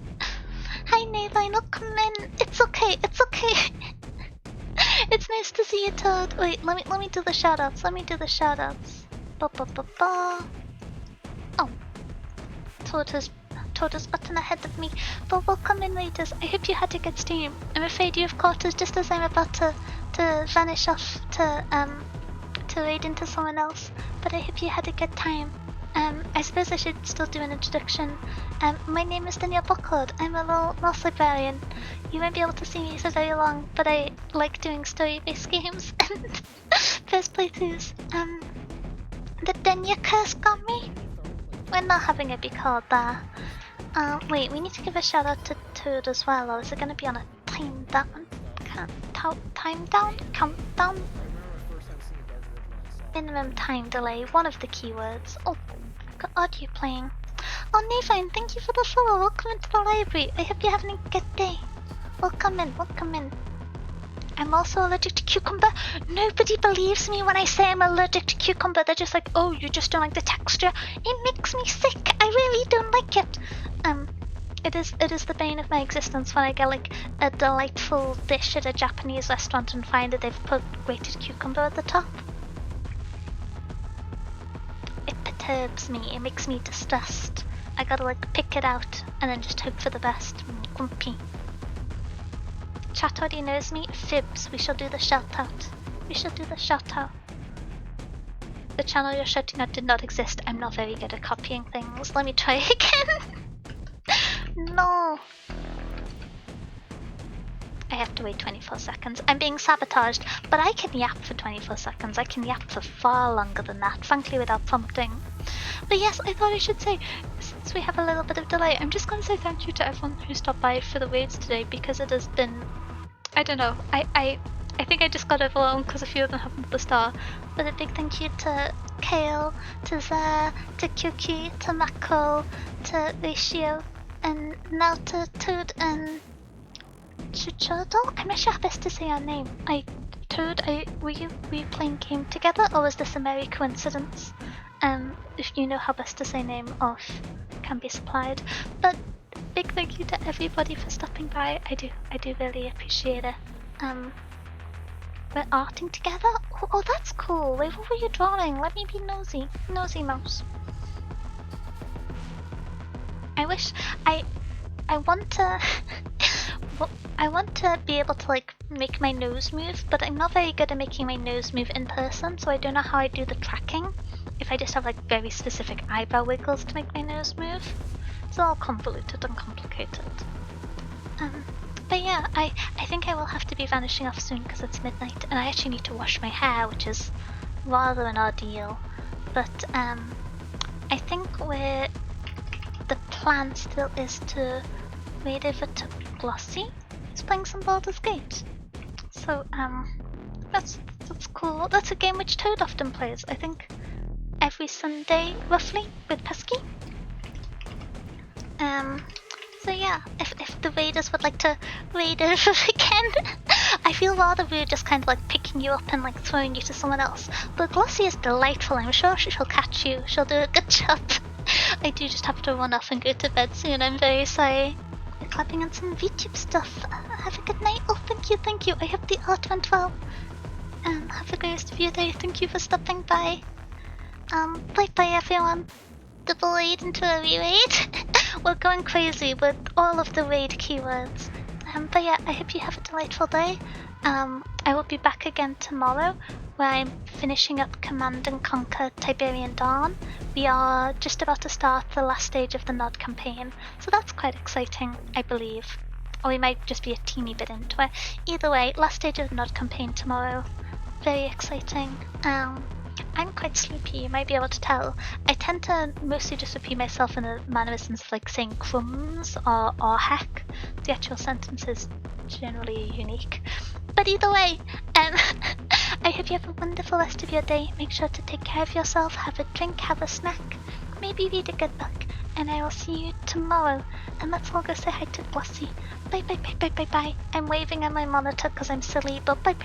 Hi Nathan, I'll come in. It's okay, it's okay. It's nice to see you, Toad. Wait, let me do the shoutouts. Let me do the shoutouts. Ba ba ba ba. Oh, Toad has button ahead of me. But welcome in, raiders. I hope you had a good stream. I'm afraid you have caught us just as I'm about to vanish off to raid into someone else. But I hope you had a good time. I suppose I should still do an introduction. My name is Danielle Buckhold. I'm a little mouse librarian. You won't be able to see me for very long, but I like doing story-based games and first playthroughs. Then your curse got me? We're not having it be called there. Wait, we need to give a shout out to Toad as well, or is it gonna be on a time down? Countdown? Minimum time delay, one of the keywords. Oh, got audio playing. Oh, Navine, thank you for the follow. Welcome into the library. I hope you're having a good day. Welcome in, welcome in. I'm also allergic to cucumber. Nobody believes me when I say I'm allergic to cucumber. They're just like, oh, you just don't like the texture. It makes me sick. I really don't like it. It is the bane of my existence when I get like a delightful dish at a Japanese restaurant and find that they've put grated cucumber at the top. It perturbs me. It makes me distressed. I gotta like pick it out and then just hope for the best. Grumpy. Chat already knows me. Fibs. We shall do the shout out. We shall do the shout out. The channel you're shouting out did not exist. I'm not very good at copying things. Let me try again. No. I have to wait 24 seconds. I'm being sabotaged, but I can yap for 24 seconds. I can yap for far longer than that, frankly, without prompting. But yes, I thought I should say, since we have a little bit of delay, I'm just going to say thank you to everyone who stopped by for the raids today, because it has been, I don't know, I think I just got overwhelmed because a few of them happened at the start. But a big thank you to Kale, to Zare, to Kyuki, to Mako, to Ratio, and now to Toad and Chuchodo? I'm not sure how best to say her name. Toad, were you playing game together, or was this a merry coincidence? If you know how best to say name off, can be supplied. But big thank you to everybody for stopping by. I do really appreciate it. We're arting together? Oh, that's cool. Wait, what were you drawing? Let me be nosy. Nosy mouse. I wish I want to I want to be able to like make my nose move, but I'm not very good at making my nose move in person, so I don't know how I do the tracking. If I just have like very specific eyebrow wiggles to make my nose move. It's all convoluted and complicated. But yeah, I think I will have to be vanishing off soon because it's midnight and I actually need to wash my hair, which is rather an ordeal. But I think the plan still is to raid over to Glossy. He's playing some Baldur's Gate. So that's cool. That's a game which Toad often plays. I think every Sunday roughly with Pesky. So yeah, if the raiders would like to raid over again, I feel rather weird just kind of like picking you up and like throwing you to someone else. But Glossy is delightful. I'm sure she'll catch you. She'll do a good job. I do just have to run off and go to bed soon. I'm very sorry. We're clapping on some VTube stuff. Have a good night. Oh, thank you. I hope the art went well. Have a great rest of your day. Thank you for stopping by. Bye everyone. Double raid into a re-raid. We're going crazy with all of the raid keywords. But yeah, I hope you have a delightful day. I will be back again tomorrow, where I'm finishing up Command and Conquer Tiberian Dawn. We are just about to start the last stage of the Nod campaign, so that's quite exciting, I believe. Or we might just be a teeny bit into it. Either way, last stage of the Nod campaign tomorrow. Very exciting. I'm quite sleepy, you might be able to tell. I tend to mostly just repeat myself in the mannerisms of like saying crumbs or heck. The actual sentence is generally unique. But either way, I hope you have a wonderful rest of your day. Make sure to take care of yourself, have a drink, have a snack, maybe read a good book, and I will see you tomorrow. And let's all go say hi to Glossy. Bye. I'm waving at my monitor because I'm silly, but bye.